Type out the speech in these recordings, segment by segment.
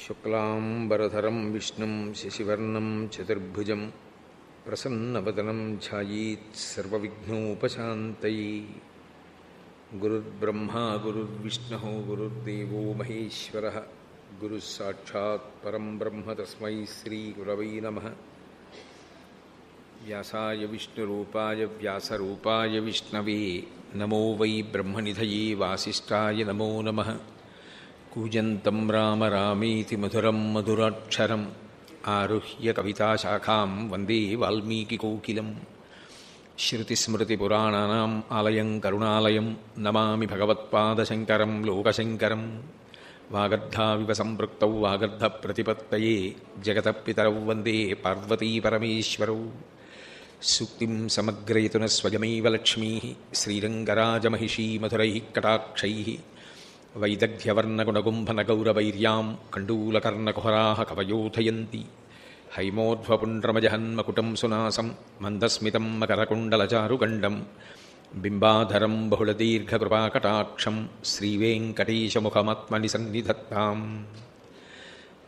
శుక్లాంబరధరం విష్ణుం శశివర్ణం చతుర్భుజం ప్రసన్నవదనం ధ్యాయేత్ సర్వవిఘ్నోపశాంతయే. గురుర్బ్రహ్మా గురుర్విష్ణుః గురుర్దేవో మహేశ్వరః. గురుః సాక్షాత్ పరం బ్రహ్మ తస్మై శ్రీగురవై నమః. వ్యాసాయ విష్ణురూపాయ వ్యాసరూపాయ విష్ణవే నమో వై బ్రహ్మనిధయే వాసిష్ఠాయ నమో నమః. కూజంతం రామ రామేతి మధురం మధురాక్షరం ఆరుహ్య కవితాశాఖాం వందే వాల్మీకికోకిలం. శ్రుతిస్మృతిపురాణానాం ఆలయం కరుణాలయం నమామి భగవత్పాదశంకరం లోకశంకరం. వాగర్ధావివ సంపృక్తౌ వాగర్ధప్రతిపత్తయే జగతః పితరౌ వందే పార్వతీపరమేశ్వరౌ. సూక్తిం సమగ్రయతున స్వయమైవ లక్ష్మీః శ్రీరంగరాజమహిషీ మధురైః కటాక్షైః. వైదగ్ధ్యవర్ణగుణగుంభనగౌరవైర్యాం కండూలకర్ణకుహరాः కవయోధయంతి. హైమోధ్వపుండ్రమజహన్మకుటం సునాసం మందస్మితం మకరకుండలచారుగండం. బింబాధరం బహుళదీర్ఘకృపాకటాక్షం శ్రీవేంకటేశముఖమాత్మని సన్నిధత్తాం.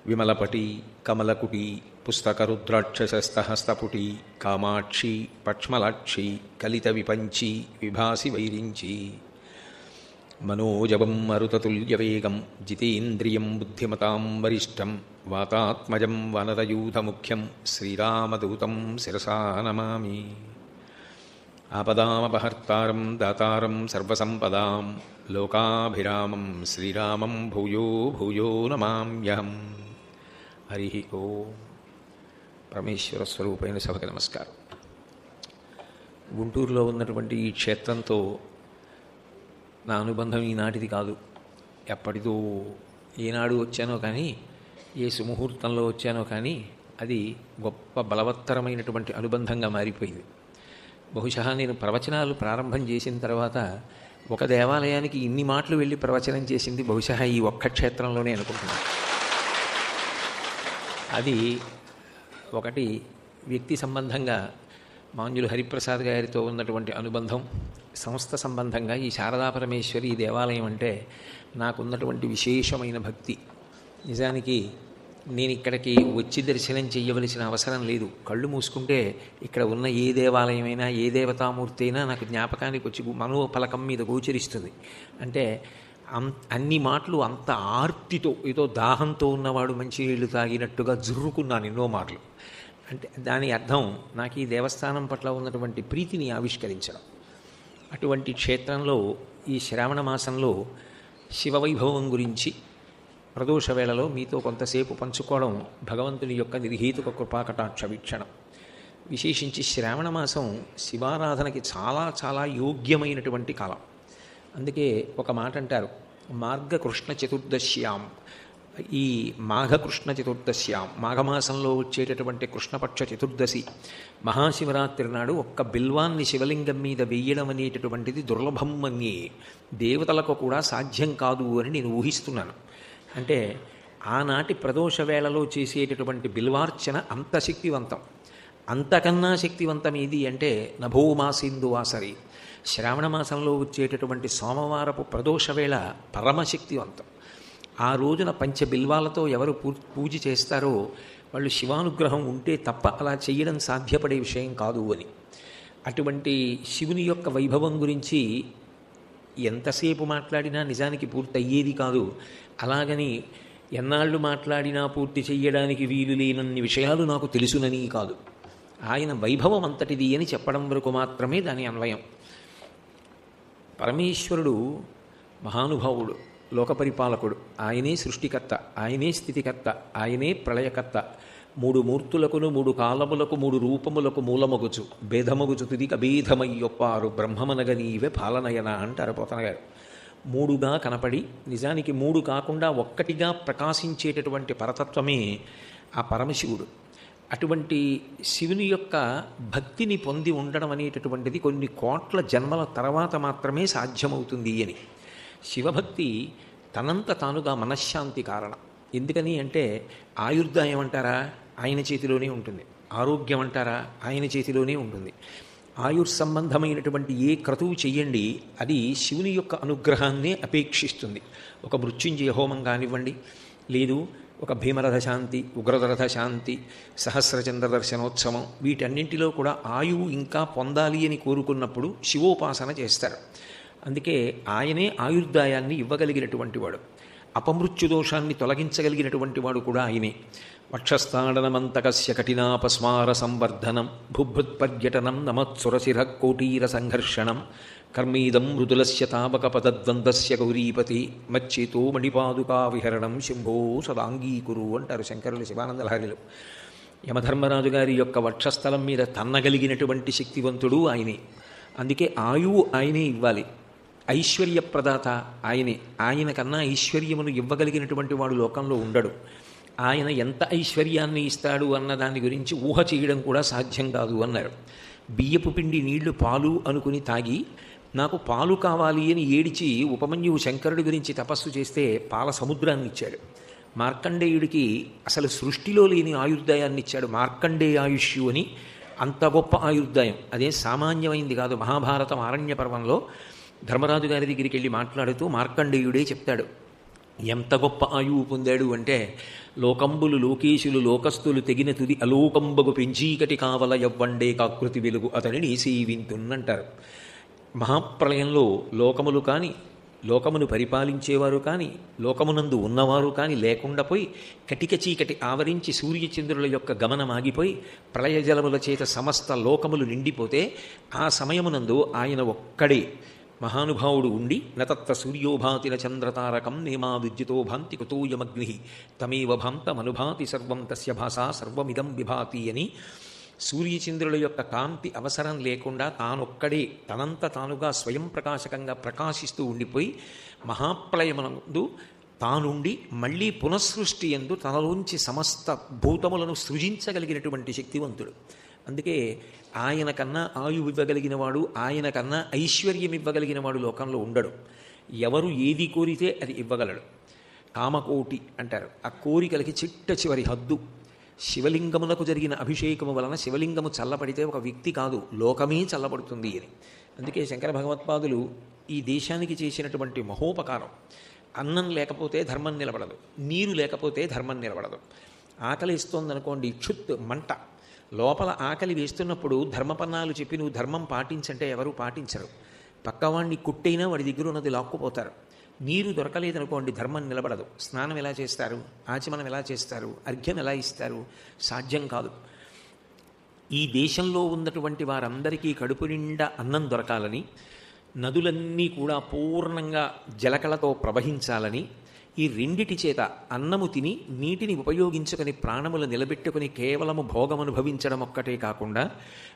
విమలపటి కమలకుటి పుస్తకరుద్రాక్షసస్తహస్తపుటి కామాక్షి పక్ష్మలాక్షి కలిత విపంచి విభాసి వైరించి. మనోజవం మరుతతుల్యవేగం జితేంద్రియం బుద్ధిమతాం వరిష్టం వాతాత్మజం వనరయూథముఖ్యం శ్రీరామదూతం శిరసా నమామి. ఆపదామపహర్తారం దాతారం సర్వసంపదాం లోకాభిరామం శ్రీరామం భూయో భూయో నమామ్యహం. హరి ఓం. పరమేశ్వర స్వరూపైన సభకి నమస్కారం. గుంటూరులో ఉన్నటువంటి ఈ క్షేత్రంతో నా అనుబంధం ఈనాటిది కాదు. ఎప్పటిదో ఏనాడు వచ్చానో కానీ, ఏ సుముహూర్తంలో వచ్చానో కానీ అది గొప్ప బలవత్తరమైనటువంటి అనుబంధంగా మారిపోయింది. బహుశా నేను ప్రవచనాలు ప్రారంభం చేసిన తర్వాత ఒక దేవాలయానికి ఇన్ని మాటలు వెళ్ళి ప్రవచనం చేసింది బహుశా ఈ ఒక్క క్షేత్రంలోనే అనుకుంటున్నాను. అది ఒకటి వ్యక్తి సంబంధంగా మాంజులు హరిప్రసాద్ గారితో ఉన్నటువంటి అనుబంధం, సంస్థ సంబంధంగా ఈ శారదాపరమేశ్వరి ఈ దేవాలయం అంటే నాకున్నటువంటి విశేషమైన భక్తి. నిజానికి నేను ఇక్కడికి వచ్చి దర్శనం చేయవలసిన అవసరం లేదు. కళ్ళు మూసుకుంటే ఇక్కడ ఉన్న ఏ దేవాలయమైనా ఏ దేవతామూర్తి అయినా నాకు జ్ఞాపకానికి వచ్చి మనోఫలకం మీద గోచరిస్తుంది. అంటే అన్ని మాటలు అంత ఆర్తితో, ఏదో దాహంతో ఉన్నవాడు మంచినీళ్లు తాగినట్టుగా జుర్రుకున్నాను ఎన్నో మాటలు. అంటే దాని అర్థం నాకు ఈ దేవస్థానం పట్ల ఉన్నటువంటి ప్రీతిని ఆవిష్కరించడం. అటువంటి క్షేత్రంలో ఈ శ్రావణ మాసంలో శివవైభవం గురించి ప్రదోష వేళలో మీతో కొంతసేపు పంచుకోవడం భగవంతుని యొక్క నిర్హేతుక కృపాకటాక్ష వీక్షణం. విశేషించి శ్రావణ మాసం శివారాధనకి చాలా చాలా యోగ్యమైనటువంటి కాలం. అందుకే ఒక మాట అంటారు, మార్గకృష్ణ చతుర్దశ్యాం, ఈ మాఘకృష్ణ చతుర్దశ్యాం, మాఘమాసంలో వచ్చేటటువంటి కృష్ణపక్ష చతుర్దశి మహాశివరాత్రి నాడు ఒక్క బిల్వాన్ని శివలింగం మీద వెయ్యడం అనేటటువంటిది దుర్లభం అనే దేవతలకు కూడా సాధ్యం కాదు అని నేను ఊహిస్తున్నాను. అంటే ఆనాటి ప్రదోష వేళలో చేసేటటువంటి బిల్వార్చన అంత శక్తివంతం. అంతకన్నా శక్తివంతం ఏది అంటే నభోమాసిందు వాసరి, శ్రావణ మాసంలో వచ్చేటటువంటి సోమవారపు ప్రదోష వేళ పరమశక్తివంతం. ఆ రోజున పంచబిల్వాలతో ఎవరు పూజ చేస్తారో వాళ్ళు శివానుగ్రహం ఉంటే తప్ప అలా చేయడం సాధ్యపడే విషయం కాదు అని. అటువంటి శివుని యొక్క వైభవం గురించి ఎంతసేపు మాట్లాడినా నిజానికి పూర్తి అయ్యేది కాదు. అలాగని ఎన్నాళ్ళు మాట్లాడినా పూర్తి చెయ్యడానికి వీలు లేనన్ని విషయాలు నాకు తెలుసునని కాదు. ఆయన వైభవం అంతటిది అని చెప్పడం వరకు మాత్రమే దాని అన్వయం. పరమేశ్వరుడు మహానుభావుడు, లోకపరిపాలకుడు. ఆయనే సృష్టికర్త, ఆయనే స్థితికర్త, ఆయనే ప్రళయకర్త. మూడు మూర్తులకును మూడు కాలములకు మూడు రూపములకు మూలమగుచు భేదమగుచు తుదిక భేదమయ్యొప్పారు బ్రహ్మమనగ నీవే పాలనయన అంటారు పోతన గారు. మూడుగా కనపడి నిజానికి మూడు కాకుండా ఒక్కటిగా ప్రకాశించేటటువంటి పరతత్వమే ఆ పరమశివుడు. అటువంటి శివుని యొక్క భక్తిని పొంది ఉండడం అనేటటువంటిది కొన్ని కోట్ల జన్మల తర్వాత మాత్రమే సాధ్యమవుతుంది అని. శివభక్తి తనంత తానుగా మనశ్శాంతి కారణం. ఎందుకని అంటే ఆయుర్దాయం అంటారా ఆయన చేతిలోనే ఉంటుంది, ఆరోగ్యం అంటారా ఆయన చేతిలోనే ఉంటుంది. ఆయుర్సంబంధమైనటువంటి ఏ క్రతువు చెయ్యండి అది శివుని యొక్క అనుగ్రహాన్నే అపేక్షిస్తుంది. ఒక మృత్యుంజయ హోమం కానివ్వండి, లేదు ఒక భీమరథ శాంతి, ఉగ్రరథ శాంతి, సహస్రచంద్ర దర్శనోత్సవం, వీటన్నింటిలో కూడా ఆయువు ఇంకా పొందాలి అని కోరుకున్నప్పుడు శివోపాసన చేస్తారు. అందుకే ఆయనే ఆయుర్దాయాన్ని ఇవ్వగలిగినటువంటి వాడు, అపమృత్యు దోషాన్ని తొలగించగలిగినటువంటి వాడు కూడా ఆయనే. వక్షస్థాడనమంతకస్య కఠినాపస్మార సంవర్ధనం భుభృత్పర్యటనం నమత్సురశిర కోటీర సంఘర్షణం కర్మీదం మృదులస్య తావకపదద్వందస్య గౌరీపతి మచ్చేతో మణిపాదుకా విహరణం శంభో సదాంగీకురు అంటారు శంకరులు శివానంద లహరిలో. యమధర్మరాజు గారి యొక్క వక్షస్థలం మీద తన్నగలిగినటువంటి శక్తివంతుడు ఆయనే. అందుకే ఆయువు ఆయనే ఇవ్వాలి. ఐశ్వర్యప్రదాత ఆయనే. ఆయన కన్నా ఐశ్వర్యమును ఇవ్వగలిగినటువంటి వాడు లోకంలో ఉండడు. ఆయన ఎంత ఐశ్వర్యాన్ని ఇస్తాడు అన్న దాని గురించి ఊహ చేయడం కూడా సాధ్యం కాదు అన్నారు. బియ్యపు పిండి నీళ్లు పాలు అనుకుని తాగి నాకు పాలు కావాలి అని ఏడిచి ఉపమన్యువు శంకరుడి గురించి తపస్సు చేస్తే పాల సముద్రాన్ని ఇచ్చాడు. మార్కండేయుడికి అసలు సృష్టిలో లేని ఆయుర్దాయాన్ని ఇచ్చాడు. మార్కండేయాయుష్యు అని అంత గొప్ప ఆయుర్దాయం. అదే సామాన్యమైంది కాదు. మహాభారతం ఆరణ్య పర్వంలో ధర్మరాజు గారి దగ్గరికి వెళ్ళి మాట్లాడుతూ మార్కండేయుడే చెప్తాడు ఎంత గొప్ప ఆయువు పొందాడు అంటే, లోకంబులు లోకేశులు లోకస్తులు తెగిన తుది అలోకంబగు పెంచీకటి కావల యవ్వండే కాకృతి వెలుగు అతనిని సేవింతున్నంటారు. మహాప్రళయంలో లోకములు కానీ, లోకమును పరిపాలించేవారు కానీ, లోకమునందు ఉన్నవారు కానీ లేకుండా పోయి కటిక చీకటి ఆవరించి సూర్యచంద్రుల యొక్క గమనం ఆగిపోయి ప్రళయజలముల చేత సమస్త లోకములు నిండిపోతే ఆ సమయమునందు ఆయన ఒక్కడే మహానుభావుడు ఉండి నతత్ర సూర్యోభాతిన చంద్రతారకం నేమా విద్యుతో భాంతి కుతోయమగ్ని తమేవ భాంతమనుభాతి సర్వం తస్య భాషా సర్వమిదం విభాతి అని సూర్యచంద్రుల యొక్క కాంతి అవసరం లేకుండా తానొక్కడే తనంత తానుగా స్వయం ప్రకాశకంగా ప్రకాశిస్తూ ఉండిపోయి మహాప్రళయమునందు తానుండి మళ్ళీ పునఃసృష్టి యందు తనలోంచి సమస్త భూతములను సృజించగలిగినటువంటి శక్తివంతుడు. అందుకే ఆయన కన్నా ఆయువు ఇవ్వగలిగిన వాడు, ఆయన కన్నా ఐశ్వర్యం ఇవ్వగలిగిన వాడు లోకంలో ఉండడు. ఎవరు ఏది కోరితే అది ఇవ్వగలడు. కామకోటి అంటారు. ఆ కోరికలకి చిట్ట చివరి హద్దు. శివలింగములకు జరిగిన అభిషేకము వలన శివలింగము చల్లబడితే ఒక వ్యక్తి కాదు లోకమే చల్లబడుతుంది అని. అందుకే శంకర భగవత్పాదులు ఈ దేశానికి చేసినటువంటి మహోపకారం. అన్నం లేకపోతే ధర్మం నిలబడదు, నీరు లేకపోతే ధర్మం నిలబడదు. ఆకలి ఇస్తోందనుకోండి, క్షుత్ మంట, లోపల ఆకలి వేస్తున్నప్పుడు ధర్మపన్నాలు చెప్పి నువ్వు ధర్మం పాటించంటే ఎవరు పాటించరు. పక్కవాడిని కుట్టైనా వాడి దగ్గర ఉన్నది లాక్కుపోతారు. నీరు దొరకలేదనుకోండి, ధర్మం నిలబడదు. స్నానం ఎలా చేస్తారు, ఆచమనం ఎలా చేస్తారు, అర్ఘ్యం ఎలా ఇస్తారు, సాధ్యం కాదు. ఈ దేశంలో ఉన్నటువంటి వారందరికీ కడుపు నిండా అన్నం దొరకాలని, నదులన్నీ కూడా పూర్ణంగా జలకళతో ప్రవహించాలని, ఈ రెండిటి చేత అన్నము తిని నీటిని ఉపయోగించుకొని ప్రాణములు నిలబెట్టుకుని కేవలము భోగమనుభవించడం ఒక్కటే కాకుండా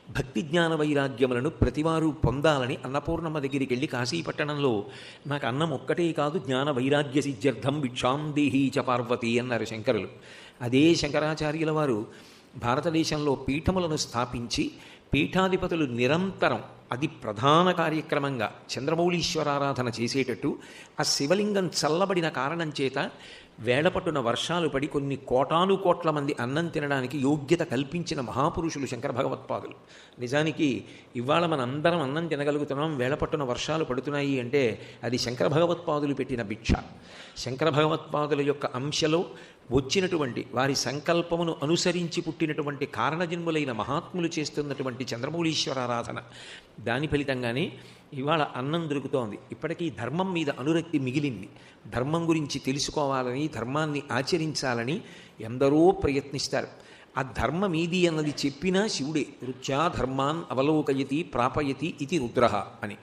భక్తి జ్ఞాన వైరాగ్యములను ప్రతివారు పొందాలని అన్నపూర్ణమ్మ దగ్గరికి వెళ్ళి కాశీపట్టణంలో నాకు అన్నం ఒక్కటే కాదు జ్ఞాన వైరాగ్య సిద్ధ్యర్థం భిక్షాం దేహీ చ పార్వతి అన్నారు శంకరులు. అదే శంకరాచార్యుల వారు భారతదేశంలో పీఠములను స్థాపించి పీఠాధిపతులు నిరంతరం అది ప్రధాన కార్యక్రమంగా చంద్రమౌళీశ్వరారాధన చేసేటట్టు ఆ శివలింగం చల్లబడిన కారణం చేత వేళపట్టున వర్షాలు పడి కొన్ని కోటాను కోట్ల మంది అన్నం తినడానికి యోగ్యత కల్పించిన మహాపురుషులు శంకర భగవత్పాదులు. నిజానికి ఇవాళ మనందరం అన్నం తినగలుగుతున్నాం, వేళపట్టున వర్షాలు పడుతున్నాయి అంటే అది శంకర భగవత్పాదులు పెట్టిన భిక్ష. శంకర భగవత్పాదుల యొక్క అంశలో వచ్చినటువంటి వారి సంకల్పమును అనుసరించి పుట్టినటువంటి కారణజన్ములైన మహాత్ములు చేస్తున్నటువంటి చంద్రమౌళీశ్వరారాధన, దాని ఫలితంగానే ఇవాళ అన్నం దొరుకుతోంది. ఇప్పటికీ ధర్మం మీద అనురక్తి మిగిలింది. ధర్మం గురించి తెలుసుకోవాలని, ధర్మాన్ని ఆచరించాలని ఎందరో ప్రయత్నిస్తారు. ఆ ధర్మం ఏది అన్నది చెప్పినా శివుడే. రుచ్యా ధర్మాన్ అవలోకయతి ప్రాపయతి ఇది రుద్రః అని.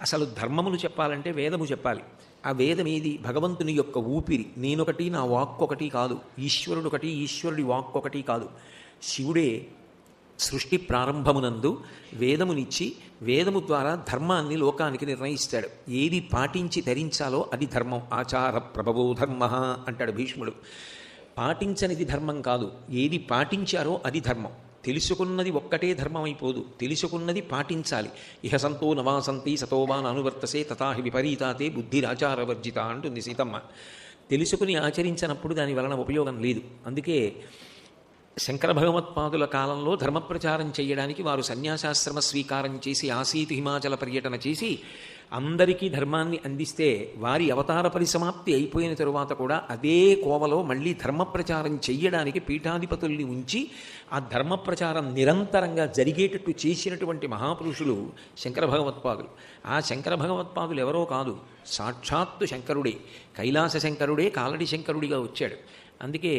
అసలు ధర్మములు చెప్పాలంటే వేదము చెప్పాలి. ఆ వేదం ఏది? భగవంతుని యొక్క ఊపిరి. నేనొకటి, నా వాక్కొకటి కాదు. ఈశ్వరుడొకటి, ఈశ్వరుడి వాక్కొకటి కాదు. శివుడే సృష్టి ప్రారంభమునందు వేదమునిచ్చి వేదము ద్వారా ధర్మాన్ని లోకానికి నిర్ణయిస్తాడు. ఏది పాటించి ధరించాలో అది ధర్మం. ఆచార ప్రభవో ధర్మ అంటాడు భీష్ముడు. పాటించనిది ధర్మం కాదు, ఏది పాటించారో అది ధర్మం. తెలుసుకున్నది ఒక్కటే ధర్మం అయిపోదు, తెలుసుకున్నది పాటించాలి. ఇహ సంతో నవాసంతి సతోవాన్ అనువర్తసే తథాహి విపరీతాతే బుద్ధిరాచారవర్జిత అంటుంది సీతమ్మ. తెలుసుకుని ఆచరించినప్పుడు దాని వలన ఉపయోగం లేదు. అందుకే శంకర భగవత్పాదుల కాలంలో ధర్మప్రచారం చేయడానికి వారు సన్యాసాశ్రమ స్వీకారం చేసి ఆసీతు హిమాచల పర్యటన చేసి అందరికీ ధర్మాన్ని అందిస్తే వారి అవతార పరిసమాప్తి అయిపోయిన తరువాత కూడా అదే కోవలో మళ్ళీ ధర్మప్రచారం చెయ్యడానికి పీఠాధిపతుల్ని ఉంచి ఆ ధర్మప్రచారం నిరంతరంగా జరిగేటట్టు చేసినటువంటి మహాపురుషులు శంకర భగవత్పాదులు. ఆ శంకర భగవత్పాదులు ఎవరో కాదు, సాక్షాత్తు శంకరుడే, కైలాస శంకరుడే కాలడి శంకరుడిగా వచ్చాడు. అందుకే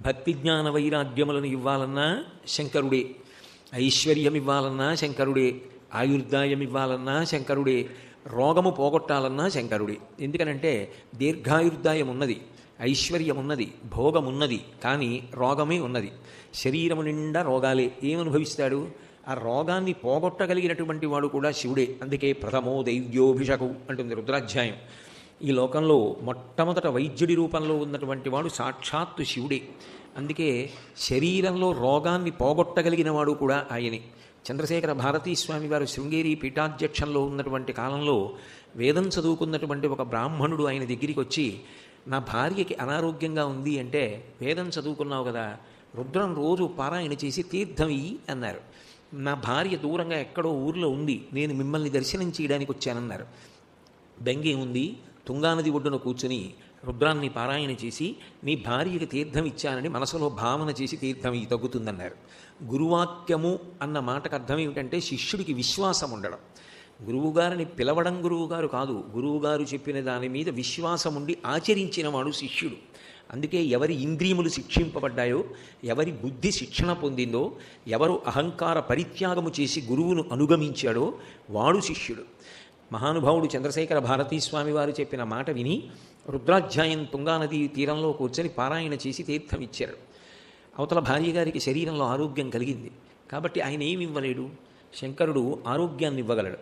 భక్తి జ్ఞాన వైరాగ్యములను ఇవ్వాలన్నా శంకరుడే, ఐశ్వర్యం ఇవ్వాలన్నా శంకరుడే, ఆయుర్దాయం ఇవ్వాలన్నా శంకరుడే, రోగము పోగొట్టాలన్నా శంకరుడే. ఎందుకనంటే దీర్ఘాయుర్దాయం ఉన్నది, ఐశ్వర్యం ఉన్నది, భోగం ఉన్నది, కానీ రోగమే ఉన్నది. శరీరము నిండా రోగాలే. ఏమనుభవిస్తాడు? ఆ రోగాన్ని పోగొట్టగలిగినటువంటి వాడు కూడా శివుడే. అందుకే ప్రథమో దైవ్యోభిషకు అంటుంది రుద్రాధ్యాయం. ఈ లోకంలో మొట్టమొదట వైద్యుడి రూపంలో ఉన్నటువంటి వాడు సాక్షాత్తు శివుడే. అందుకే శరీరంలో రోగాన్ని పోగొట్టగలిగిన వాడు కూడా ఆయనే. చంద్రశేఖర భారతీ స్వామి వారు శృంగేరి పీఠాధ్యక్షంలో ఉన్నటువంటి కాలంలో వేదం చదువుకున్నటువంటి ఒక బ్రాహ్మణుడు ఆయన దగ్గరికి వచ్చి, నా భార్యకి అనారోగ్యంగా ఉంది అంటే, వేదం చదువుకున్నావు కదా, రుద్రం రోజు పారాయణ చేసి తీర్థం ఇయ్యి అన్నారు. నా భార్య దూరంగా ఎక్కడో ఊర్లో ఉంది, నేను మిమ్మల్ని దర్శనం చేయడానికి వచ్చానన్నారు. బెంగే ఉంది, తుంగానది ఒడ్డున కూర్చుని రుద్రాన్ని పారాయణ చేసి నీ భార్యకి తీర్థం ఇచ్చానని మనసులో భావన చేసి తీర్థం ఇవి తగ్గుతుందన్నారు. గురువాక్యము అన్న మాటకు అర్థం ఏమిటంటే శిష్యుడికి విశ్వాసం ఉండడం. గురువుగారిని పిలవడం గురువుగారు కాదు, గురువుగారు చెప్పిన దాని మీద విశ్వాసం ఉండి ఆచరించినవాడు శిష్యుడు. అందుకే ఎవరి ఇంద్రియములు శిక్షింపబడ్డాయో, ఎవరి బుద్ధి శిక్షణ పొందిందో, ఎవరు అహంకార పరిత్యాగము చేసి గురువును అనుగమించాడో వాడు శిష్యుడు. మహానుభావుడు చంద్రశేఖర భారతీ స్వామి వారు చెప్పిన మాట విని రుద్రాధ్యాయం తుంగానది తీరంలో కూర్చొని పారాయణ చేసి తీర్థం ఇచ్చారు. అవతల భార్య గారికి శరీరంలో ఆరోగ్యం కలిగింది కాబట్టి ఆయన ఏమి ఇవ్వలేడు? శంకరుడు ఆరోగ్యాన్ని ఇవ్వగలడు,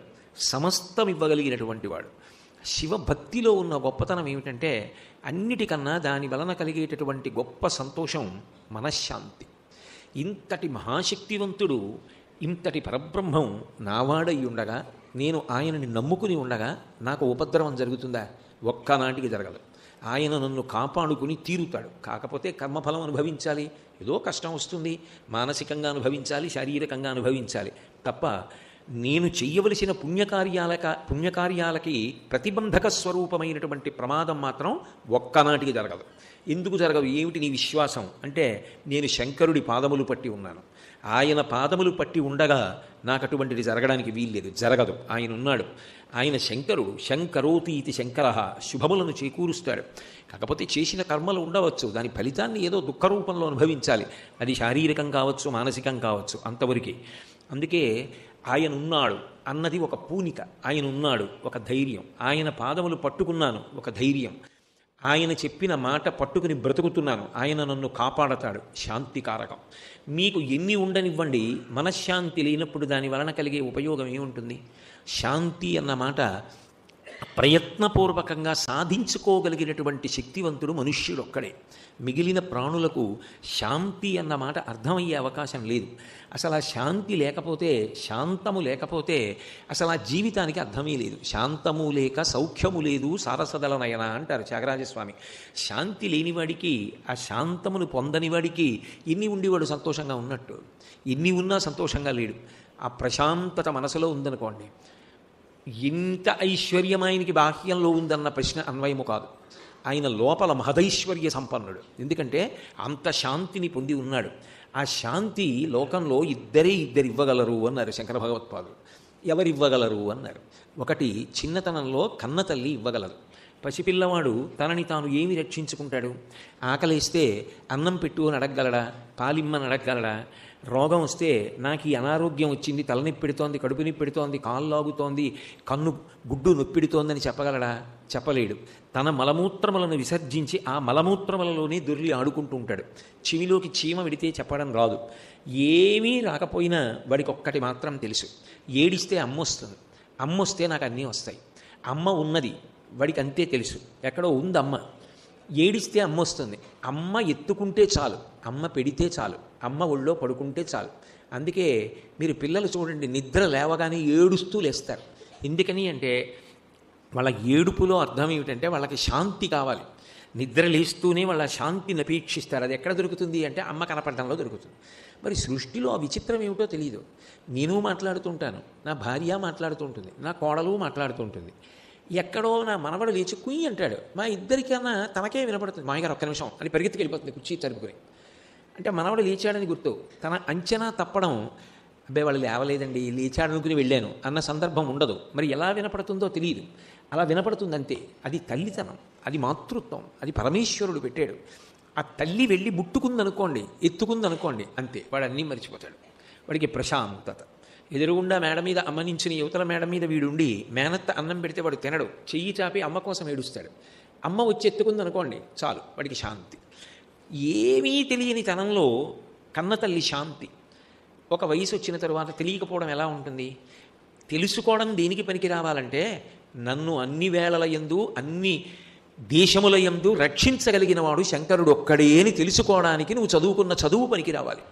సమస్తం ఇవ్వగలిగినటువంటి వాడు. శివభక్తిలో ఉన్న గొప్పతనం ఏమిటంటే అన్నిటికన్నా దాని వలన కలిగేటటువంటి గొప్ప సంతోషం మనశ్శాంతి. ఇంతటి మహాశక్తివంతుడు, ఇంతటి పరబ్రహ్మం నావాడై ఉండగా, నేను ఆయనని నమ్ముకుని ఉండగా నాకు ఉపద్రవం జరుగుతుందా? ఒక్కనాటికి జరగదు. ఆయన నన్ను కాపాడుకుని తీరుతాడు. కాకపోతే కర్మఫలం అనుభవించాలి, ఏదో కష్టం వస్తుంది, మానసికంగా అనుభవించాలి, శారీరకంగా అనుభవించాలి తప్ప నేను చెయ్యవలసిన పుణ్యకార్యాలకి ప్రతిబంధక స్వరూపమైనటువంటి ప్రమాదం మాత్రం ఒక్కనాటికి జరగదు. ఎందుకు జరగదు? ఏమిటి నీ విశ్వాసం అంటే, నేను శంకరుడి పాదములు పట్టి ఉన్నాను, ఆయన పాదములు పట్టి ఉండగా నాకు అటువంటిది జరగడానికి వీల్లేదు, జరగదు. ఆయన ఉన్నాడు, ఆయన శంకరుడు. శంకరోతి ఇది శంకర, శుభములను చేకూరుస్తాడు. కాకపోతే చేసిన కర్మలు ఉండవచ్చు, దాని ఫలితాన్ని ఏదో దుఃఖ రూపంలో అనుభవించాలి. అది శారీరకం కావచ్చు, మానసికం కావచ్చు, అంతవరకే. అందుకే ఆయన ఉన్నాడు అన్నది ఒక పూనిక, ఆయన ఉన్నాడు ఒక ధైర్యం, ఆయన పాదములు పట్టుకున్నాను ఒక ధైర్యం, ఆయన చెప్పిన మాట పట్టుకుని బ్రతుకుతున్నాను, ఆయన నన్ను కాపాడతాడు, శాంతికారకం. మీకు ఎన్ని ఉండనివ్వండి, మనశ్శాంతి లేనప్పుడు దాని వలన కలిగే ఉపయోగం ఏముంటుంది? శాంతి అన్న మాట ప్రయత్నపూర్వకంగా సాధించుకోగలిగినటువంటి శక్తివంతుడు మనుష్యుడు ఒక్కడే. మిగిలిన ప్రాణులకు శాంతి అన్న మాట అర్థమయ్యే అవకాశం లేదు. అసలు ఆ శాంతి లేకపోతే, శాంతము లేకపోతే అసలు ఆ జీవితానికి అర్థమే లేదు. శాంతము లేక సౌఖ్యము లేదు సారసదల నయన అంటారు త్యాగరాజస్వామి. శాంతి లేనివాడికి, ఆ శాంతమును పొందనివాడికి ఎన్ని ఉండివాడు సంతోషంగా ఉన్నట్టు? ఎన్ని ఉన్నా సంతోషంగా లేడు. ఆ ప్రశాంతత మనసులో ఉందనుకోండి, ఇంత ఐశ్వర్యం ఆయనకి బాహ్యంలో ఉందన్న ప్రశ్న అన్వయము కాదు. ఆయన లోపల మహదైశ్వర్య సంపన్నుడు. ఎందుకంటే అంత శాంతిని పొంది ఉన్నాడు. ఆ శాంతి లోకంలో ఇద్దరు ఇవ్వగలరు అన్నారు శంకర భగవత్పాదులు. ఎవరివ్వగలరు అన్నారు? ఒకటి, చిన్నతనంలో కన్న తల్లి ఇవ్వగలదు. పసిపిల్లవాడు తనని తాను ఏమి రక్షించుకుంటాడు? ఆకలిస్తే అన్నం పెట్టు అని అడగగలడా? పాలిమ్మని అడగగలడా? రోగం వస్తే నాకు ఈ అనారోగ్యం వచ్చింది, తలనొప్పి పెడుతోంది, కడుపు నొప్పి పెడుతోంది, కాళ్ళు లాగుతోంది, గుడ్డు నొప్పి పెడుతోందని చెప్పగలడా? చెప్పలేడు. తన మలమూత్రములను విసర్జించి ఆ మలమూత్రములలోనే దొర్లి ఆడుకుంటూ ఉంటాడు. చెవిలోకి చీమ విడితే చెప్పడం రాదు. ఏమీ రాకపోయినా వాడికి ఒక్కటి మాత్రం తెలుసు, ఏడిస్తే అమ్మ వస్తుంది, అమ్మ వస్తే నాకు అన్నీ వస్తాయి. అమ్మ ఉన్నది వాడికి అంతే తెలుసు, ఎక్కడో ఉంది అమ్మ. ఏడిస్తే అమ్మ వస్తుంది, అమ్మ ఎత్తుకుంటే చాలు, అమ్మ పెడితే చాలు, అమ్మ ఒళ్ళో పడుకుంటే చాలు. అందుకే మీరు పిల్లలు చూడండి, నిద్ర లేవగానే ఏడుస్తూ లేస్తారు. ఎందుకని అంటే వాళ్ళ ఏడుపులో అర్థం ఏమిటంటే వాళ్ళకి శాంతి కావాలి. నిద్ర లేస్తూనే వాళ్ళ శాంతిని అపేక్షిస్తారు. అది ఎక్కడ దొరుకుతుంది అంటే అమ్మ కనపడడంలో దొరుకుతుంది. మరి సృష్టిలో ఆ విచిత్రం ఏమిటో తెలియదు. నేను మాట్లాడుతుంటాను, నా భార్య మాట్లాడుతూ ఉంటుంది, నా కోడలు మాట్లాడుతూ ఉంటుంది. ఎక్కడో నా మనవడు లేచి కుయ్యి అంటాడు. మా ఇద్దరికన్నా తనకే వినపడుతుంది. మామగారు ఒక్క నిమిషం అని పరిగెత్తుకు వెళ్ళిపోతుంది కుర్చీ తరుపుకుని. అంటే మనవడు లేచాడని గుర్తు. తన అంచనా తప్పడం, అబ్బాయి వాళ్ళు లేవలేదండి లేచాడనుకుని వెళ్ళాను అన్న సందర్భం ఉండదు. మరి ఎలా వినపడుతుందో తెలియదు. అలా వినపడుతుంది అంతే. అది తల్లితనం, అది మాతృత్వం, అది పరమేశ్వరుడు పెట్టాడు. ఆ తల్లి వెళ్ళి ముట్టుకుందనుకోండి, ఎత్తుకుందనుకోండి, అంతే, వాడు అన్నీ మర్చిపోతాడు. వాడికి ప్రశాంతత. ఎదురుగుండా మేడ మీద అమ్మ నించుని యువతల మేడ మీద వీడుండి మేనత్త అన్నం పెడితే వాడు తినడు, చెయ్యి చాపి అమ్మ కోసం ఏడుస్తాడు. అమ్మ వచ్చి ఎత్తుకుందనుకోండి, చాలు, వాడికి శాంతి. ఏమీ తెలియని తనంలో కన్నతల్లి శాంతి. ఒక వయసు వచ్చిన తరువాత తెలియకపోవడం ఎలా ఉంటుంది? తెలుసుకోవడం దేనికి పనికి రావాలంటే, నన్ను అన్ని వేళల యందు అన్ని దేశముల యందు రక్షించగలిగిన వాడు శంకరుడు ఒక్కడే అని తెలుసుకోవడానికి నువ్వు చదువుకున్న చదువు పనికి రావాలి.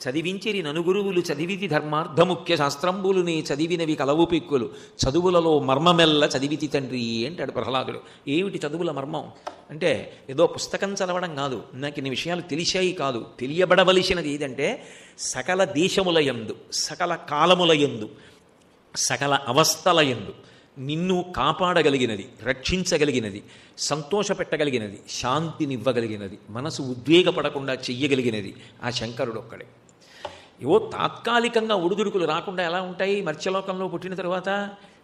చదివించిరి ననుగురువులు చదివితి ధర్మార్థముఖ్య శాస్త్రంబులు నీ చదివినవి కలవు పిక్కులు చదువులలో మర్మమెల్ల చదివితి తండ్రి అంటాడు ప్రహ్లాదుడు. ఏమిటి చదువుల మర్మం అంటే, ఏదో పుస్తకం చదవడం కాదు, నాకు ఇన్ని విషయాలు తెలిసాయి కాదు. తెలియబడవలసినది ఏదంటే, సకల దేశముల యందు, సకల కాలముల యందు, సకల అవస్థల యందు నిన్ను కాపాడగలిగినది, రక్షించగలిగినది, సంతోషపెట్టగలిగినది, శాంతినివ్వగలిగినది, మనసు ఉద్వేగపడకుండా చెయ్యగలిగినది ఆ శంకరుడు ఒక్కడే. ఏవో తాత్కాలికంగా ఒడిదుడుకులు రాకుండా ఎలా ఉంటాయి? మత్స్యలోకంలో పుట్టిన తర్వాత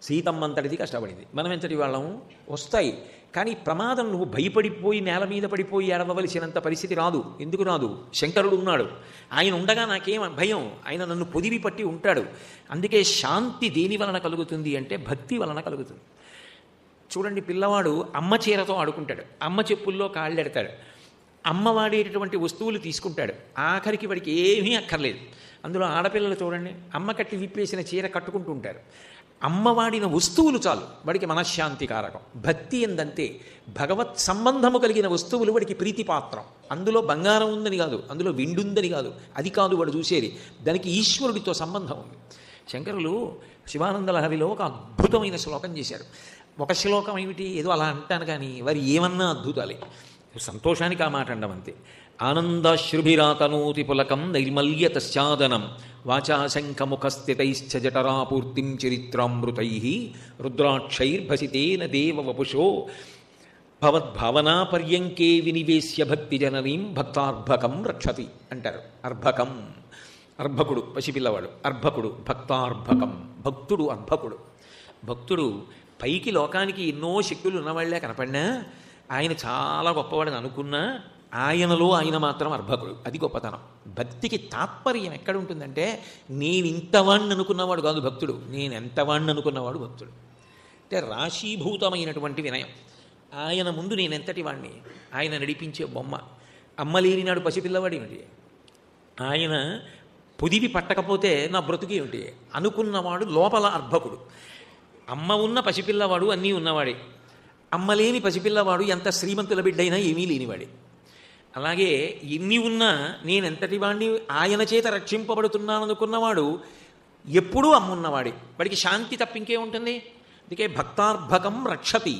సీతమ్మంతటిది కష్టపడింది, మనం ఎంతటి వాళ్ళము, వస్తాయి. కానీ ప్రమాదం నువ్వు భయపడిపోయి నేల మీద పడిపోయి ఏడవలసినంత పరిస్థితి రాదు. ఎందుకు రాదు? శంకరుడు ఉన్నాడు. ఆయన ఉండగా నాకేం భయం? ఆయన నన్ను పొదివి పట్టి ఉంటాడు. అందుకే శాంతి దేని వలన కలుగుతుంది అంటే భక్తి వలన కలుగుతుంది. చూడండి, పిల్లవాడు అమ్మ చీరతో ఆడుకుంటాడు, అమ్మ చెప్పుల్లో కాళ్ళెడతాడు, అమ్మ వాడేటటువంటి వస్తువులు తీసుకుంటాడు, ఆఖరికి వాడికి ఏమీ అక్కర్లేదు. అందులో ఆడపిల్లలు చూడండి, అమ్మ కట్టి విప్పేసిన చీర కట్టుకుంటూ ఉంటారు. అమ్మ వాడిన వస్తువులు చాలు వాడికి మనశ్శాంతి కారకం. భక్తి ఎందంతే, భగవత్ సంబంధము కలిగిన వస్తువులు వాడికి ప్రీతిపాత్రం. అందులో బంగారం ఉందని కాదు, అందులో విండుందని కాదు, అది కాదు వాడు చూసేది, దానికి ఈశ్వరుడితో సంబంధం ఉంది. శంకరులు శివానంద లహరిలో ఒక అద్భుతమైన శ్లోకం చేశారు. ఒక శ్లోకం ఏమిటి, ఏదో అలా అంటాను కానీ వారు ఏమన్నా అద్భుతాలే. సంతోషానికి ఆ మాట అండం అంతే. ఆనందాశ్రుభిరాతనోతి పులకం నైర్మల్య తస్యాదనం వాచాశంఖముఖస్థితైశ్చ జఠరాపూర్తిం చరిత్రామృతై రుద్రాక్షైర్భసితేన దేవ వపుషో భవద్భావనా పర్యంకే వినివేశ్య భక్తి జననీం భక్తార్భకం రక్షతి అంటారు. అర్భకం, అర్భకుడు పసిపిల్లవాడు, అర్భకుడు భక్తార్భకం, భక్తుడు అర్భకుడు. భక్తుడు పైకి లోకానికి ఎన్నో శక్తులు ఉన్నవాళ్లే కనపడినా, ఆయన చాలా గొప్పవాడని అనుకున్నా, ఆయనలో ఆయన మాత్రం అర్భకుడు. అది గొప్పతనం. భక్తికి తాత్పర్యం ఎక్కడ ఉంటుందంటే, నేను ఇంతవాణ్ణి అనుకున్నవాడు కాదు భక్తుడు, నేను ఎంతవాణ్ణి అనుకున్నవాడు భక్తుడు. అంటే రాశీభూతమైనటువంటి వినయం. ఆయన ముందు నేను ఎంతటి వాణ్ణి, ఆయన నడిపించే బొమ్మ. అమ్మ లేనినాడు పసిపిల్లవాడు ఏమిటి, ఆయన పొదివి పట్టకపోతే నా బ్రతుకు ఏమిటి అనుకున్నవాడు లోపల అర్భకుడు. అమ్మ ఉన్న పసిపిల్లవాడు అన్నీ ఉన్నవాడే, అమ్మ లేని పసిపిల్లవాడు ఎంత శ్రీమంతుల బిడ్డైనా ఏమీ లేనివాడే. అలాగే ఎన్ని ఉన్నా నేనెంతటి వాడిని, ఆయన చేత రక్షింపబడుతున్నాను అనుకున్నవాడు ఎప్పుడూ అమ్మున్నవాడే, వాడికి శాంతి తప్పింకే ఉంటుంది. అందుకే భక్తార్భకం రక్షతి,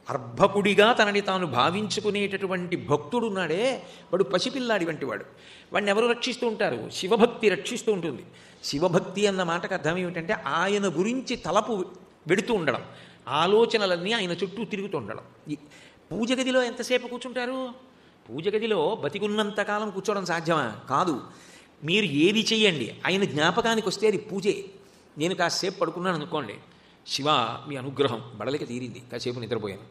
అర్భకుడిగా తనని తాను భావించుకునేటటువంటి భక్తుడున్నాడే వాడు పసిపిల్లాడి వంటి వాడు. వాడిని ఎవరు రక్షిస్తూ ఉంటారు? శివభక్తి రక్షిస్తూ ఉంటుంది. శివభక్తి అన్న మాటకు అర్థం ఏమిటంటే, ఆయన గురించి తలపు వెడుతూ ఉండడం, ఆలోచనలన్నీ ఆయన చుట్టూ తిరుగుతూ ఉండడం. పూజ గదిలో ఎంతసేపు కూర్చుంటారు? పూజ గదిలో బతికున్నంతకాలం కూర్చోవడం సాధ్యమా? కాదు. మీరు ఏది చెయ్యండి, ఆయన జ్ఞాపకానికి వస్తే అది పూజే. నేను కాసేపు పడుకున్నాను అనుకోండి, శివ మీ అనుగ్రహం, బడలిక తీరింది, కాసేపు నిద్రపోయాను.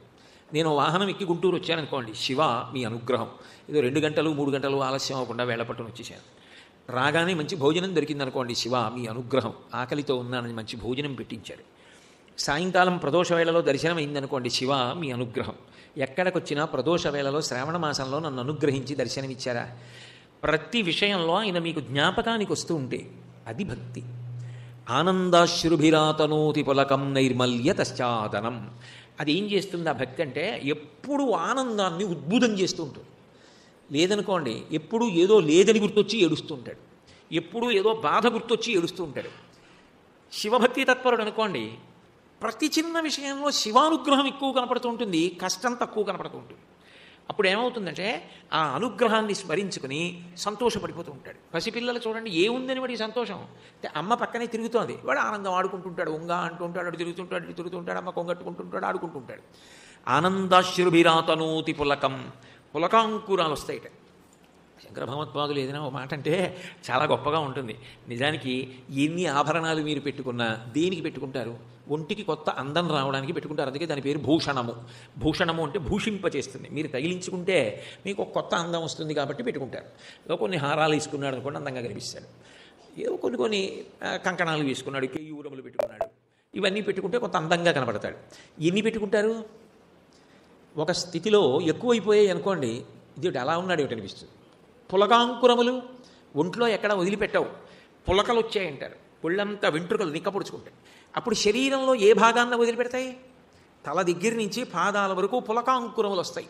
నేను వాహనం ఎక్కి గుంటూరు వచ్చాననుకోండి, శివ మీ అనుగ్రహం, ఏదో 2 గంటలు 3 గంటలు ఆలస్యం అవ్వకుండా వేళపట్టును వచ్చేసాను. రాగానే మంచి భోజనం దొరికిందనుకోండి, శివ మీ అనుగ్రహం, ఆకలితో ఉన్నానని మంచి భోజనం పెట్టించారు. సాయంకాలం ప్రదోష వేళలో దర్శనం అయిందనుకోండి, శివ మీ అనుగ్రహం. ఎక్కడికొచ్చినా ప్రదోష వేళలో శ్రావణ మాసంలో నన్ను అనుగ్రహించి దర్శనమిచ్చారా? ప్రతి విషయంలో ఆయన మీకు జ్ఞాపకానికి వస్తూ ఉంటే అది భక్తి. ఆనందాశ్రుభిరాతనోతి పులకం నైర్మల్య తశ్చాదనం. అది ఏం చేస్తుంది ఆ భక్తి అంటే, ఎప్పుడు ఆనందాన్ని ఉద్బుధం చేస్తూ ఉంటుంది. లేదనుకోండి, ఎప్పుడు ఏదో లేదని గుర్తొచ్చి ఏడుస్తూ ఉంటాడు, ఎప్పుడు ఏదో బాధ గుర్తొచ్చి ఏడుస్తూ ఉంటాడు. శివభక్తి తత్పరుడు అనుకోండి, ప్రతి చిన్న విషయంలో శివానుగ్రహం ఎక్కువ కనపడుతూ ఉంటుంది, కష్టం తక్కువ కనపడుతూ ఉంటుంది. అప్పుడు ఏమవుతుందంటే ఆ అనుగ్రహాన్ని స్మరించుకుని సంతోషపడిపోతూ ఉంటాడు. పసిపిల్లలు చూడండి, ఏముందని వాడికి సంతోషం అంటే అమ్మ పక్కనే తిరుగుతోంది, వాడు ఆనందం ఆడుకుంటుంటాడు, ఉంగా అంటూ ఉంటాడు, అటు తిరుగుతుంటాడు, ఇటు తిరుగుతుంటాడు, అమ్మ కొంగట్టుకుంటుంటాడు, ఆడుకుంటుంటాడు. ఆనందాశ్రుభిరాతనోతి పులకం, పులకాంకురాలు వస్తాయిట. శంకర భగవత్పాదులు ఏదైనా ఒక మాట అంటే చాలా గొప్పగా ఉంటుంది. నిజానికి ఎన్ని ఆభరణాలు మీరు పెట్టుకున్నా దేనికి పెట్టుకుంటారు? ఒంటికి కొత్త అందం రావడానికి పెట్టుకుంటారు. అందుకే దాని పేరు భూషణము. భూషణము అంటే భూషింపచేస్తుంది. మీరు తగిలించుకుంటే మీకు ఒక కొత్త అందం వస్తుంది కాబట్టి పెట్టుకుంటారు. కొన్ని హారాలు వేసుకున్నాడు అనుకోండి, అందంగా కనిపిస్తాడు. ఏదో కొన్ని కంకణాలు వేసుకున్నాడు, కేయూరములు పెట్టుకున్నాడు, ఇవన్నీ పెట్టుకుంటే కొంత అందంగా కనపడతాడు. ఎన్ని పెట్టుకుంటారు? ఒక స్థితిలో ఎక్కువైపోయాయి అనుకోండి, ఇది అలా ఉన్నాడు ఏమిటి అనిపిస్తుంది. పులకాంకురములు ఒంట్లో ఎక్కడ వదిలిపెట్టవు, పులకలు వచ్చాయంటారు. ఒళ్ళంతా వెంట్రుకలు నిక్కపొడుచుకుంటాయి. అప్పుడు శరీరంలో ఏ భాగాన్ని వదిలిపెడతాయి? తల దగ్గర నుంచి పాదాల వరకు పులకాంకురములు వస్తాయి.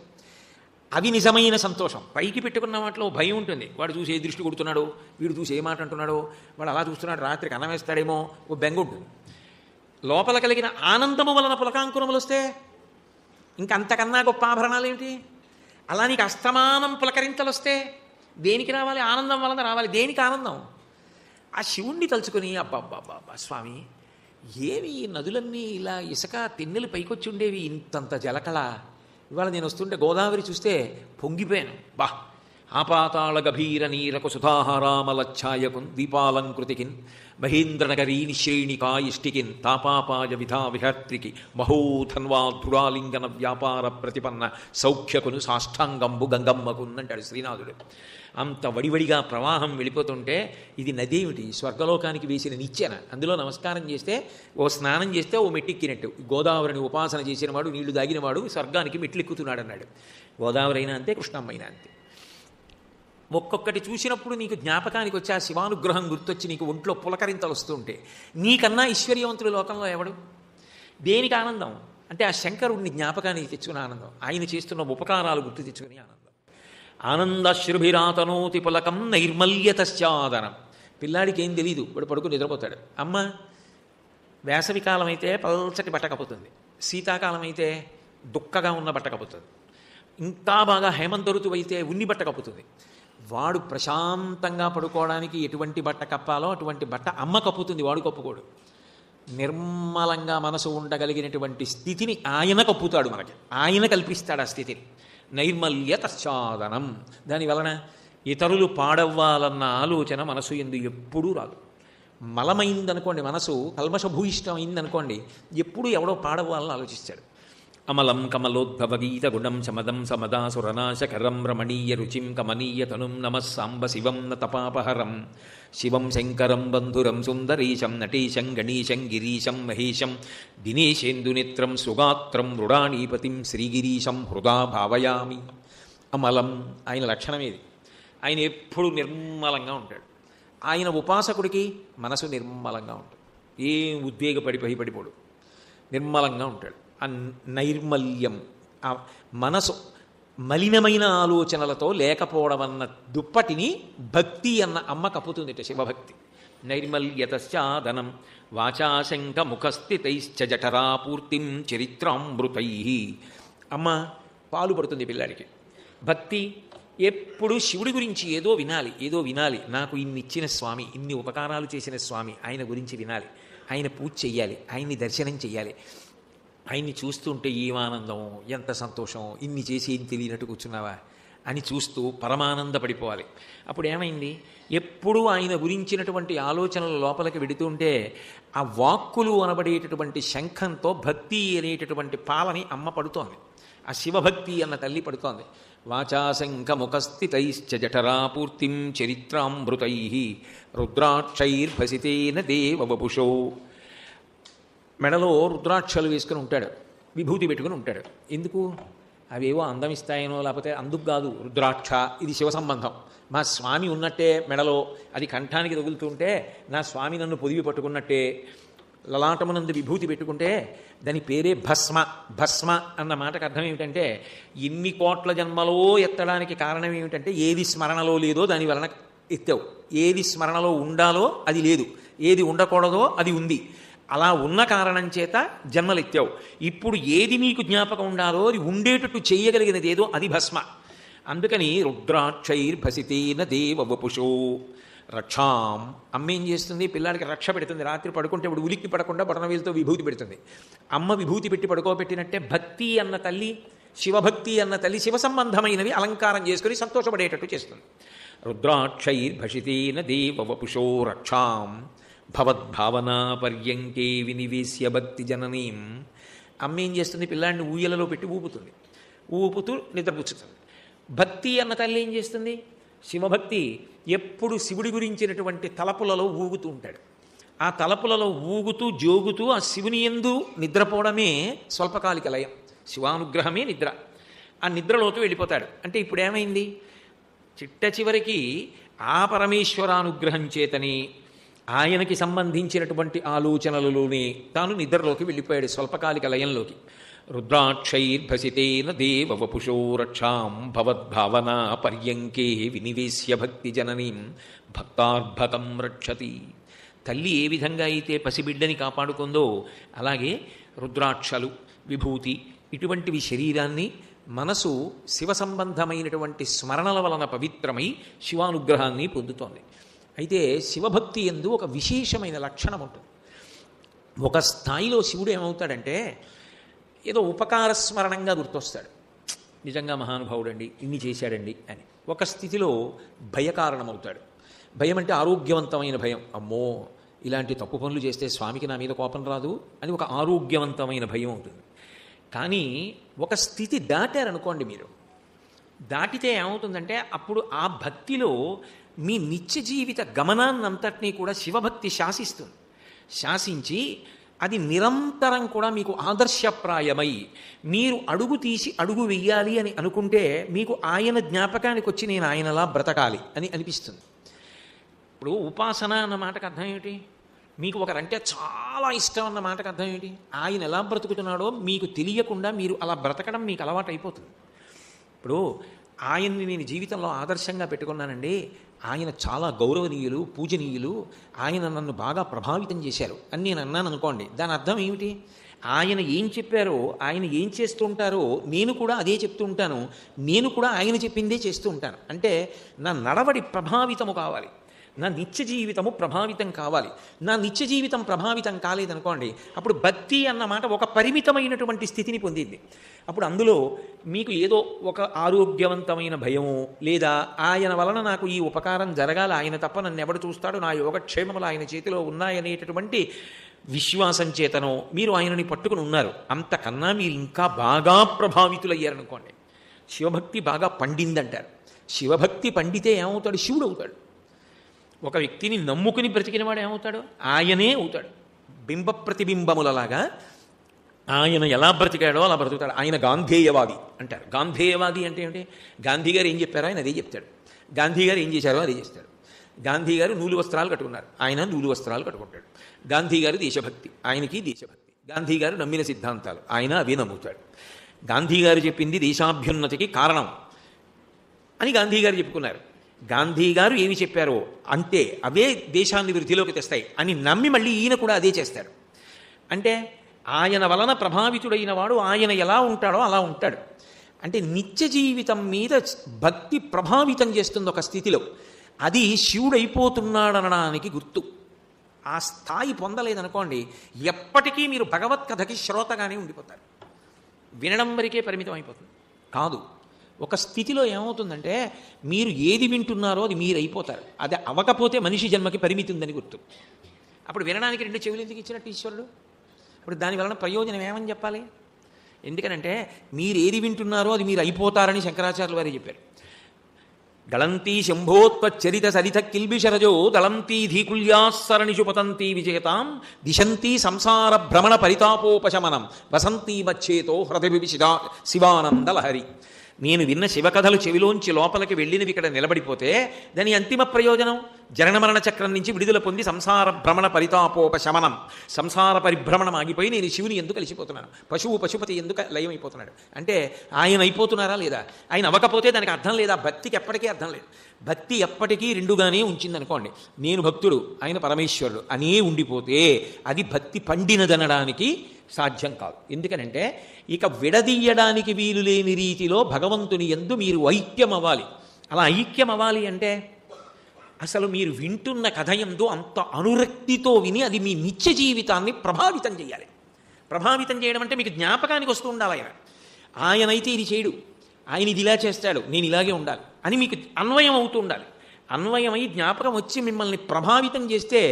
అవి నిజమైన సంతోషం. పైకి పెట్టుకున్న వాటిలో భయం ఉంటుంది. వాడు చూసి ఏ దృష్టి కొడుతున్నాడో, వీడు చూసి ఏ మాట అంటున్నాడో, వాడు అలా చూస్తున్నాడు, రాత్రికి అన్నం వేస్తాడేమో, ఓ బెంగ ఉంటుంది. లోపల కలిగిన ఆనందము వలన పులకాంకురములు వస్తే ఇంకంతకన్నా గొప్ప ఆభరణాలు ఏమిటి? అలా నీకు అస్తమానం పులకరింతలు వస్తే దేనికి రావాలి? ఆనందం వలన రావాలి. దేనికి ఆనందం? ఆ శివుణ్ణి తలుచుకొని అబ్బాబ్బాబ్బా స్వామి, ఏవి ఈ నదులన్నీ ఇలా ఇసుక తిన్నెలు పైకొచ్చి ఉండేవి, ఇంతంత జలకళ. ఇవాళ నేను వస్తుంటే గోదావరి చూస్తే పొంగిపోయాను. బా ఆపాతాళ గభీర నీరకు సుధాహారామలఛాయకున్ దీపాలంకృతికిన్ మహేంద్రనగరీ నిశ్రేణికా ఇష్టికిన్ తాపాపాయ విధా విహర్త్రికి మహోధన్వా దృఢాలింగన వ్యాపార ప్రతిపన్న సౌఖ్యకును సాష్టాంగంబు గంగమ్మకున్ అంటాడు శ్రీనాథుడు. అంత వడివడిగా ప్రవాహం వెళ్ళిపోతుంటే ఇది నదేమిటి? స్వర్గలోకానికి వేసిన నిచ్చెన. అందులో నమస్కారం చేస్తే ఓ స్నానం చేస్తే ఓ మెట్టెక్కినట్టు. గోదావరిని ఉపాసన చేసినవాడు, నీళ్లు దాగినవాడు స్వర్గానికి మెట్లెక్కుతున్నాడు అన్నాడు. గోదావరి అయినా అంతే, కృష్ణమ్మైనా అంతే. ఒక్కొక్కటి చూసినప్పుడు నీకు జ్ఞాపకానికి వచ్చి ఆ శివానుగ్రహం గుర్తొచ్చి నీకు ఒంట్లో పులకరింతలు వస్తుంటే నీకన్నా ఐశ్వర్యవంతులు లోకంలో ఎవడు? దేనికి ఆనందం అంటే ఆ శంకరుడిని జ్ఞాపకానికి తెచ్చుకున్న ఆనందం, ఆయన చేస్తున్న ఉపకారాలు గుర్తు తెచ్చుకునే ఆనందం. ఆనందాశ్రుభిరాతనోతి పులకం నైర్మల్యతశ్చాదనం. పిల్లాడికి ఏం తెలీదు, వాడు పడుకుని నిద్రపోతాడు. అమ్మ వేసవికాలం అయితే పల్చటి బట్ట కప్పుతుంది, శీతాకాలం అయితే దుక్కగా ఉన్న బట్ట కప్పుతుంది, ఇంకా బాగా హేమంత ఋతువు అయితే ఉన్ని బట్ట కప్పుతుంది. వాడు ప్రశాంతంగా పడుకోవడానికి ఎటువంటి బట్ట కప్పాలో అటువంటి బట్ట అమ్మ కప్పుతుంది, వాడు కప్పుకోడు. నిర్మలంగా మనసు ఉండగలిగినటువంటి స్థితిని ఆయన కప్పుతాడు, మనకి ఆయన కల్పిస్తాడు ఆ స్థితిని. నైర్మల్యతశ్చాదనం. దాని వలన ఇతరులు పాడవ్వాలన్న ఆలోచన మనసు ఎందు ఎప్పుడూ రాదు. మలమైందనుకోండి, మనసు కల్మషభూయిష్టమైందనుకోండి, ఎప్పుడూ ఎవడో పాడవ్వాలని ఆలోచిస్తాడు. అమలం కమలోద్భవగీత గుణం సమదం సమదాసురనాశకరం రమణీయ రుచిం కమనీయ తనుం నమః సాంబ శివం న తపాపహరం శివం శంకరం బంధురం సుందరీశం నటీశం గణీశం గిరీశం మహేశం దినేశేందునేత్రం సుగాత్రం మృడానీపతిం శ్రీగిరీశం హృదా భావయామి. అమలం ఆయన లక్షణం ఇది. ఆయన ఎప్పుడు నిర్మలంగా ఉంటాడు. ఆయన ఉపాసకుడికి మనసు నిర్మలంగా ఉంటుంది, ఏం ఉద్వేగపడి భయపడిపోడు, నిర్మలంగా ఉంటాడు. ఆ నైర్మల్యం, ఆ మనసు మలినమైన ఆలోచనలతో లేకపోవడం అన్న దుప్పటిని భక్తి అన్న అమ్మ కప్పుతుందిట, శివభక్తి. నైర్మల్యతశ్చాదనం వాచాశంక ముఖస్థితైశ్చ జఠరాపూర్తిం చరిత్రామృతై. అమ్మ పాలు పడుతుంది పిల్లాడికి. భక్తి ఎప్పుడు శివుడి గురించి ఏదో వినాలి, ఏదో వినాలి. నాకు ఇన్ని ఇచ్చిన స్వామి, ఇన్ని ఉపకారాలు చేసిన స్వామి, ఆయన గురించి వినాలి, ఆయన పూజ చెయ్యాలి, ఆయన్ని దర్శనం చెయ్యాలి. ఆయన్ని చూస్తుంటే ఏం ఆనందం, ఎంత సంతోషం, ఇన్ని చేసి ఏం తెలియనట్టు కూర్చున్నావా అని చూస్తూ పరమానందపడిపోవాలి. అప్పుడు ఏమైంది? ఎప్పుడూ ఆయన గురించినటువంటి ఆలోచనలు లోపలికి వెడుతుంటే ఆ వాక్కులు అనబడేటటువంటి శంఖంతో భక్తి అనేటటువంటి పాలని అమ్మ పడుతోంది, ఆ శివభక్తి అన్న తల్లి పడుతోంది. వాచాశంఖముఖస్థితైశ్చ జఠరాపూర్తిం చరిత్రామృతై రుద్రాక్షైర్భసితేన దేవవపుషో. మెడలో రుద్రాక్షలు వేసుకుని ఉంటాడు, విభూతి పెట్టుకుని ఉంటాడు. ఎందుకు? అవేవో అందం ఇస్తాయనో, లేకపోతే అందుకు కాదు. రుద్రాక్ష ఇది శివ సంబంధం. మా స్వామి ఉన్నట్టే మెడలో, అది కంఠానికి తగులుతుంటే నా స్వామి నన్ను పొదివి పట్టుకున్నట్టే. లలాటమునందు విభూతి పెట్టుకుంటే దాని పేరే భస్మ. భస్మ అన్న మాటకు అర్థం ఏమిటంటే ఎన్ని కోట్ల జన్మలో ఎత్తడానికి కారణం ఏమిటంటే ఏది స్మరణలో లేదో దాని వలన ఎత్తావు, ఏది స్మరణలో ఉండాలో అది లేదు, ఏది ఉండకూడదో అది ఉంది. అలా ఉన్న కారణం చేత జన్మలెత్తావు. ఇప్పుడు ఏది నీకు జ్ఞాపకం ఉండాలో అది ఉండేటట్టు చేయగలిగినది ఏదో అది భస్మ. అందుకని రుద్రాక్షైర్భసితేన దేవ వపుషో రక్షాం. అమ్మ ఏం చేస్తుంది? పిల్లాడికి రక్ష పెడుతుంది. రాత్రి పడుకుంటే ఇప్పుడు ఉలిక్కి పడకుండా బొటనవేలుతో విభూతి పెడుతుంది. అమ్మ విభూతి పెట్టి పడుకోబెట్టినట్టే భక్తి అన్న తల్లి, శివభక్తి అన్న తల్లి శివ సంబంధమైనవి అలంకారం చేసుకుని సంతోషపడేటట్టు చేస్తుంది. రుద్రాక్షైర్భసితేన దేవ వపుషో రక్షాం భవద్భావనా పర్యంకే వినివేశ్య భక్తి జననీం. అమ్మ ఏం చేస్తుంది? పిల్లాడిని ఊయలలో పెట్టి ఊపుతుంది, ఊపుతూ నిద్రపుచ్చుతుంది. భక్తి అన్న తల్లి ఏం చేస్తుంది? శివభక్తి ఎప్పుడు శివుడి గురించినటువంటి తలపులలో ఊగుతూ ఉంటాడు. ఆ తలపులలో ఊగుతూ జోగుతూ ఆ శివుని యందు నిద్రపోవడమే స్వల్పకాలిక లయం, శివానుగ్రహమే నిద్ర. ఆ నిద్రలోకి వెళ్ళిపోతాడు. అంటే ఇప్పుడు ఏమైంది? చిట్ట చివరికి ఆ పరమేశ్వరానుగ్రహం చేతని ఆయనకి సంబంధించినటువంటి ఆలోచనలలోనే తాను నిద్రలోకి వెళ్ళిపోయాడు, స్వల్పకాలిక లయంలోకి. రుద్రాక్షైర్భసితేన దేవ వపుషో రక్షాం భవద్భావనా పర్యంకే వినివేశ్య భక్తి జననీం భక్తార్భకం రక్షతి. తల్లి ఏ విధంగా అయితే పసిబిడ్డని కాపాడుకుందో అలాగే రుద్రాక్షలు, విభూతి ఇటువంటివి శరీరాన్ని, మనసు శివ సంబంధమైనటువంటి స్మరణల వలన పవిత్రమై శివానుగ్రహాన్ని పొందుతోంది. అయితే శివభక్తి యందు ఒక విశేషమైన లక్షణం ఉంటుంది. ఒక స్థాయిలో శివుడు ఏమవుతాడంటే ఏదో ఉపకార స్మరణంగా గుర్తొస్తాడు. నిజంగా మహానుభావుడండి, ఇన్ని చేశాడండి అని. ఒక స్థితిలో భయకారణమవుతాడు. భయం అంటే ఆరోగ్యవంతమైన భయం. అమ్మో ఇలాంటి తప్పు పనులు చేస్తే స్వామికి నా మీద కోపం రాదు అని ఒక ఆరోగ్యవంతమైన భయం ఉంటుంది. కానీ ఒక స్థితి దాటారనుకోండి, మీరు దాటితే ఏమవుతుందంటే అప్పుడు ఆ భక్తిలో మీ నిత్య జీవిత గమనాన్నంతటినీ కూడా శివభక్తి శాసిస్తుంది. శాసించి అది నిరంతరం కూడా మీకు ఆదర్శప్రాయమై మీరు అడుగు తీసి అడుగు వెయ్యాలి అని అనుకుంటే మీకు ఆయన జ్ఞాపకానికి వచ్చి నేను ఆయనలా బ్రతకాలి అని అనిపిస్తుంది. ఇప్పుడు ఉపాసన అన్న మాటకు అర్థం ఏమిటి? మీకు ఒకరంటే చాలా ఇష్టం అన్న మాటకు అర్థం ఏమిటి? ఆయన ఎలా బ్రతుకుతున్నాడో మీకు తెలియకుండా మీరు అలా బ్రతకడం మీకు అలవాటు అయిపోతుంది. ఇప్పుడు ఆయన్ని నేను జీవితంలో ఆదర్శంగా పెట్టుకున్నానండి, ఆయన చాలా గౌరవనీయులు, పూజనీయులు, ఆయన నన్ను బాగా ప్రభావితం చేశారు అని నేను అన్నాను అనుకోండి, దాని అర్థం ఏమిటి? ఆయన ఏం చెప్పారో, ఆయన ఏం చేస్తూ ఉంటారో నేను కూడా అదే చెప్తూ ఉంటాను, నేను కూడా ఆయన చెప్పిందే చేస్తూ ఉంటాను. అంటే నా నడవడి ప్రభావితము కావాలి, నా నిత్య జీవితము ప్రభావితం కావాలి. నా నిత్య జీవితం ప్రభావితం కాలేదనుకోండి, అప్పుడు భక్తి అన్న మాట ఒక పరిమితమైనటువంటి స్థితిని పొందింది. అప్పుడు అందులో మీకు ఏదో ఒక ఆరోగ్యవంతమైన భయము, లేదా ఆయన వలన నాకు ఈ ఉపకారం జరగాలి, ఆయన తప్ప నన్ను ఎవడు చూస్తాడు, నా యోగక్షేమములు ఆయన చేతిలో ఉన్నాయనేటటువంటి విశ్వాసం చేతనో మీరు ఆయనని పట్టుకుని ఉన్నారు. అంతకన్నా మీరు ఇంకా బాగా ప్రభావితులయ్యారనుకోండి, శివభక్తి బాగా పండిందంటారు. శివభక్తి పండితే ఏమవుతాడు? శివుడు అవుతాడు. ఒక వ్యక్తిని నమ్ముకుని బ్రతికినవాడు ఏమవుతాడు? ఆయనే అవుతాడు. బింబ ప్రతిబింబములలాగా ఆయన ఎలా బ్రతికాడో అలా బ్రతుకుతాడు. ఆయన గాంధేయవాది అంటారు. గాంధేయవాది అంటే ఏమిటి? గాంధీ గారు ఏం చెప్పారో ఆయన అదే చెప్తాడు, గాంధీ గారు ఏం చేశారో అదే చేస్తాడు. గాంధీ గారు నూలు వస్త్రాలు కట్టుకున్నారు, ఆయన నూలు వస్త్రాలు కట్టుకుంటాడు. గాంధీ గారు దేశభక్తి, ఆయనకి దేశభక్తి. గాంధీ గారు నమ్మిన సిద్ధాంతాలు, ఆయన అవే నమ్ముతాడు. గాంధీ గారు చెప్పింది దేశాభ్యున్నతికి కారణం అని గాంధీ గారు చెప్పుకున్నారు. గాంధీ గారు ఏమి చెప్పారో అంటే అవే దేశాన్ని వృద్ధిలోకి తెస్తాయి అని నమ్మి మళ్ళీ ఈయన కూడా అదే చేస్తాడు. అంటే ఆయన వలన ప్రభావితుడైన వాడు ఆయన ఎలా ఉంటాడో అలా ఉంటాడు. అంటే నిత్య జీవితం మీద భక్తి ప్రభావితం చేస్తుంది ఒక స్థితిలో. అది శివుడైపోతున్నాడనడానికి గుర్తు. ఆ స్థాయి పొందలేదనుకోండి, ఎప్పటికీ మీరు భగవత్ కథకి శ్రోతగానే ఉండిపోతారు, వినడం వరకే పరిమితం అయిపోతుంది. కాదు, ఒక స్థితిలో ఏమవుతుందంటే మీరు ఏది వింటున్నారో అది మీరు అయిపోతారు. అది అవ్వకపోతే మనిషి జన్మకి పరిమితి ఉందని గుర్తు. అప్పుడు వినడానికి 2 చెవులు ఎందుకు ఇచ్చినట్టు ఈశ్వరుడు? అప్పుడు దాని వలన ప్రయోజనం ఏమని చెప్పాలి? ఎందుకనంటే మీరు ఏది వింటున్నారో అది మీరు అయిపోతారని శంకరాచార్యులు వారే చెప్పారు. గళంతీ శంభోత్పచ్చరిత సరిత కిల్బిషరజో దళంతీ ధీకుల్యాస్సరణిషు పతంతీ విజేతాం దిశంతీ సంసార భ్రమణ పరితాపోపశమనం వసంతీ మచ్చేతో హృదయ శివానందలహరి. నేను విన్న శివకథలు చెవిలోంచి లోపలికి వెళ్ళినవి ఇక్కడ నిలబడిపోతే దాని అంతిమ ప్రయోజనం జనన చక్రం నుంచి విడుదల పొంది సంసార భ్రమణ పరితాపోపశమనం, సంసార పరిభ్రమణం ఆగిపోయి నేను శివుని ఎందుకు కలిసిపోతున్నాను, పశుపతి ఎందుకు లయమైపోతున్నాడు అంటే ఆయన అయిపోతున్నారా లేదా? ఆయన అవ్వకపోతే దానికి అర్థం లేదా? భక్తికి ఎప్పటికీ అర్థం లేదు. భక్తి ఎప్పటికీ రెండుగానే ఉంచిందనుకోండి, నేను భక్తుడు ఆయన పరమేశ్వరుడు అనే ఉండిపోతే అది భక్తి పండినదనడానికి సాధ్యం కాదు. ఎందుకనంటే ఇక విడదీయడానికి వీలు లేని రీతిలో భగవంతుని యందు మీరు ఐక్యం అవ్వాలి. అలా ఐక్యం అవ్వాలి అంటే అసలు మీరు వింటున్న కథ యందు అంత అనురక్తితో విని అది మీ నిత్య జీవితాన్ని ప్రభావితం చేయాలి. ప్రభావితం చేయడం అంటే మీకు జ్ఞాపకానికి వస్తూ ఉండాలి. ఆయనైతే ఇది చేయడు, ఆయన ఇది ఇలా చేస్తాడు, నేను ఇలాగే ఉండాలి అని మీకు అన్వయం అవుతూ ఉండాలి. అన్వయమై జ్ఞాపకం వచ్చి మిమ్మల్ని ప్రభావితం చేస్తే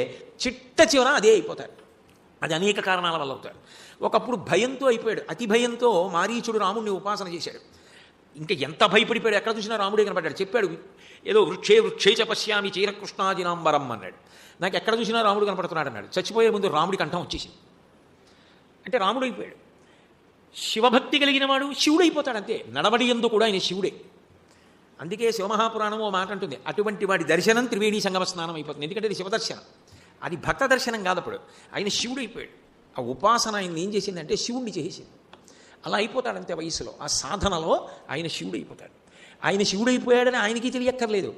చిట్ట చివర అదే అయిపోతాడు. అది అనేక కారణాల వల్ల అవుతాడు. ఒకప్పుడు భయంతో అయిపోయాడు, అతి భయంతో మారీచుడు రాముడిని ఉపాసన చేశాడు. ఇంకా ఎంత భయపడిపోయాడు, ఎక్కడ చూసినా రాముడే కనపడ్డాడు. చెప్పాడు ఏదో వృక్షే చ పశ్యామి చీరకృష్ణాజినాంబరం అన్నాడు. నాకు ఎక్కడ చూసినా రాముడు కనపడుతున్నాడు అన్నాడు. చచ్చిపోయే ముందు రాముడి కంఠం వచ్చేసింది. అంటే రాముడు అయిపోయాడు. శివభక్తి కలిగిన వాడు శివుడు అయిపోతాడు అంతే. నడవడి యందు కూడా ఆయన శివుడే. అందుకే శివమహాపురాణం ఓ మాట అంటుంది, అటువంటి వాడి దర్శనం త్రివేణి సంగమ స్నానం అయిపోతుంది. ఎందుకంటే అది శివదర్శనం, అది భక్త దర్శనం కాదు. అప్పుడు ఆయన శివుడు అయిపోయాడు. ఆ ఉపాసన ఆయన ఏం చేసిందంటే శివుణ్ణి చేసింది. అలా అయిపోతాడంతే వయసులో. ఆ సాధనలో ఆయన శివుడు అయిపోతాడు. ఆయన శివుడు అయిపోయాడని ఆయనకి తెలియక్కర్లేదు.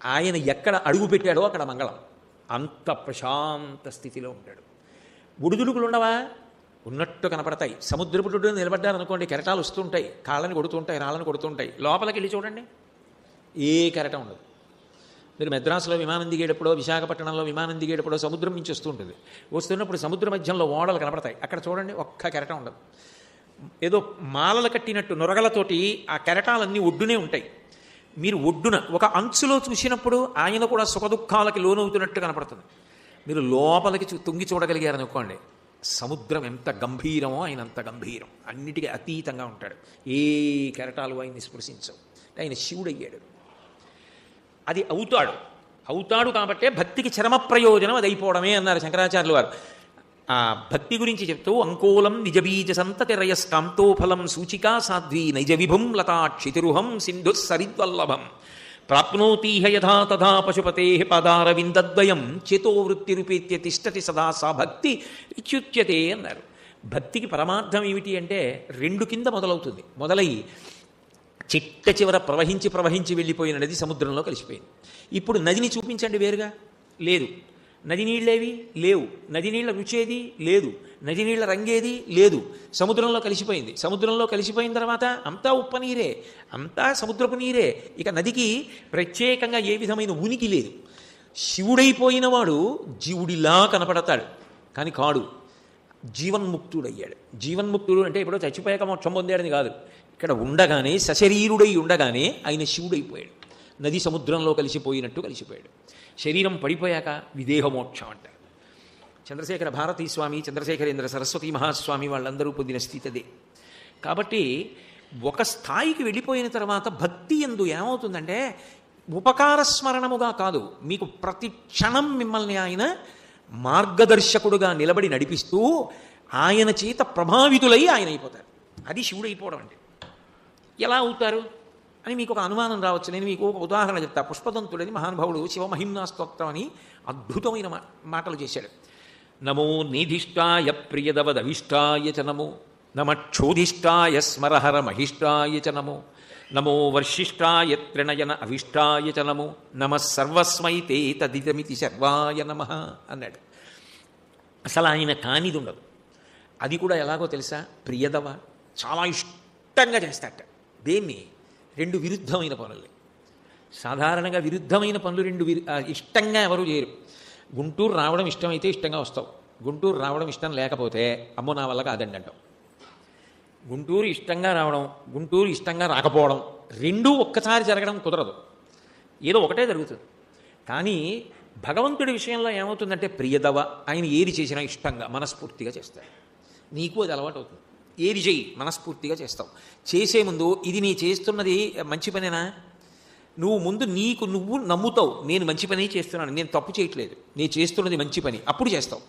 ఆయన ఎక్కడ అడుగు పెట్టాడో అక్కడ మంగళం. అంత ప్రశాంత స్థితిలో ఉంటాడు. ఉడుదుడుకులు ఉండవా? ఉన్నట్టు కనపడతాయి. సముద్రపు ఒడ్డున నిలబడ్డారనుకోండి, కెరటాలు వస్తుంటాయి, కాళ్ళని కొడుతుంటాయి, రాళ్ళని కొడుతుంటాయి. లోపలికి వెళ్ళి చూడండి, ఏ కెరటం ఉండదు. మీరు మెద్రాసులో విమానం దిగేటప్పుడో, విశాఖపట్నంలో విమానం దిగేటప్పుడో సముద్రం నుంచి వస్తూ ఉంటుంది. వస్తున్నప్పుడు సముద్ర మధ్యంలో ఓడలు కనపడతాయి. అక్కడ చూడండి, ఒక్క కెరటం ఉండదు. ఏదో మాలలు కట్టినట్టు నొరగలతోటి ఆ కెరటాలన్నీ ఒడ్డునే ఉంటాయి. మీరు ఒడ్డున ఒక అంచులో చూసినప్పుడు ఆయన కూడా సుఖదుఖాలకి లోనవుతున్నట్టు కనపడుతుంది. మీరు లోపలికి తొంగి చూడగలిగారనుకోండి, సముద్రం ఎంత గంభీరమో ఆయన అంత గంభీరం, అన్నిటికీ అతీతంగా ఉంటాడు. ఏ కెరటాలు ఆయన్ని స్పృశించవు. ఆయన శివుడయ్యాడు. అది అవుతాడు కాబట్టే భక్తికి చరమ ప్రయోజనం అది అయిపోవడమే అన్నారు శంకరాచార్యులు వారు. ఆ భక్తి గురించి చెప్తూ అంకోలం నిజబీజ సంతతి రయస్కాంతోఫలం సూచికా సాధ్వీ నైజ విభుం లతాక్షితిరుహం సింధు సరిద్వల్లభం ప్రాప్నోతీహ యథా తథా పశుపతే పదారవిందద్వయం చేతోవృత్తిరుపేత్య తిష్టతి సదా సా భక్తి ఇత్యుచ్యతే అన్నారు. భక్తికి పరమార్థం ఏమిటి అంటే రెండు కింద మొదలవుతుంది. మొదలై చిట్ట చివర ప్రవహించి వెళ్ళిపోయిన నది సముద్రంలో కలిసిపోయింది. ఇప్పుడు నదిని చూపించండి, వేరుగా లేదు. నది నీళ్ళేవి లేవు, నది నీళ్ళ రుచేది లేదు, నది నీళ్ళ రంగేది లేదు. సముద్రంలో కలిసిపోయింది. సముద్రంలో కలిసిపోయిన తర్వాత అంతా ఉప్పు నీరే, అంతా సముద్రపు నీరే. ఇక నదికి ప్రత్యేకంగా ఏ విధమైన ఉనికి లేదు. శివుడైపోయిన వాడు జీవుడిలా కనపడతాడు, కానీ కాడు. జీవన్ముక్తుడయ్యాడు. జీవన్ముక్తుడు అంటే ఇప్పుడు చచ్చిపోయాక మోక్షం పొందాడని కాదు. ఇక్కడ ఉండగానే సశరీరుడై ఉండగానే ఆయన శివుడైపోయాడు. నది సముద్రంలో కలిసిపోయినట్టు కలిసిపోయాడు. శరీరం పడిపోయాక విదేహమోక్షం అంటారు. చంద్రశేఖర భారతీ స్వామి, చంద్రశేఖరేంద్ర సరస్వతి మహాస్వామి వాళ్ళందరూ పొందిన స్థితి అదే. కాబట్టి ఒక స్థాయికి వెళ్ళిపోయిన తర్వాత భక్తి యందు ఏమవుతుందంటే ఉపకార స్మరణముగా కాదు, మీకు ప్రతి క్షణం మిమ్మల్ని ఆయన మార్గదర్శకుడుగా నిలబడి నడిపిస్తూ ఆయన చేత ప్రభావితులై ఆయన అయిపోతారు. అది శివుడు అయిపోవడం అంటే. ఎలా అవుతారు అని మీకు ఒక అనుమానం రావచ్చు. నేను మీకు ఒక ఉదాహరణ చెప్తా. పుష్పదంతుడని మహానుభావుడు శివమహిమ్నా స్తోత్రం అని అద్భుతమైన మాటలు చేశాడు. నమో నిధిష్టాయ ప్రియదవదవిష్టాయ చ నమో నమక్షోధిష్టాయ స్మరహర మహిష్టాయ చ నమో నమో వర్షిష్టాయ త్రినయన అవిష్టాయ చ నమో నమ సర్వస్మై తే తదిదమితి సర్వాయ నమ అన్నాడు. అసలు ఆయన కానిది ఉండదు. అది కూడా ఎలాగో తెలుసా? ప్రియదవ చాలా ఇష్టంగా చేస్తాట. దేన్ని? రెండు విరుద్ధమైన పనులు. సాధారణంగా విరుద్ధమైన పనులు రెండు ఇష్టంగా ఎవరు చేయరు. గుంటూరు రావడం ఇష్టమైతే ఇష్టంగా వస్తావు. గుంటూరు రావడం ఇష్టం లేకపోతే అమ్మో నా వల్ల కాదండి అంటావు. గుంటూరు ఇష్టంగా రావడం, గుంటూరు ఇష్టంగా రాకపోవడం రెండూ ఒక్కసారి జరగడం కుదరదు. ఏదో ఒకటే జరుగుతుంది. కానీ భగవంతుడి విషయంలో ఏమవుతుందంటే ప్రియదవ, ఆయన ఏది చేసినా ఇష్టంగా మనస్ఫూర్తిగా చేస్తాడు. నీకు అది అలవాటు అవుతుంది. ఏది చెయ్యి మనస్ఫూర్తిగా చేస్తావు. చేసే ముందు ఇది నీ చేస్తున్నది మంచి పనేనా, నువ్వు ముందు నువ్వు నమ్ముతావు నేను మంచి పని చేస్తున్నాను, నేను తప్పు చేయట్లేదు, నేను చేస్తున్నది మంచి పని, అప్పుడు చేస్తావు,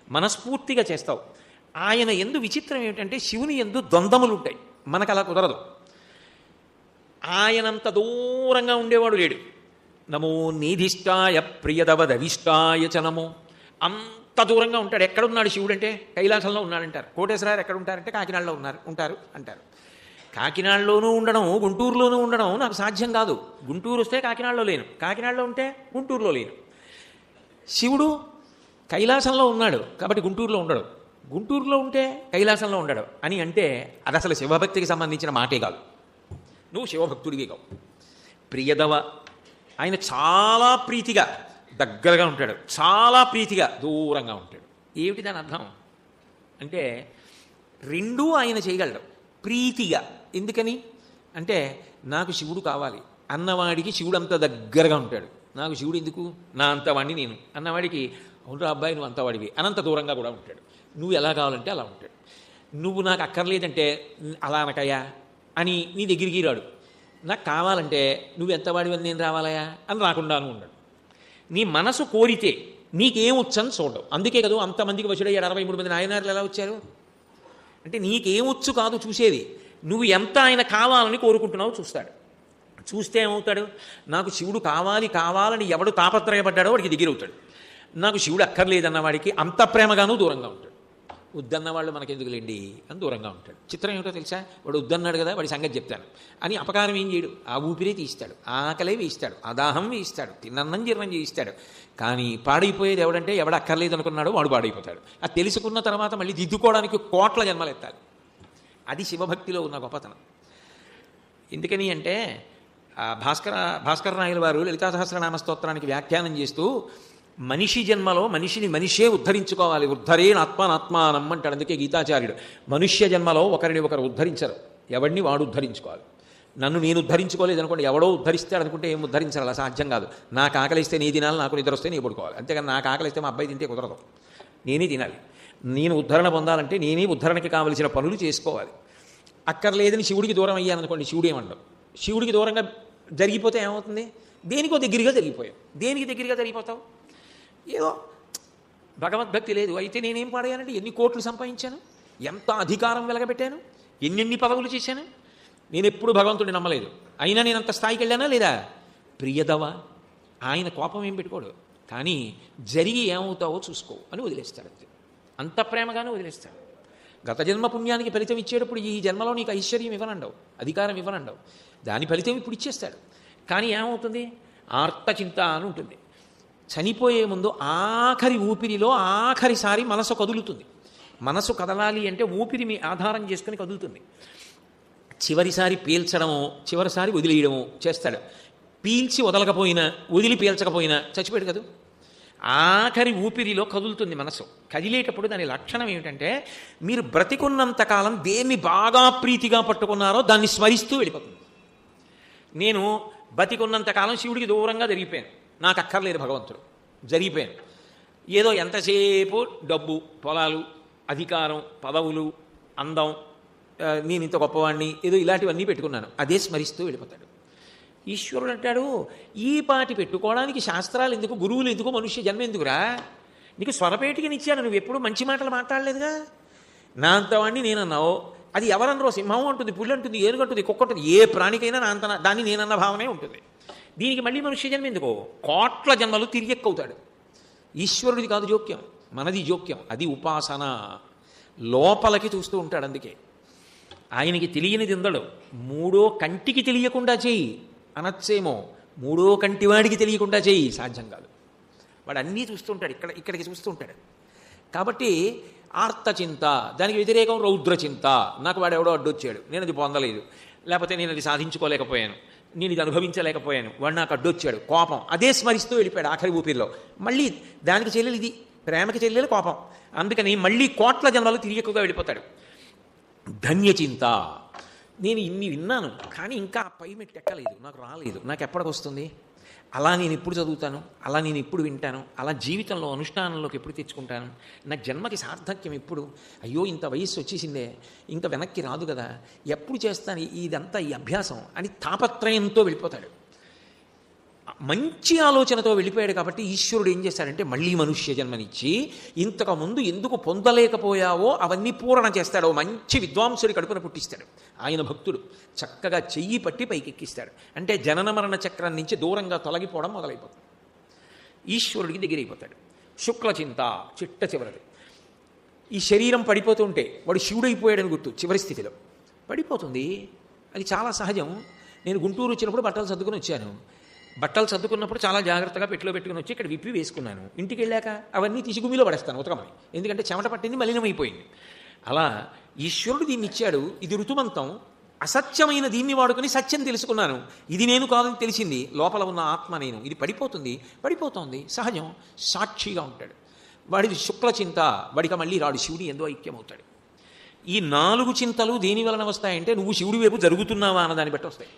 మనస్ఫూర్తిగా చేస్తావు. ఆయన యందు విచిత్రం ఏమిటంటే శివుని యందు ద్వంద్వములు ఉంటాయి. మనకు అలా కుదరదు. ఆయనంత దూరంగా ఉండేవాడు లేడు. నమో నీధిష్టాయ ప్రియదవదవిష్టాయ చ నమో. అంత దూరంగా ఉంటాడు. ఎక్కడున్నాడు శివుడు అంటే కైలాసంలో ఉన్నాడంటారు. కోటేశ్వరారు ఎక్కడ ఉంటారంటే కాకినాడలో ఉంటారు అంటారు. కాకినాడలోనూ ఉండడం, గుంటూరులోనూ ఉండడం నాకు సాధ్యం కాదు. గుంటూరు వస్తే కాకినాడలో లేను, కాకినాడలో ఉంటే గుంటూరులో లేను. శివుడు కైలాసంలో ఉన్నాడు కాబట్టి గుంటూరులో ఉండడు, గుంటూరులో ఉంటే కైలాసంలో ఉండడు అని అంటే అది అసలు శివభక్తికి సంబంధించిన మాటే కాదు. నువ్వు శివభక్తుడివి కావు. ప్రియదవ, ఆయన చాలా ప్రీతిగా దగ్గరగా ఉంటాడు, చాలా ప్రీతిగా దూరంగా ఉంటాడు. ఏమిటి దాని అర్థం అంటే రెండూ ఆయన చేయగలడు. ప్రీతిగా ఎందుకని అంటే నాకు శివుడు కావాలి అన్నవాడికి శివుడు అంత దగ్గరగా ఉంటాడు. నాకు శివుడు ఎందుకు, నా అంతవాడిని నేను అన్నవాడికి అవును అబ్బాయి నువ్వు అంతవాడివి అనంత దూరంగా కూడా ఉంటాడు. నువ్వు ఎలా కావాలంటే అలా ఉంటాడు. నువ్వు నాకు అక్కర్లేదంటే అలా అనకయ్యా అని నీ దగ్గరికి రాడు. నాకు కావాలంటే నువ్వు ఎంతవాడివని నేను రావాలయా అని రాకుండాను ఉండడు. నీ మనసు కోరితే నీకేం వచ్చని చూడవు. అందుకే కదా అంతమందికి వచ్చాడు 63 మంది నాయనార్లు ఎలా వచ్చారు అంటే నీకేమొచ్చు కాదు చూసేది, నువ్వు ఎంత ఆయన కావాలని కోరుకుంటున్నావు చూస్తాడు. చూస్తే ఏమవుతాడు, నాకు శివుడు కావాలని ఎవడు తాపత్రయపడ్డాడో వాడికి దగ్గరవుతాడు. నాకు శివుడు అక్కర్లేదన్న వాడికి అంత ప్రేమగానూ దూరంగా ఉంటాడు. వద్దన్న వాళ్ళు మనకెందుకులేండి అని దూరంగా ఉంటాడు. చిత్రం ఏమిటో తెలుసా, వాడు వద్దన్నాడు కదా వాడి సంగతి చెప్తాను అని అపకారం ఏం చేయడు. ఆ ఊపిరే తీస్తాడు, ఆకలే వేయిస్తాడు, అదాహం వేయిస్తాడు, తిన్నన్నం జీర్ణం చేయిస్తాడు. కానీ పాడైపోయేది ఎవడంటే ఎవడు అక్కర్లేదు అనుకున్నాడో వాడు పాడైపోతాడు. అది తెలుసుకున్న తర్వాత మళ్ళీ దిద్దుకోవడానికి కోట్ల జన్మలు ఎత్తాలి. అది శివభక్తిలో ఉన్న గొప్పతనం. ఎందుకని అంటే భాస్కర నాయుల వారు లలితా సహస్రనామ స్తోత్రానికి వ్యాఖ్యానం చేస్తూ మనిషి జన్మలో మనిషే ఉద్ధరించుకోవాలి. ఉద్ధరేనాత్మానాత్మానం అంటాడు. అందుకే గీతాచార్యుడు మనుష్య జన్మలో ఒకరిని ఒకరు ఉద్ధరించరు, ఎవడిని వాడు ఉద్ధరించుకోవాలి. నన్ను నేను ఉద్ధరించుకోలేదు అనుకోండి, ఎవడో ఉద్ధరిస్తాడు అనుకుంటే ఏం ఉద్ధరించాలి, అలా సాధ్యం కాదు. నాకు ఆకలిస్తే నీ తినాలి, నాకు నిద్ర వస్తే నీ పడుకోవాలి. అంతేగాని నాకు ఆకలిస్తే మా అబ్బాయి తింటే కుదరదు, నేనే తినాలి. నేను ఉద్ధరణ పొందాలంటే నేనే ఉద్ధరణకి కావలసిన పనులు చేసుకోవాలి. అక్కర్లేదని శివుడికి దూరం అయ్యాను అనుకోండి, శివుడు ఏమండవు. శివుడికి దూరంగా జరిగిపోతే ఏమవుతుంది, దేనికో దగ్గరగా జరిగిపోయావు. దేనికి దగ్గరగా జరిగిపోతావు, ఏదో భగవద్భక్తి లేదు. అయితే నేనేం పాడానంటే ఎన్ని కోట్లు సంపాదించాను, ఎంత అధికారం వెలగబెట్టాను, ఎన్నెన్ని పదవులు చేశాను. నేను ఎప్పుడు భగవంతుడిని నమ్మలేదు, అయినా నేను అంత స్థాయికి వెళ్ళానా లేదా. ప్రియదవ, ఆయన కోపం ఏం పెట్టుకోడు, కానీ జరిగి ఏమవుతావో చూసుకో అని వదిలేస్తాడు. అంత ప్రేమగానే వదిలేస్తాడు. గత జన్మ పుణ్యానికి ఫలితం ఇచ్చేటప్పుడు ఈ జన్మలో నీకు ఐశ్వర్యం ఇవ్వనండవు, అధికారం ఇవ్వనండవు, దాని ఫలితం ఇప్పుడు ఇచ్చేస్తాడు. కానీ ఏమవుతుంది, ఆర్తచింత అని ఉంటుంది. చనిపోయే ముందు ఆఖరి ఊపిరిలో ఆఖరిసారి మనసు కదులుతుంది. మనసు కదలాలి అంటే ఊపిరిని ఆధారం చేసుకుని కదులుతుంది. చివరిసారి పీల్చడమో చివరిసారి వదిలేయడమో చేస్తాడు. పీల్చి వదలకపోయినా వదిలి పీల్చకపోయినా చచ్చిపోయాడు కదా. ఆఖరి ఊపిరిలో కదులుతుంది మనసు. కదిలేటప్పుడు దాని లక్షణం ఏమిటంటే మీరు బ్రతికున్నంతకాలం దేన్ని బాగా ప్రీతిగా పట్టుకున్నారో దాన్ని స్మరిస్తూ వెళ్ళిపోతుంది. నేను బతికున్నంతకాలం శివుడికి దూరంగా జరిగిపోయాను, నాకు అక్కర్లేదు భగవంతుడు, జరిగిపోయాను. ఏదో ఎంతసేపు డబ్బు, పొలాలు, అధికారం, పదవులు, అందం, నేను ఇంత గొప్పవాడిని, ఏదో ఇలాంటివన్నీ పెట్టుకున్నాను, అదే స్మరిస్తూ వెళ్ళిపోతాడు. ఈశ్వరుడు అంటాడు, ఈ పాటి పెట్టుకోవడానికి శాస్త్రాలు ఎందుకు, గురువులు ఎందుకు, మనుష్య జన్మ ఎందుకురా, నీకు స్వరపేటికనిచ్చాను, నువ్వు ఎప్పుడు మంచి మాటలు మాట్లాడలేదుగా. నా అంతవాడిని నేనన్నావు, అది ఎవరన్నరో సింహం అంటుంది, పులి అంటుంది, ఏనుగు అంటుంది, కుక్క అంటుంది, ఏ ప్రాణికైనా నా అంత దాన్ని నేనన్న భావనే ఉంటుంది. దీనికి మళ్ళీ మనుష్య జన్మ ఎందుకో, కోట్ల జన్మలు తిరిగి ఎక్కుతాడు. ఈశ్వరుడిది కాదు జోక్యం, మనది జోక్యం. అది ఉపాసన. లోపలికి చూస్తూ ఉంటాడు. అందుకే ఆయనకి తెలియనిది ఉండడు. మూడో కంటికి తెలియకుండా చేయి అనొచ్చేమో, మూడో కంటివాడికి తెలియకుండా చేయి సాధ్యం కాదు. వాడు అన్నీ చూస్తుంటాడు, ఇక్కడికి చూస్తూ ఉంటాడు. కాబట్టి ఆర్తచింత, దానికి వ్యతిరేకం రౌద్రచింత. నాకు వాడు ఎవడో అడ్డొచ్చాడు, నేను అది పొందలేదు, లేకపోతే నేను అది సాధించుకోలేకపోయాను, నేను ఇది అనుభవించలేకపోయాను, వాడు నాకు అడ్డొచ్చాడు, కోపం. అదే స్మరిస్తూ వెళ్ళిపోయాడు ఆఖరి ఊపిరిలో. మళ్ళీ దానికి చెల్లెలు ఇది, ప్రేమకి చెల్లెలు కోపం. అందుకని మళ్ళీ కోట్ల జన్మలు తిరిగి వెళ్ళిపోతాడు. ధన్యచింత, నేను ఇన్ని విన్నాను కానీ ఇంకా ఆ పై మెట్టు ఎక్కలేదు, నాకు రాలేదు, నాకు ఎప్పటికొస్తుంది, అలా నేను ఎప్పుడు చదువుతాను, అలా నేను ఎప్పుడు వింటాను, అలా జీవితంలో అనుష్ఠానంలోకి ఎప్పుడు తెచ్చుకుంటాను, నా జన్మకి సార్థక్యం ఎప్పుడు, అయ్యో ఇంత వయస్సు వచ్చేసిందే, ఇంకా వెనక్కి రాదు కదా, ఎప్పుడు చేస్తాను ఇదంతా ఈ అభ్యాసం అని తాపత్రయంతో వెళ్ళిపోతాడు. మంచి ఆలోచనతో వెళ్ళిపోయాడు కాబట్టి ఈశ్వరుడు ఏం చేశాడంటే మళ్ళీ మనుష్య జన్మనిచ్చి ఇంతకుముందు ఎందుకు పొందలేకపోయావో అవన్నీ పూరణ చేస్తాడు. మంచి విద్వాంసుడి కడుపున పుట్టిస్తాడు. ఆయన భక్తుడు చక్కగా చెయ్యి పట్టి పైకెక్కిస్తాడు. అంటే జనన మరణ చక్రం నుంచి దూరంగా తొలగిపోవడం మొదలైపోతుంది. ఈశ్వరుడికి దగ్గరైపోతాడు. శుక్లచింత చిట్ట చివరిది. ఈ శరీరం పడిపోతుంటే వాడు శివుడైపోయాడని గుర్తు. చివరి స్థితిలో పడిపోతుంది. అది చాలా సహజం. నేను గుంటూరు వచ్చినప్పుడు బట్టలు సర్దుకుని వచ్చాను. బట్టలు సర్దుకున్నప్పుడు చాలా జాగ్రత్తగా పెట్టిలో పెట్టుకుని వచ్చి ఇక్కడ విప్పి వేసుకున్నాను. ఇంటికి వెళ్ళాక అవన్నీ తీసి గుమ్మిలో పడేస్తాను ఉతకమని. ఎందుకంటే చెమట పట్టింది, మలినమైపోయింది. అలా ఈశ్వరుడు దీన్ని ఇచ్చాడు. ఇది ఋతుమంతం. అసత్యమైన దీన్ని వాడుకొని సత్యం తెలుసుకున్నాను. ఇది నేను కాదని తెలిసింది. లోపల ఉన్న ఆత్మ నేను. ఇది పడిపోతోంది సహజం. సాక్షిగా ఉంటాడు. వాడిది శుక్లచింత. వాడికి మళ్ళీ రాడు. శివుడి ఎందో ఐక్యమవుతాడు. ఈ 4 చింతలు దేని వలన వస్తాయంటే నువ్వు శివుడి వైపు జరుగుతున్నావా అన్నదాన్ని బట్టి వస్తాయి.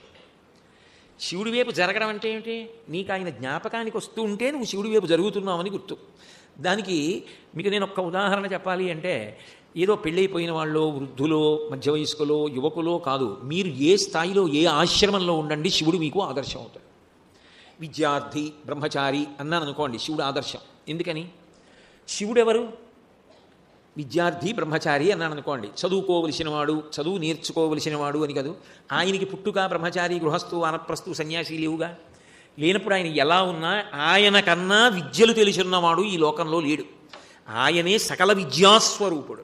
శివుడి వైపు జరగడం అంటే ఏమిటి? నీకు ఆయన జ్ఞాపకానికి వస్తూ ఉంటే నువ్వు శివుడి వైపు జరుగుతున్నావని గుర్తు. దానికి మీకు నేను ఒక్క ఉదాహరణ చెప్పాలి అంటే, ఏదో పెళ్ళైపోయిన వాళ్ళు, వృద్ధులో, మధ్య వయస్కులో, యువకులో కాదు, మీరు ఏ స్థాయిలో ఏ ఆశ్రమంలో ఉండండి శివుడు మీకు ఆదర్శం అవుతాడు. విద్యార్థి, బ్రహ్మచారి అన్నాను అనుకోండి, శివుడు ఆదర్శం. ఎందుకని? శివుడు ఎవరు? విద్యార్థి, బ్రహ్మచారి అన్నాను అనుకోండి, చదువుకోవలసిన వాడు, చదువు నేర్చుకోవలసిన వాడు అని కాదు. ఆయనకి పుట్టుక బ్రహ్మచారి, గృహస్థు, వానప్రస్థు, సన్యాసి లేవుగా. లేనప్పుడు ఆయన ఎలా ఉన్నా ఆయన కన్నా విద్యలు తెలుసున్నవాడు ఈ లోకంలో లేడు. ఆయనే సకల విద్యాస్వరూపుడు.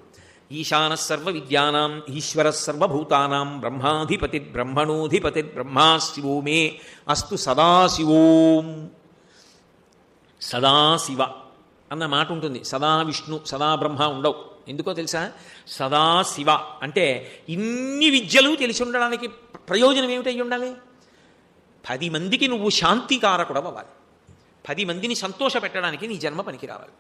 ఈశాన సర్వ విద్యానాం ఈశ్వర సర్వభూతానాం బ్రహ్మాధిపతి బ్రహ్మణోధిపతి బ్రహ్మా శివో మే అస్తు సదాశివోం. సదాశివ అన్న మాట ఉంటుంది. సదా విష్ణు, సదా బ్రహ్మ ఉండవు. ఎందుకో తెలుసా? సదాశివ అంటే ఇన్ని విద్యలు తెలిసి ఉండడానికి ప్రయోజనం ఏమిటై ఉండాలి? 10 మందికి నువ్వు శాంతికారకుడవు అవ్వాలి. 10 మందిని సంతోష పెట్టడానికి నీ జన్మ పనికి రావాలి.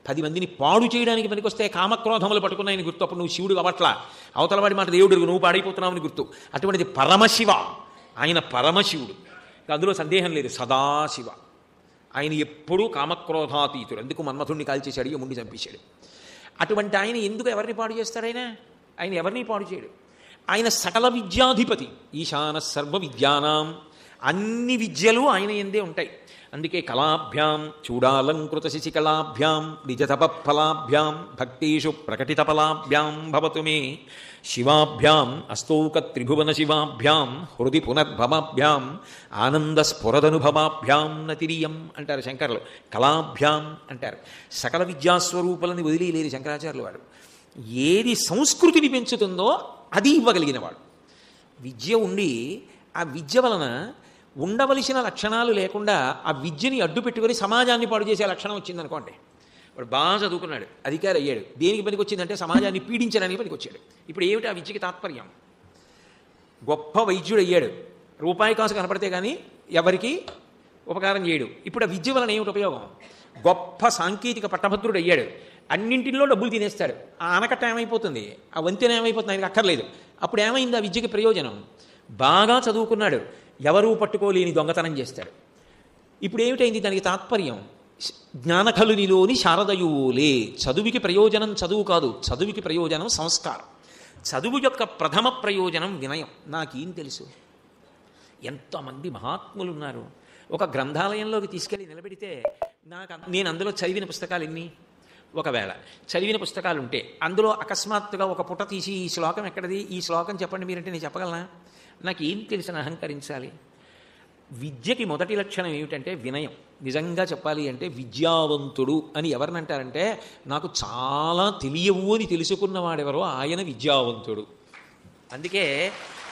10 మందిని పాడు చేయడానికి పనికొస్తే కామక్రోధములు పట్టుకున్నాయని గుర్తు. అప్పుడు నువ్వు శివుడు అవట్లా. అవతలవాడి మాట దేవుడు, నువ్వు పాడైపోతున్నావని గుర్తు. అటువంటిది పరమశివ. ఆయన పరమశివుడు, అందులో సందేహం లేదు. సదాశివ. ఆయన ఎప్పుడూ కామక్రోధాతీతుడు. అందుకు మన్మథుణ్ణి కాల్చేశాడు, యముణ్ణి చంపేశాడు. అటువంటి ఆయన ఎందుకు ఎవరిని పాడు చేస్తాడు? ఆయన ఎవరిని పాడు చేయడు. ఆయన సకల విద్యాధిపతి. ఈశాన సర్వ విద్యానాం. అన్ని విద్యలు ఆయన ఎందే ఉంటాయి. అందుకే కళాభ్యాం చూడాలంకృత శశికళాభ్యాం నిజతపఫలాభ్యాం భక్తేషు ప్రకటితఫలాభ్యాం భవతు మే శివాభ్యాం అస్తౌక త్రిభువన శివాభ్యాం హృది పునర్భవాభ్యాం ఆనందస్ఫురదనుభవాభ్యాం నతిరియం అంటారు శంకరులు. కళాభ్యాం అంటారు. సకల విద్యాస్వరూపులని వదిలేలేరు శంకరాచార్యులు వారు. ఏది సంస్కృతిని పెంచుతుందో అది ఇవ్వగలిగిన వాడు. విద్య ఉండి ఆ విద్య వలన ఉండవలసిన లక్షణాలు లేకుండా ఆ విద్యని అడ్డు పెట్టుకొని సమాజాన్ని పాడు చేసే లక్షణం వచ్చిందనుకోండి. వాడు బాగా చదువుకున్నాడు, అధికారి అయ్యాడు. దేనికి పనికి వచ్చిందంటే సమాజాన్ని పీడించడానికి పనికి వచ్చాడు. ఇప్పుడు ఏమిటి ఆ విద్యకి తాత్పర్యం? గొప్ప వైద్యుడు అయ్యాడు, రూపాయి కాసు కనపడితే కానీ ఎవరికి ఉపకారం చేయడు. ఇప్పుడు ఆ విద్య వలన ఏమిటి ఉపయోగం? గొప్ప సాంకేతిక పట్టభద్రుడు అయ్యాడు, అన్నింటిలో డబ్బులు తినేస్తాడు. ఆ ఆనకట్ట ఏమైపోతుంది? ఆ వంతెన ఏమైపోతుంది? ఆయనకు అక్కర్లేదు. అప్పుడు ఏమైంది ఆ విద్యకి ప్రయోజనం? బాగా చదువుకున్నాడు, ఎవరూ పట్టుకోలేని దొంగతనం చేస్తాడు. ఇప్పుడు ఏమిటైంది దానికి తాత్పర్యం? జ్ఞానఖలునిలోని శారదయువులే. చదువుకి ప్రయోజనం చదువు కాదు, చదువుకి ప్రయోజనం సంస్కారం. చదువు యొక్క ప్రథమ ప్రయోజనం వినయం. నాకేం తెలుసు? ఎంతమంది మహాత్ములు ఉన్నారు. ఒక గ్రంథాలయంలోకి తీసుకెళ్ళి నిలబెడితే నేను అందులో చదివిన పుస్తకాలు ఎన్ని? ఒకవేళ చదివిన పుస్తకాలు ఉంటే అందులో అకస్మాత్తుగా ఒక పుట తీసి ఈ శ్లోకం ఎక్కడది, ఈ శ్లోకం చెప్పండి మీరంటే నేను చెప్పగలనా? నాకు ఏం తెలిసిన అహంకరించాలి? విద్యకి మొదటి లక్షణం ఏమిటంటే వినయం. నిజంగా చెప్పాలి అంటే విద్యావంతుడు అని ఎవరినంటారంటే, నాకు చాలా తెలియవు అని తెలుసుకున్నవాడెవరో ఆయన విద్యావంతుడు. అందుకే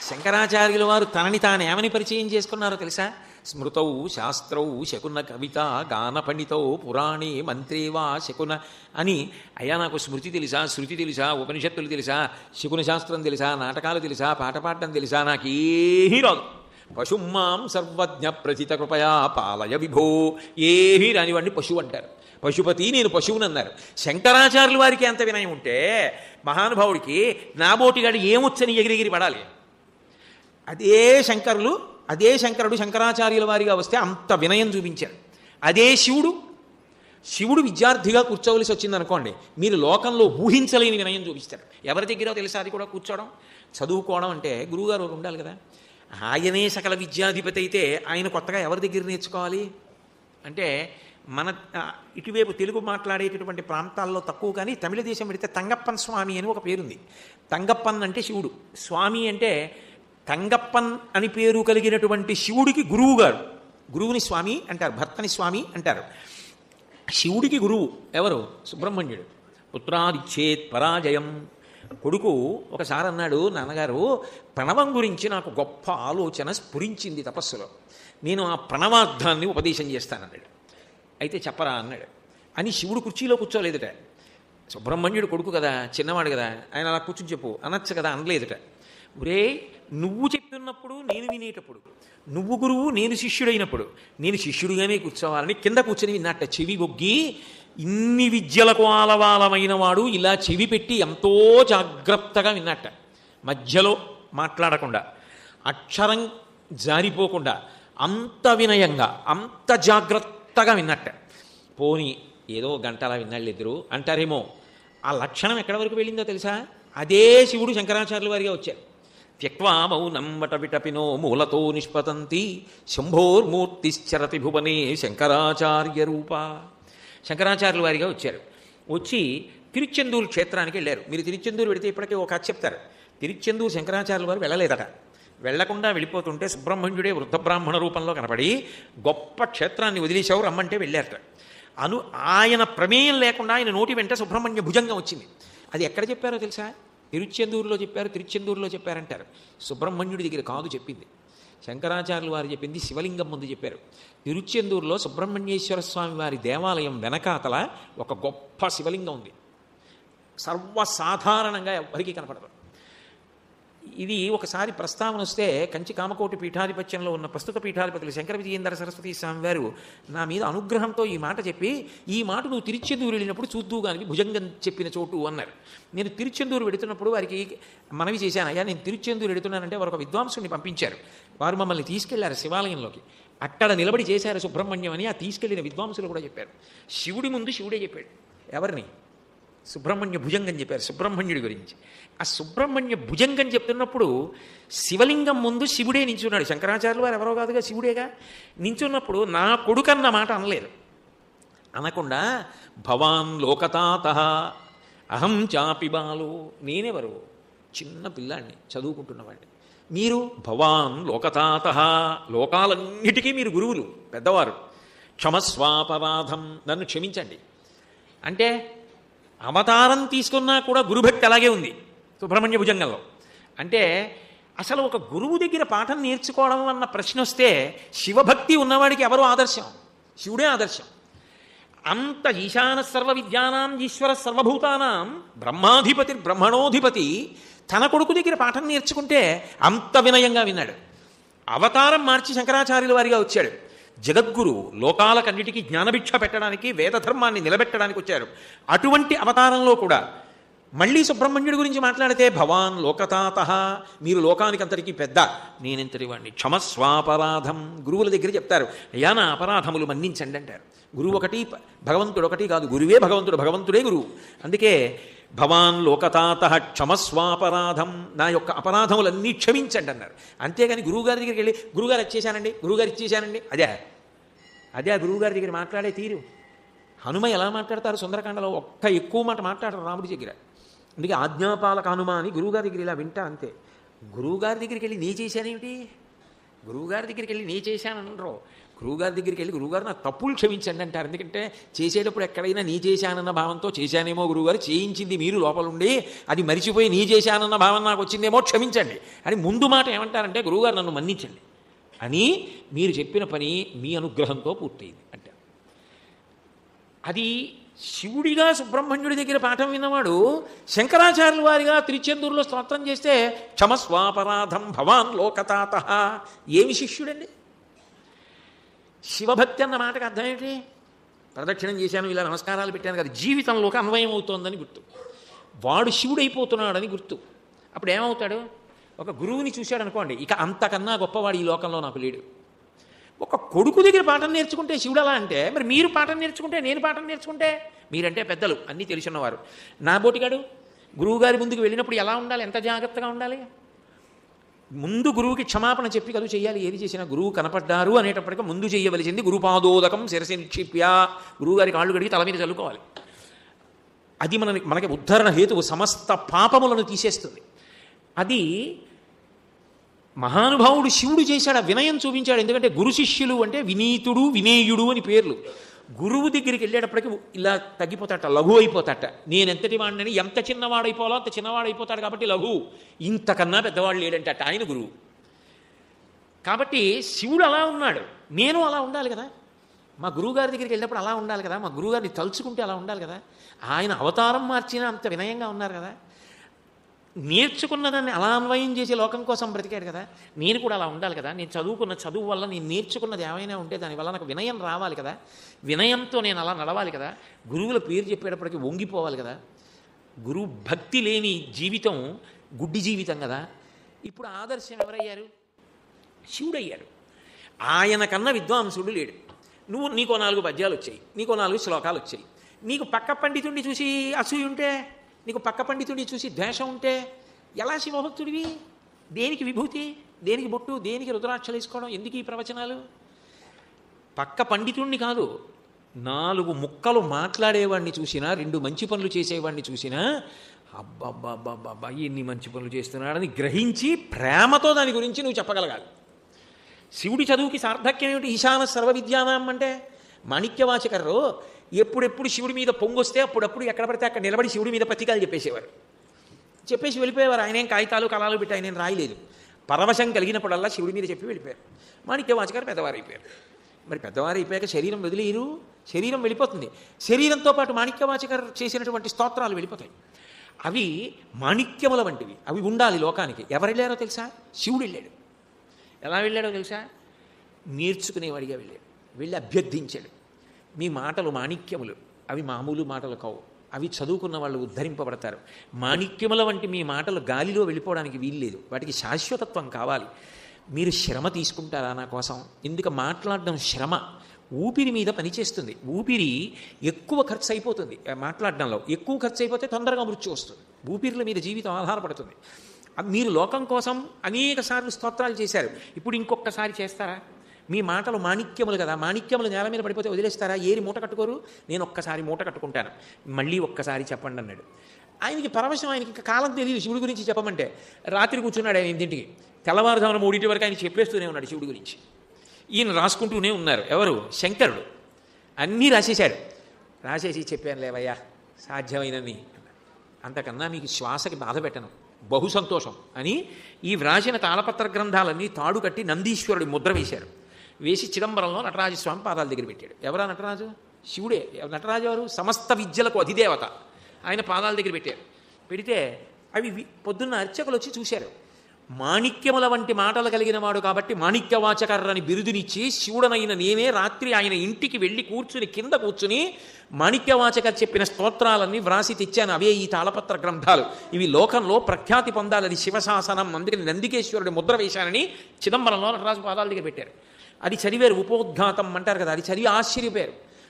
శంకరాచార్యుల వారు తనని తాను ఏమని పరిచయం చేసుకున్నారో తెలుసా? స్మృతౌ శాస్త్రౌ శకున కవిత గాన పండితౌ పురాణే మంత్రేవా శకున అని. అయ్యా నాకు స్మృతి తెలుసా, శృతి తెలుసా, ఉపనిషత్తులు తెలుసా, శకున శాస్త్రం తెలుసా, నాటకాలు తెలుసా, పాట పాడటం తెలుసా? నాకేమీ రాదు. పశుమాం సర్వజ్ఞ ప్రచిత కృపయా పాలయ విభో. ఏమీ రానివాడిని పశువు అంటారు. పశుపతి, నేను పశువుని అన్నారు. శంకరాచార్యుల వారికి ఎంత వినయం ఉంటే మహానుభావుడికి నాబోటిగాడు ఏమొచ్చని ఎగిరిగిరి పడాలి. అదే శంకరుడు శంకరాచార్యుల వారిగా వస్తే అంత వినయం చూపించారు. అదే శివుడు విద్యార్థిగా కూర్చోవలసి వచ్చిందనుకోండి, మీరు లోకంలో ఊహించలేని వినయం చూపిస్తారు. ఎవరి దగ్గర తెలుసా? అది కూడా కూర్చోవడం, చదువుకోవడం అంటే గురువుగారు ఉండాలి కదా. ఆయనే సకల విద్యాధిపతి అయితే ఆయన కొత్తగా ఎవరి దగ్గర నేర్చుకోవాలి అంటే మన ఇటువైపు తెలుగు మాట్లాడేటటువంటి ప్రాంతాల్లో తక్కువ, కానీ తమిళ దేశం పెడితే తంగప్పన్ స్వామి అని ఒక పేరుంది. తంగప్పన్ అంటే శివుడు, స్వామి అంటే తంగప్పన్ అని పేరు కలిగినటువంటి శివుడికి గురువు గారు. గురువుని స్వామి అంటారు, భర్తని స్వామి అంటారు. శివుడికి గురువు ఎవరు? సుబ్రహ్మణ్యుడు. పుత్రాదిచ్చేత్ పరాజయం. కొడుకు ఒకసారి అన్నాడు, నాన్నగారు ప్రణవం గురించి నాకు గొప్ప ఆలోచన స్ఫురించింది తపస్సులో, నేను ఆ ప్రణవార్థాన్ని ఉపదేశం చేస్తానన్నాడు. అయితే చెప్పరా అన్నాడు. అని శివుడు కుర్చీలో కూర్చోలేదుట. సుబ్రహ్మణ్యుడు కొడుకు కదా, చిన్నవాడు కదా, ఆయన అలా కూర్చుని చెప్పు అనొచ్చు కదా, అనలేదుట. ఒరే, నువ్వు చెప్తున్నప్పుడు నేను వినేటప్పుడు, నువ్వు గురువు నేను శిష్యుడైనప్పుడు నేను శిష్యుడిగానే కూర్చోవాలని కింద కూర్చొని విన్నట్ట. చెవి బొగ్గి ఇన్ని విద్యలకు ఆలవాలమైన వాడు ఇలా చెవి పెట్టి ఎంతో జాగ్రత్తగా విన్నట్ట. మధ్యలో మాట్లాడకుండా, అక్షరం జారిపోకుండా, అంత వినయంగా, అంత జాగ్రత్తగా విన్నట్ట. పోనీ ఏదో గంటలా విన్నాళ్ళు ఇద్దరు అంటారేమో, ఆ లక్షణం ఎక్కడి వరకు వెళ్ళిందో తెలుసా? అదే శివుడు శంకరాచార్యుల వారిగా వచ్చారు. త్యక్వా మౌనం వట విటపినో మూలతో నిష్పతంతి శంభోర్మూర్తిశ్చరతి భువనే శంకరాచార్య రూప. శంకరాచార్యుల వారిగా వచ్చారు. వచ్చి తిరుచెందూరు క్షేత్రానికి వెళ్ళారు. మీరు తిరుచెందూరు వెళితే ఇప్పటికే ఒక కథ చెప్తారు. తిరుచెందూరు శంకరాచార్యుల వారు వెళ్ళలేదట. వెళ్లకుండా వెళ్ళిపోతుంటే సుబ్రహ్మణ్యుడే వృద్ధ బ్రాహ్మణ రూపంలో కనపడి గొప్ప క్షేత్రాన్ని వదిలేశావు రమ్మంటే వెళ్ళారట. ఆయన ప్రమేయం లేకుండా ఆయన నోటి వెంట సుబ్రహ్మణ్య భుజంగం వచ్చింది. అది ఎక్కడ చెప్పారో తెలుసా? తిరుచెందూరులో చెప్పారు. తిరుచెందూరులో చెప్పారంటారు. సుబ్రహ్మణ్యుడి దగ్గర కాదు చెప్పింది, శంకరాచార్యులు వారు చెప్పింది శివలింగం ముందు చెప్పారు. తిరుచెందూరులో సుబ్రహ్మణ్యేశ్వర స్వామి వారి దేవాలయం వెనకాతల ఒక గొప్ప శివలింగం ఉంది. సర్వసాధారణంగా ఎవరికి కనపడదు. ఇది ఒకసారి ప్రస్తావన వస్తే కంచి కామకోటి పీఠాధిపత్యంలో ఉన్న ప్రస్తుత పీఠాధిపతులు శంకర విజయేంద్ర సరస్వతి స్వామి వారు నా మీద అనుగ్రహంతో ఈ మాట చెప్పి, ఈ మాట నువ్వు తిరుచెందూరు వెళ్ళినప్పుడు చూద్దు కానీ భుజంగం చెప్పిన చోటు అన్నారు. నేను తిరుచెందూరు వెడుతున్నప్పుడు వారికి మనవి చేశాను, అయ్యా నేను తిరుచెందూరు వెడుతున్నానంటే వారు ఒక విద్వాంసుని పంపించారు. వారు మమ్మల్ని తీసుకెళ్లారు శివాలయంలోకి. అక్కడ నిలబడి చేశారు సుబ్రహ్మణ్యం అని ఆ తీసుకెళ్లిన విద్వాంసులు కూడా చెప్పారు. శివుడి ముందు శివుడే చెప్పాడు. ఎవరిని? సుబ్రహ్మణ్య భుజంగం చెప్పారు సుబ్రహ్మణ్యుడి గురించి. ఆ సుబ్రహ్మణ్య భుజంగం చెప్తున్నప్పుడు శివలింగం ముందు శివుడే నించున్నాడు. శంకరాచార్యులు వారు ఎవరో కాదుగా, శివుడేగా. నించున్నప్పుడు నా కొడుకన్న మాట అనలేదు. అనకుండా భవాన్ లోకతాతః అహం చాపి బాలో, నేనెవరు? చిన్న పిల్లాడిని, చదువుకుంటున్నవాడిని. మీరు భవాన్ లోకతాతః, లోకాలన్నిటికీ మీరు గురువులు, పెద్దవారు. క్షమస్వాపరాధం, నన్ను క్షమించండి. అంటే అవతారం తీసుకున్నా కూడా గురుభక్తి అలాగే ఉంది సుబ్రహ్మణ్య భుజంగంలో. అంటే అసలు ఒక గురువు దగ్గర పాఠం నేర్చుకోవడం అన్న ప్రశ్న వస్తే శివభక్తి ఉన్నవాడికి ఎవరు ఆదర్శం? శివుడే ఆదర్శం. అంత ఈశాన సర్వ విద్యానాం ఈశ్వర సర్వభూతానాం బ్రహ్మాధిపతి బ్రహ్మణోధిపతి తన కొడుకు దగ్గర పాఠం నేర్చుకుంటే అంత వినయంగా విన్నాడు. అవతారం మార్చి శంకరాచార్యుల వారిగా వచ్చాడు. జగద్గురు, లోకాలకన్నిటికీ జ్ఞానభిక్ష పెట్టడానికి, వేదధర్మాన్ని నిలబెట్టడానికి వచ్చారు. అటువంటి అవతారంలో కూడా మళ్ళీ సుబ్రహ్మణ్యుడి గురించి మాట్లాడితే భవాన్ లోకతాతః, మీరు లోకానికి అంతటికీ పెద్ద, నేనెంతటి వాడిని. క్షమస్వాపరాధం, గురువుల దగ్గర చెప్తారు, అయ్యా నా అపరాధములు మన్నించండి అంటారు. గురువు ఒకటి, భగవంతుడు ఒకటి కాదు, గురువే భగవంతుడు, భగవంతుడే గురువు. అందుకే భవాన్ లోకతాతః క్షమస్వాపరాధం, నా యొక్క అపరాధములన్నీ క్షమించండి అన్నారు. అంతేగాని గురువుగారి దగ్గరికి వెళ్ళి గురువుగారు ఇచ్చేశానండి, గురువుగారు ఇచ్చేశానండి, అదే ఆ గురువుగారి దగ్గర మాట్లాడే తీరు. హనుమ ఎలా మాట్లాడతారు సుందరకాండలో? ఒక్క ఎక్కువ మాట మాట్లాడరు రాముడి దగ్గర. అందుకే ఆజ్ఞాపాలక హనుమ అని గురువుగారి దగ్గర ఇలా వింటా అంతే. గురువుగారి దగ్గరికి వెళ్ళి నీ చేశానేమిటి? గురువుగారి దగ్గరికి వెళ్ళి నీ చేశాననరు. గురువుగారి దగ్గరికి వెళ్ళి గురువుగారు నా తప్పులు క్షమించండి అంటారు. ఎందుకంటే చేసేటప్పుడు ఎక్కడైనా నీ చేశానన్న భావంతో చేశానేమో గురువుగారు, చేయించింది మీరు లోపలుండి అది మరిచిపోయి నీ చేశానన్న భావం నాకు వచ్చిందేమో, క్షమించండి అని ముందు మాట ఏమంటారంటే గురువుగారు నన్ను మన్నించండి అని, మీరు చెప్పిన పని మీ అనుగ్రహంతో పూర్తయింది అంటే. అది శివుడిగా సుబ్రహ్మణ్యుడి దగ్గర పాఠం విన్నవాడు శంకరాచార్యుల వారిగా తిరుచెందూరులో స్తోత్రం చేస్తే క్షమస్వాపరాధం భవాన్ లోకతాతః, ఏమి శిష్యుడండి? శివభక్తి అన్న మాటకు అర్థం ఏంటి? ప్రదక్షిణం చేశాను, ఇలా నమస్కారాలు పెట్టాను కదా, జీవితంలోకి అన్వయం అవుతోందని గుర్తు. వాడు శివుడైపోతున్నాడని గుర్తు. అప్పుడు ఏమవుతాడు? ఒక గురువుని చూశాడు అనుకోండి, ఇక అంతకన్నా గొప్పవాడు ఈ లోకంలో నాకు లేడు. ఒక కొడుకు దగ్గర పాఠం నేర్చుకుంటే శివుడు అలా అంటే, మరి మీరు పాఠం నేర్చుకుంటే, నేను పాఠం నేర్చుకుంటే, మీరంటే పెద్దలు, అన్నీ తెలిసినవారు. నా బోటిగాడు గురువుగారి ముందుకు వెళ్ళినప్పుడు ఎలా ఉండాలి? ఎంత జాగ్రత్తగా ఉండాలి? ముందు గురువుకి క్షమాపణ చెప్పి కదువు చెయ్యాలి. ఏది చేసినా గురువు కనపడ్డారు అనేటప్పటికీ ముందు చేయవలసింది గురుపాదోదకం శిరసి నిక్షిప్య, గురువుగారికి కాళ్ళు కడిగి తల మీద చల్లుకోవాలి. అది మనకి ఉద్ధరణ హేతువు, సమస్త పాపములను తీసేస్తుంది. అది మహానుభావుడు శివుడు చేశాడు, ఆ వినయం చూపించాడు. ఎందుకంటే గురు శిష్యులు అంటే వినీతుడు వినేయుడు అని పేర్లు. గురువు దగ్గరికి వెళ్ళేటప్పటికి ఇలా తగ్గిపోతాట, లఘు అయిపోతాట. నేను ఎంతటి వాడిని, ఎంత చిన్నవాడైపోవాలో అంత చిన్నవాడైపోతాడు. కాబట్టి లఘు, ఇంతకన్నా పెద్దవాడు లేడంటే ఆయన గురువు. కాబట్టి శివుడు అలా ఉన్నాడు, నేను అలా ఉండాలి కదా. మా గురువుగారి దగ్గరికి వెళ్ళినప్పుడు అలా ఉండాలి కదా, మా గురువుగారిని తలుచుకుంటే అలా ఉండాలి కదా. ఆయన అవతారం మార్చినా అంత వినయంగా ఉన్నారు కదా. నేర్చుకున్నదాన్ని అలా అన్వయం చేసి లోకం కోసం బ్రతికాడు కదా. నేను కూడా అలా ఉండాలి కదా. నేను చదువుకున్న చదువు వల్ల, నేను నేర్చుకున్నది ఏమైనా ఉంటే దానివల్ల నాకు వినయం రావాలి కదా. వినయంతో నేను అలా నడవాలి కదా. గురువుల పేరు చెప్పేటప్పటికి వంగిపోవాలి కదా. గురువు భక్తి లేని జీవితం గుడ్డి జీవితం కదా. ఇప్పుడు ఆదర్శం ఎవరయ్యారు? శివుడయ్యాడు. ఆయన కన్నా విద్వాంసుడు లేడు. నీకో 4 పద్యాలు వచ్చాయి, నీకో 4 శ్లోకాలు వచ్చాయి. నీకు పక్క పండితుడిని చూసి అసూయ ఉంటే, నీకు పక్క పండితుడిని చూసి ద్వేషం ఉంటే ఎలా శివభక్తుడివి? దేనికి విభూతి, దేనికి బొట్టు, దేనికి రుద్రాక్షలు వేసుకోవడం, ఎందుకు ఈ ప్రవచనాలు? పక్క పండితుడిని కాదు, 4 ముక్కలు మాట్లాడేవాడిని చూసినా, 2 మంచి పనులు చేసేవాడిని చూసినా అబ్బబ్బబ్బబ్బబ్బా ఎన్ని మంచి పనులు చేస్తున్నాడని గ్రహించి ప్రేమతో దాని గురించి నువ్వు చెప్పగలగాలి. శివుడి చదువుకి సార్థక్యం ఏమిటి? ఈశాన సర్వ విద్యానాం అంటే మాణిక్యవాచకర్రు ఎప్పుడెప్పుడు శివుడి మీద పొంగొస్తే అప్పుడప్పుడు ఎక్కడ పడితే అక్కడ నిలబడి శివుడి మీద పత్రికలు చెప్పేసేవారు. చెప్పేసి వెళ్ళిపోయేవారు. ఆయన ఏం కాగితాలు కళాలు పెట్టి ఆయన ఏం రాయలేదు. పరవశం కలిగినప్పుడల్లా శివుడి మీద చెప్పి వెళ్ళిపోయారు. మాణిక్యవాచకర్ పెద్దవారు అయిపోయారు. మరి పెద్దవారు అయిపోయాక శరీరం వదిలేరు, శరీరం వెళ్ళిపోతుంది. శరీరంతో పాటు మాణిక్యవాచకర్ చేసినటువంటి స్తోత్రాలు వెళ్ళిపోతాయి. అవి మాణిక్యముల వంటివి, అవి ఉండాలి లోకానికి. ఎవరు వెళ్ళారో తెలుసా? శివుడు వెళ్ళాడు. ఎలా వెళ్ళాడో తెలుసా? నేర్చుకునేవాడిగా వెళ్ళాడు. వెళ్ళి అభ్యర్థించాడు. మీ మాటలు మాణిక్యములు, అవి మామూలు మాటలు కావు, అవి చదువుకున్న వాళ్ళు ఉద్ధరింపబడతారు. మాణిక్యముల వంటి మీ మాటలు గాలిలో వెళ్ళిపోవడానికి వీల్లేదు, వాటికి శాశ్వతత్వం కావాలి. మీరు శ్రమ తీసుకుంటారా నా కోసం? ఎందుకు మాట్లాడడం శ్రమ, ఊపిరి మీద పనిచేస్తుంది. ఊపిరి ఎక్కువ ఖర్చు అయిపోతుంది మాట్లాడడంలో. ఎక్కువ ఖర్చు అయిపోతే తొందరగా మృత్యు వస్తుంది. ఊపిరిల మీద జీవితం ఆధారపడుతుంది. మీరు లోకం కోసం అనేక సార్లు స్తోత్రాలు చేశారు, ఇప్పుడు ఇంకొకసారి చేస్తారా? మీ మాటలు మాణిక్యములు కదా, మాణిక్యములు నేల మీద పడిపోతే వదిలేస్తారా? ఏరి మూట కట్టుకోరు. నేను ఒక్కసారి మూట కట్టుకుంటాను, మళ్ళీ ఒక్కసారి చెప్పండి అన్నాడు. ఆయనకి పరవశం, ఆయనకి ఇంకా కాలం తెలియదు శివుడి గురించి చెప్పమంటే. రాత్రి కూర్చున్నాడు ఆయన 8ంటికి, తెల్లవారుజామున 3 వరకు ఆయన చెప్పేస్తూనే ఉన్నాడు శివుడి గురించి. ఈయన రాసుకుంటూనే ఉన్నారు. ఎవరు? శంకరుడు. అన్నీ రాసేశాడు. రాసేసి చెప్పాను లేవయ్యా సాధ్యమైనని, అంతకన్నా మీకు శ్వాసకి బాధ పెట్టను, బహు సంతోషం అని ఈ వ్రాసిన తాళపత్ర గ్రంథాలన్నీ తాడు కట్టి నందీశ్వరుడి ముద్ర వేశారు. వేసి చిదంబరంలో నటరాజస్వామి పాదాల దగ్గర పెట్టాడు. ఎవరా నటరాజు? శివుడే. నటరాజు ఎవరు? సమస్త విద్యలకు అధిదేవత. ఆయన పాదాల దగ్గర పెట్టారు. పెడితే అవి పొద్దున్న అర్చకులు వచ్చి చూశారు. మాణిక్యముల వంటి మాటలు కలిగిన వాడు కాబట్టి మాణిక్యవాచకర్రని బిరుదునిచ్చి శివుడనైన నేనే రాత్రి ఆయన ఇంటికి వెళ్ళి కూర్చుని కింద కూర్చుని మాణిక్యవాచకర్ చెప్పిన స్తోత్రాలన్నీ వ్రాసి తెచ్చాను. అవే ఈ తాళపత్ర గ్రంథాలు. ఇవి లోకంలో ప్రఖ్యాతి పొందాలి, అది శివశాసనం, అందుకని నందికేశ్వరుడి ముద్ర వేశానని చిదంబరంలో నటరాజు పాదాల దగ్గర పెట్టారు. అది చదివారు, ఉపోద్ఘాతం అంటారు కదా, అది చదివి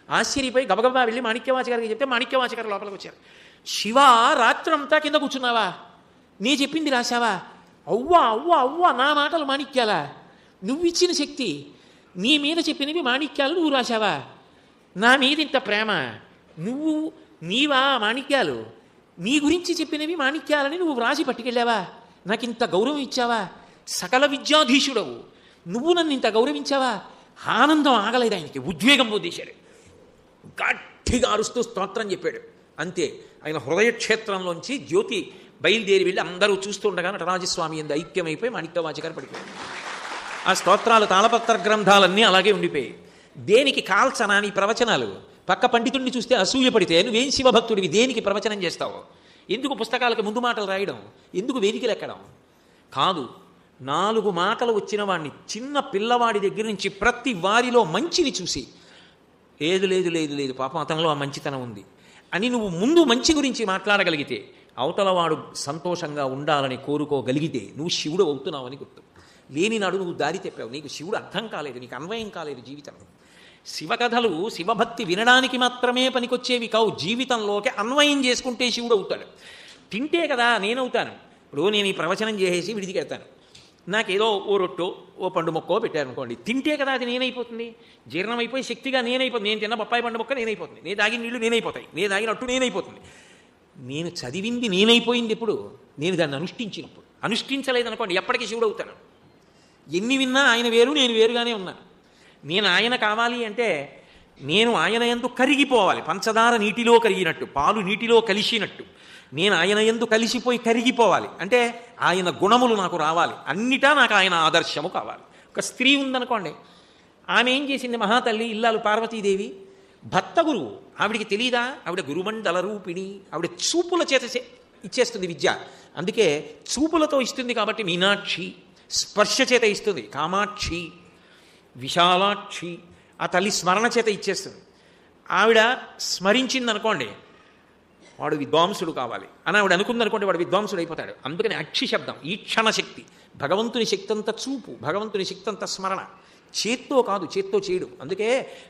ఆశ్చర్యపోయి గబగబా వెళ్ళి మాణిక్యవాచకర్కి చెప్తే మాణిక్యవాచకర్ లోపలికి వచ్చారు. శివ, రాత్రంతా కింద కూర్చున్నావా? నీ చెప్పింది రాశావా? అవ్వా అవ్వా అవ్వా, నా మాటలు మాణిక్యాలా? నువ్విచ్చిన శక్తి, నీ మీద చెప్పినవి మాణిక్యాలు నువ్వు రాశావా? నా మీద ఇంత ప్రేమ, నీవా మాణిక్యాలు? నీ గురించి చెప్పినవి మాణిక్యాలని నువ్వు వ్రాసి పట్టుకెళ్ళావా? నాకు ఇంత గౌరవం ఇచ్చావా? సకల విద్యాధీశుడవు, నువ్వు నన్ను ఇంత గౌరవించావా? ఆనందం ఆగలేదు ఆయనకి, ఉద్వేగం పొందేశాడు. గట్టిగా అరుస్తూ స్తోత్రం చెప్పాడు. అంతే, ఆయన హృదయక్షేత్రంలోంచి జ్యోతి బయలుదేరి వెళ్ళి అందరూ చూస్తుండగా నటరాజస్వామి ఎందు ఐక్యమైపోయి మాణిక్యవాచకర్ పడిపోయాడు. ఆ స్తోత్రాలు తాళపత్ర గ్రంథాలన్నీ అలాగే ఉండిపోయాయి. దేనికి కాల్చనా నీ ప్రవచనాలు? పక్క పండితుడిని చూస్తే అసూయ పడితే నువ్వేం శివభక్తుడివి, దేనికి ప్రవచనం చేస్తావు? ఎందుకు పుస్తకాలకు ముందు మాటలు రాయడం? ఎందుకు వేదికలు ఎక్కడం? కాదు, 4 మాటలు వచ్చిన వాడిని, చిన్న పిల్లవాడి దగ్గర నుంచి ప్రతి వారిలో మంచిని చూసి లేదు లేదు లేదు లేదు పాపం అతనిలో ఆ మంచితనం ఉంది అని నువ్వు ముందు మంచి గురించి మాట్లాడగలిగితే, అవతలవాడు సంతోషంగా ఉండాలని కోరుకోగలిగితే నువ్వు శివుడు అవుతున్నావని గుర్తు. లేని నాడు నువ్వు దారి తెప్పావు, నీకు శివుడు అర్థం కాలేదు, నీకు అన్వయం కాలేదు జీవితంలో. శివకథలు శివభక్తి వినడానికి మాత్రమే పనికొచ్చేవి కావు, జీవితంలోకి అన్వయం చేసుకుంటే శివుడు అవుతాడు. తింటే కదా నేనవుతాను. ఇప్పుడు నేను ఈ ప్రవచనం చేసేసి విడిదికెడతాను, నాకేదో ఓ రొట్టో ఓ పండు మొక్కో పెట్టారనుకోండి, తింటే కదా అది నేనైపోతుంది, జీర్ణమైపోయి శక్తిగా నేనైపోతుంది. నేను తిన్న బొప్పాయి పండు మొక్క నేనైపోతుంది, నేను తాగిన నీళ్ళు నేనైపోతాయి, నేను తాగినట్టు నేనైపోతుంది. నేను చదివింది నేనైపోయింది ఎప్పుడు? నేను దాన్ని అనుష్ఠించినప్పుడు. అనుష్ఠించలేదనుకోండి ఎప్పటికీ శివుడు అవుతాను. ఎన్ని విన్నా ఆయన వేరు, నేను వేరుగానే ఉన్నాను. నేను ఆయన కావాలి అంటే నేను ఆయన యందు కరిగిపోవాలి. పంచదార నీటిలో కరిగినట్టు, పాలు నీటిలో కలిసినట్టు నేను ఆయన యందు కలిసిపోయి కరిగిపోవాలి. అంటే ఆయన గుణములు నాకు రావాలి, అన్నిటా నాకు ఆయన ఆదర్శము కావాలి. ఒక స్త్రీ ఉందనుకోండి, ఆమె ఏం చేసింది? మహాతల్లి ఇల్లాలు పార్వతీదేవి భర్త గురువు, ఆవిడికి తెలీదా? ఆవిడ గురుమండల రూపిణి, ఆవిడ చూపుల చేత ఇచ్చేస్తుంది విద్య. అందుకే చూపులతో ఇస్తుంది కాబట్టి మీనాక్షి, స్పర్శ చేత ఇస్తుంది కామాక్షి, విశాలాక్షి, ఆ తల్లి స్మరణ చేత ఇచ్చేస్తుంది. ఆవిడ స్మరించింది అనుకోండి, వాడు విద్వాంసుడు కావాలి అని ఆవిడ అనుకుందనుకోండి, వాడు విద్వాంసుడు అయిపోతాడు. అందుకని అక్షి శబ్దం ఈ క్షణ శక్తి, భగవంతుని శక్తి అంతా చూపు, భగవంతుని శక్తి అంతా స్మరణ. చేత్తో కాదు, చేత్తో చేయడు. అందుకే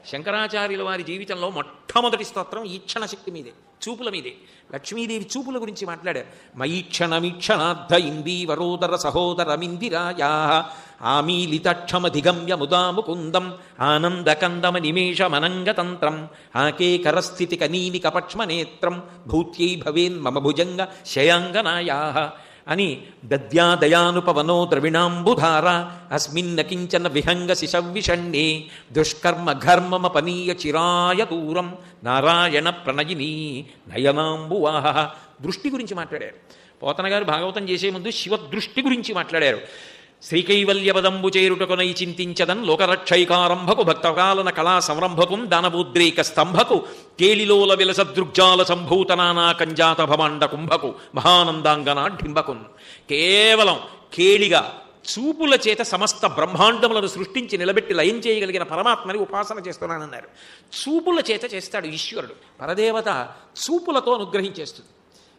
శంకరాచార్యుల వారి జీవితంలో మొట్టమొదటి స్తోత్రం ఈ క్షణ శక్తి మీదే, చూపుల మీదే. లక్ష్మీదేవి చూపుల గురించి మాట్లాడారు. మయీక్షణమీక్షణార్థ ఇందీవరోదర సహోదరమిందిరాయా ఆమీలితక్షమధిగమ్య ముదాముకుందం ఆనందకందమ నిమేషమనంగతంత్రం ఆకేకరస్థితి కనీని కపక్ష్మనేత్రం భూత్యై భవేన్ మమ భుజంగ శయాంగనాయా అని దద్యాదయానుపవనో ద్రవిణాంబుధార అస్మిన్న కించన విహంగ శిశవిషణ్ణే దుష్కర్మ ఘర్మమపనీయ చిరాయ దూరం నారాయణ ప్రణయిని నయనాంబువాహ. దృష్టి గురించి మాట్లాడారు పోతన గారు. భాగవతం చేసే ముందు శివదృష్టి గురించి మాట్లాడారు. శ్రీకైవల్యపదంబు చేరుటకునై చింతించదన్ లోకరక్షైకారంభకు భక్తకాలన కళా సంరంభకుం దానవోద్రేక స్తంభకు కేళిలోల విలస దృగ్జాల సంభూతనానా కంజాత భవాండ కుంభకు మహానందాంగనాఢింబకున్. కేవలం కేళిగా చూపుల చేత సమస్త బ్రహ్మాండములను సృష్టించి నిలబెట్టి లయం చేయగలిగిన పరమాత్మని ఉపాసన చేస్తున్నానన్నారు. చూపుల చేత చేస్తాడు ఈశ్వరుడు. పరదేవత చూపులతో అనుగ్రహించేస్తుంది.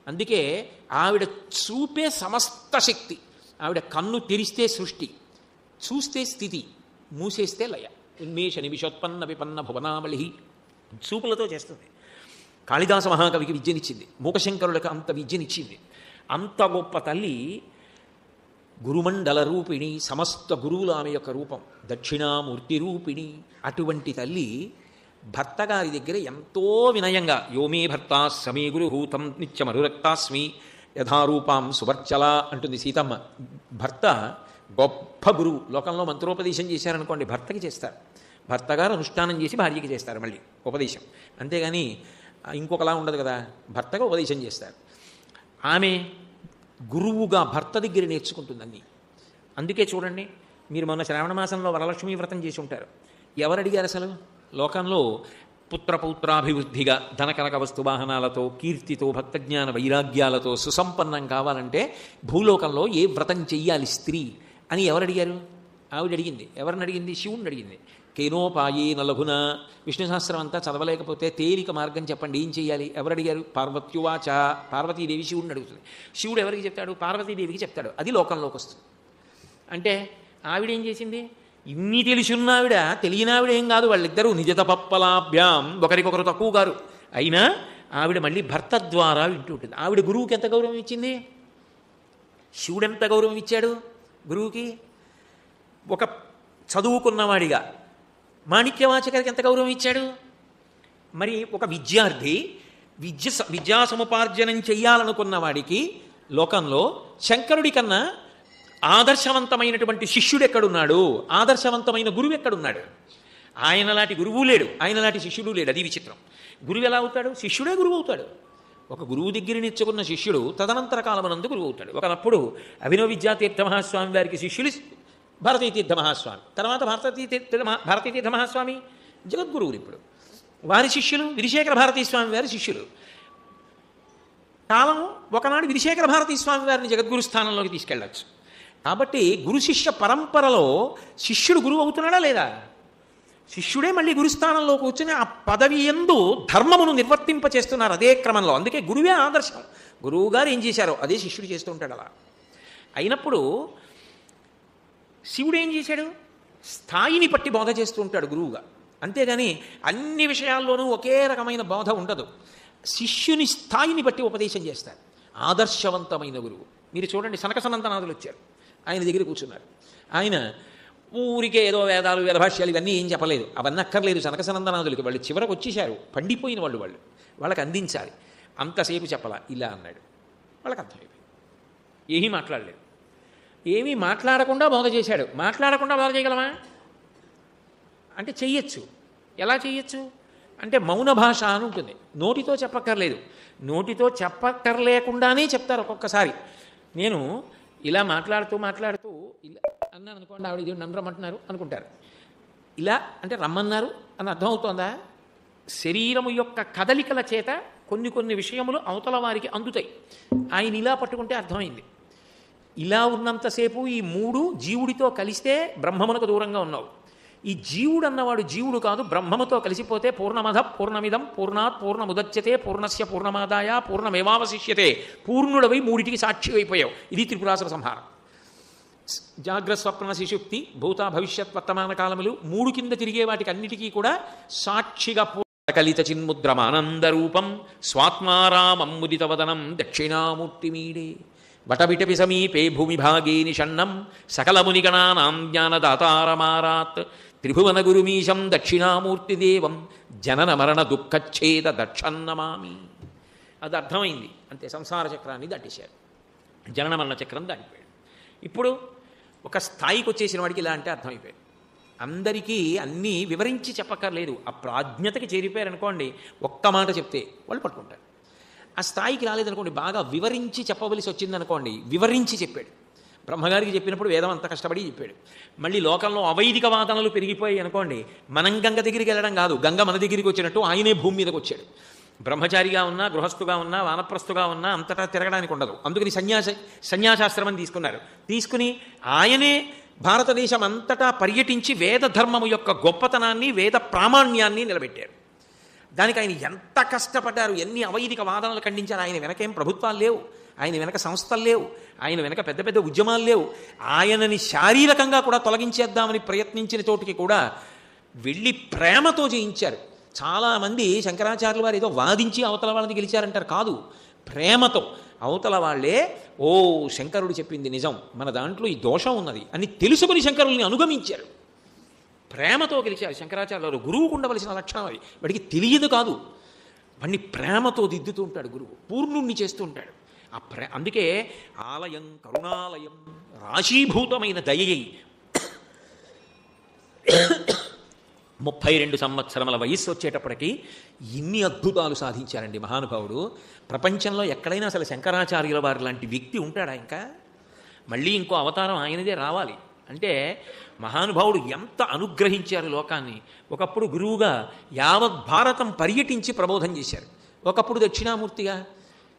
అందుకే ఆవిడ చూపే సమస్త శక్తి. ఆవిడ కన్ను తెరిస్తే సృష్టి, చూస్తే స్థితి, మూసేస్తే లయ. ఉన్మేష నిమిషోత్పన్న విపన్న భువనావళి చూపులతో చేస్తుంది. కాళిదాస మహాకవికి విద్యనిచ్చింది, మూకశంకరులకు అంత విద్యనిచ్చింది. అంత గొప్ప తల్లి గురుమండల రూపిణి, సమస్త గురువులు ఆమె యొక్క రూపం, దక్షిణామూర్తి రూపిణి. అటువంటి తల్లి భర్త గారి దగ్గర ఎంతో వినయంగా యోమే భర్త సమీ గురుహూతం నిత్యమనురక్తాస్మి యథారూపాం సువర్చల అంటుంది సీతమ్మ. భర్త గొప్ప గురువు. లోకంలో మంత్రోపదేశం చేశారనుకోండి, భర్తకి చేస్తారు. భర్త గారు అనుష్ఠానం చేసి భార్యకి చేస్తారు మళ్ళీ ఉపదేశం. అంతేగాని ఇంకొకలా ఉండదు కదా, భర్తగా ఉపదేశం చేస్తారు. ఆమె గురువుగా భర్త దగ్గర నేర్చుకుంటుందన్నీ. అందుకే చూడండి, మీరు మొన్న శ్రావణ మాసంలో వరలక్ష్మీ వ్రతం చేసి ఉంటారు. ఎవరు అడిగారు అసలు? లోకంలో పుత్రపౌత్రాభివృద్ధిగా ధనకనక వస్తువాహనాలతో, కీర్తితో, భక్తజ్ఞాన వైరాగ్యాలతో సుసంపన్నం కావాలంటే భూలోకంలో ఏ వ్రతం చెయ్యాలి స్త్రీ అని ఎవరు అడిగారు? ఆవిడ అడిగింది. ఎవరిని అడిగింది? శివుణ్ణి అడిగింది. కేనోపాయే నలఘున. విష్ణు సహస్రం అంతా చదవలేకపోతే తేలిక మార్గం చెప్పండి, ఏం చెయ్యాలి? ఎవరు అడిగారు? పార్వత్యువాచ. పార్వతీదేవి శివుణ్ణి అడుగుతుంది. శివుడు ఎవరికి చెప్తాడు? పార్వతీదేవికి చెప్తాడు. అది లోకంలోకి వస్తుంది. అంటే ఆవిడ ఏం చేసింది? ఇన్ని తెలిసిన్నావిడ తెలియనావిడ ఏం కాదు. వాళ్ళిద్దరూ నిజతపప్పలాభ్యాం, ఒకరికొకరు తక్కువ గారు. అయినా ఆవిడ మళ్ళీ భర్త ద్వారా వింటూ ఉంటుంది. ఆవిడ గురువుకి ఎంత గౌరవం ఇచ్చింది? శివుడు ఎంత గౌరవం ఇచ్చాడు గురువుకి? ఒక చదువుకున్నవాడిగా మాణిక్యవాచకరికి ఎంత గౌరవం ఇచ్చాడు? మరి ఒక విద్యార్థి విద్యా సముపార్జనం చెయ్యాలనుకున్న వాడికి లోకంలో శంకరుడి కన్నా ఆదర్శవంతమైనటువంటి శిష్యుడు ఎక్కడున్నాడు? ఆదర్శవంతమైన గురువు ఎక్కడున్నాడు? ఆయనలాంటి గురువు లేడు, ఆయనలాంటి శిష్యుడు లేడు. అది విచిత్రం. గురువు ఎలా అవుతాడు? శిష్యుడే గురువు అవుతాడు. ఒక గురువు దగ్గర నేర్చుకున్న శిష్యుడు తదనంతర కాలమనందు గురువు అవుతాడు. ఒకనప్పుడు అభినవ విద్యాతీర్థ మహాస్వామి వారికి శిష్యులు భారతీ తీర్థ మహాస్వామి, తర్వాత భారతీ తీర్థ మహాస్వామి జగద్గురువులు. ఇప్పుడు వారి శిష్యులు విధిశేఖర భారతీ స్వామి వారి శిష్యులు. కాలం ఒకనాడు విధిశేఖర భారతీ స్వామి వారిని జగద్గురు స్థానంలోకి తీసుకెళ్ళచ్చు. కాబట్టి గురు శిష్య పరంపరలో శిష్యుడు గురువు అవుతున్నాడా లేదా? శిష్యుడే మళ్ళీ గురుస్థానంలో కూర్చుని ఆ పదవి యందు ధర్మమును నిర్వర్తింపచేస్తున్నారు అదే క్రమంలో. అందుకే గురువే ఆదర్శం. గురువు గారు ఏం చేశారో అదే శిష్యుడు చేస్తూ ఉంటాడు. అలా అయినప్పుడు శివుడు ఏం చేశాడు? స్థాయిని పట్టి బోధ చేస్తూ ఉంటాడు గురువుగా. అంతేగాని అన్ని విషయాల్లోనూ ఒకే రకమైన బోధ ఉండదు. శిష్యుని స్థాయిని బట్టి ఉపదేశం చేస్తారు. ఆదర్శవంతమైన గురువు. మీరు చూడండి, సనక సనందనాథులు వచ్చారు. ఆయన దగ్గర కూర్చున్నారు. ఆయన ఊరికే ఏదో వేదాలు వేదభాష్యాలు ఇవన్నీ ఏం చెప్పలేదు. అవన్నీ అక్కర్లేదు సనకసనందనాథులకి. వాళ్ళు చివరకు వచ్చేసారు, పండిపోయిన వాళ్ళకి అందించాలి. అంతసేపు చెప్పలా, ఇలా అన్నాడు. వాళ్ళకి అర్థమైపోయింది. ఏమీ మాట్లాడలేదు. ఏమీ మాట్లాడకుండా బోధ చేశాడు. మాట్లాడకుండా బోధ చేయగలమా అంటే చెయ్యొచ్చు. ఎలా చెయ్యొచ్చు అంటే మౌన భాష అని ఉంటుంది. నోటితో చెప్పక్కర్లేదు. నోటితో చెప్పక్కర్లేకుండానే చెప్తారు ఒక్కొక్కసారి. నేను ఇలా మాట్లాడుతూ ఇలా అన్నాను అనుకోండి, ఆవిడ ఇది నన్ను రమ్మంటున్నారు అనుకుంటారు. ఇలా అంటే రమ్మన్నారు అని అర్థమవుతోందా? శరీరము యొక్క కదలికల చేత కొన్ని విషయములు అవతల వారికి అందుతాయి. ఆయన ఇలా పట్టుకుంటే అర్థమైంది. ఇలా ఉన్నంతసేపు ఈ మూడు జీవుడితో కలిస్తే బ్రహ్మమునకు దూరంగా ఉన్నావు. ఈ జీవుడు అన్నవాడు జీవుడు కాదు, బ్రహ్మముతో కలిసిపోతే పూర్ణమద పూర్ణమిదం పూర్ణాత్ పూర్ణముదచ్యతే పూర్ణస్య పూర్ణమాదాయ పూర్ణమేవావశిష్యతే, పూర్ణుడవై మూడిటికి సాక్షి అయిపోయావు. ఇది త్రిపురాసుర సంహారం. జాగ్రత్త స్వప్న శిశుక్తి భూత భవిష్యత్ వర్తమాన కాలములు మూడు కింద తిరిగే వాటికి అన్నిటికీ కూడా సాక్షిగా కలిత చిన్ముద్రమానందరూపం స్వాత్మారామం ముదితవదనం దక్షిణామూర్తిమీడే వటవిటపి సమీపే భూమిభాగే నిషన్నం సకలమునిగణానాం జ్ఞానదాతారమారాత్ త్రిభువన గురుమీశం దక్షిణామూర్తిదేవం జనన మరణ దుఃఖచ్ఛేద దక్షన్నమామి. అది అర్థమైంది. అంతే, సంసార చక్రాన్ని దాటేశారు. జనన మరణ చక్రం దాటిపోయాడు. ఇప్పుడు ఒక స్థాయికి వచ్చేసిన వాడికి ఇలా అంటే అర్థమైపోయాడు. అందరికీ అన్నీ వివరించి చెప్పక్కర్లేదు. ఆ ప్రాజ్ఞతకి చేరిపోయారనుకోండి, ఒక్క మాట చెప్తే వాళ్ళు పట్టుకుంటారు. ఆ స్థాయికి రాలేదనుకోండి, బాగా వివరించి చెప్పవలసి వచ్చిందనుకోండి, వివరించి చెప్పాడు. బ్రహ్మగారికి చెప్పినప్పుడు వేదం అంత కష్టపడి చెప్పాడు. మళ్ళీ లోకంలో అవైదిక వాదనలు పెరిగిపోయాయి అనుకోండి, మనం గంగ దగ్గరికి వెళ్ళడం కాదు, గంగ మన దగ్గరికి వచ్చినట్టు ఆయనే భూమి మీదకి వచ్చాడు. బ్రహ్మచారిగా ఉన్నా, గృహస్థుగా ఉన్నా, వానప్రస్థుగా ఉన్నా అంతటా తిరగడానికి ఉండదు. అందుకని సన్యాసాశ్రమం తీసుకున్నారు. తీసుకుని ఆయనే భారతదేశం అంతటా పర్యటించి వేద ధర్మము యొక్క గొప్పతనాన్ని, వేద ప్రామాణ్యాన్ని నిలబెట్టారు. దానికి ఆయన ఎంత కష్టపడ్డారు, ఎన్ని అవైదిక వాదనలు ఖండించారు. ఆయన వెనకేం ప్రభుత్వాలు లేవు, ఆయన వెనక సంస్థలు లేవు, ఆయన వెనక పెద్ద పెద్ద ఉద్యమాలు లేవు. ఆయనని శారీరకంగా కూడా తొలగించేద్దామని ప్రయత్నించిన చోటుకి కూడా వెళ్ళి ప్రేమతో జయించారు. చాలామంది శంకరాచార్యుల వారు ఏదో వాదించి అవతల వాళ్ళని గెలిచారంటారు. కాదు, ప్రేమతో అవతల వాళ్ళే ఓ శంకరుడు చెప్పింది నిజం, మన దాంట్లో ఈ దోషం ఉన్నది అని తెలుసుకుని శంకరుల్ని అనుగమించారు. ప్రేమతో గెలిచారు శంకరాచార్యుల వారు. గురువుకు ఉండవలసిన లక్షణం అది. వాడికి తెలియదు కాదు, వాడిని ప్రేమతో దిద్దుతూ ఉంటాడు గురువు, పూర్ణుణ్ణి చేస్తూ ఉంటాడు. అందుకే ఆలయం కరుణాలయం రాశీభూతమైన దయయై 32 సంవత్సరముల వయస్సు వచ్చేటప్పటికి ఇన్ని అద్భుతాలు సాధించారండి మహానుభావుడు. ప్రపంచంలో ఎక్కడైనా అసలు శంకరాచార్యుల వారి లాంటి వ్యక్తి ఉంటాడా? ఇంకా మళ్ళీ ఇంకో అవతారం ఆయనదే రావాలి. అంటే మహానుభావుడు ఎంత అనుగ్రహించారు లోకాన్ని. ఒకప్పుడు గురువుగా యావత్ భారతం పర్యటించి ప్రబోధం చేశారు. ఒకప్పుడు దక్షిణామూర్తిగా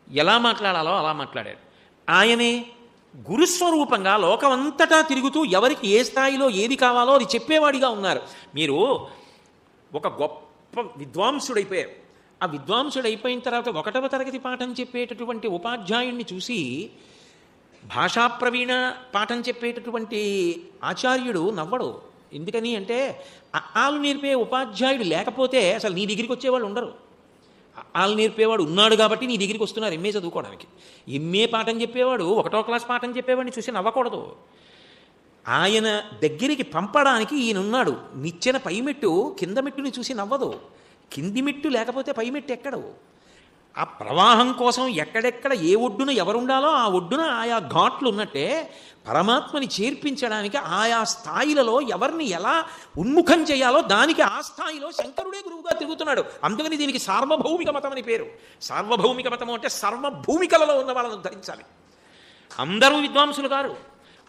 ఎలా మాట్లాడాలో అలా మాట్లాడారు. ఆయనే గురుస్వరూపంగా లోకమంతటా తిరుగుతూ ఎవరికి ఏ స్థాయిలో ఏది కావాలో అది చెప్పేవాడిగా ఉన్నారు. మీరు ఒక గొప్ప విద్వాంసుడైపోయారు. ఆ విద్వాంసుడైపోయిన తర్వాత 1వ తరగతి పాఠం చెప్పేటటువంటి ఉపాధ్యాయుణ్ణి చూసి భాషా ప్రవీణ పాఠం చెప్పేటటువంటి ఆచార్యుడు నవ్వడు. ఎందుకని అంటే ఆలు నేర్పే ఉపాధ్యాయుడు లేకపోతే అసలు నీ దగ్గరికి వచ్చేవాళ్ళు ఉండరు. ఆలు నేర్పేవాడు ఉన్నాడు కాబట్టి నీ దగ్గరికి వస్తున్నారు ఎంఏ చదువుకోవడానికి. ఎంఏ పాఠం చెప్పేవాడు 1వ క్లాస్ పాఠం చెప్పేవాడిని చూసి నవ్వకూడదు. ఆయన దగ్గరికి పంపడానికి ఈయన ఉన్నాడు. నిచ్చెన పైమెట్టు కింద మెట్టుని చూసి నవ్వదు. కింది మెట్టు లేకపోతే పైమెట్టు ఎక్కడవు. ఆ ప్రవాహం కోసం ఎక్కడెక్కడ ఏ ఒడ్డున ఎవరుండాలో ఆ ఒడ్డున ఆయా ఘాట్లు ఉన్నట్టే పరమాత్మని చేర్పించడానికి ఆయా స్థాయిలలో ఎవరిని ఎలా ఉన్ముఖం చేయాలో దానికి ఆ స్థాయిలో శంకరుడే గురువుగా తిరుగుతున్నాడు. అందుకని దీనికి సార్వభౌమిక మతం అని పేరు. సార్వభౌమిక మతము అంటే సర్వభూమికలలో ఉన్న వాళ్ళని ఉద్ధరించాలి. అందరూ విద్వాంసులు కారు.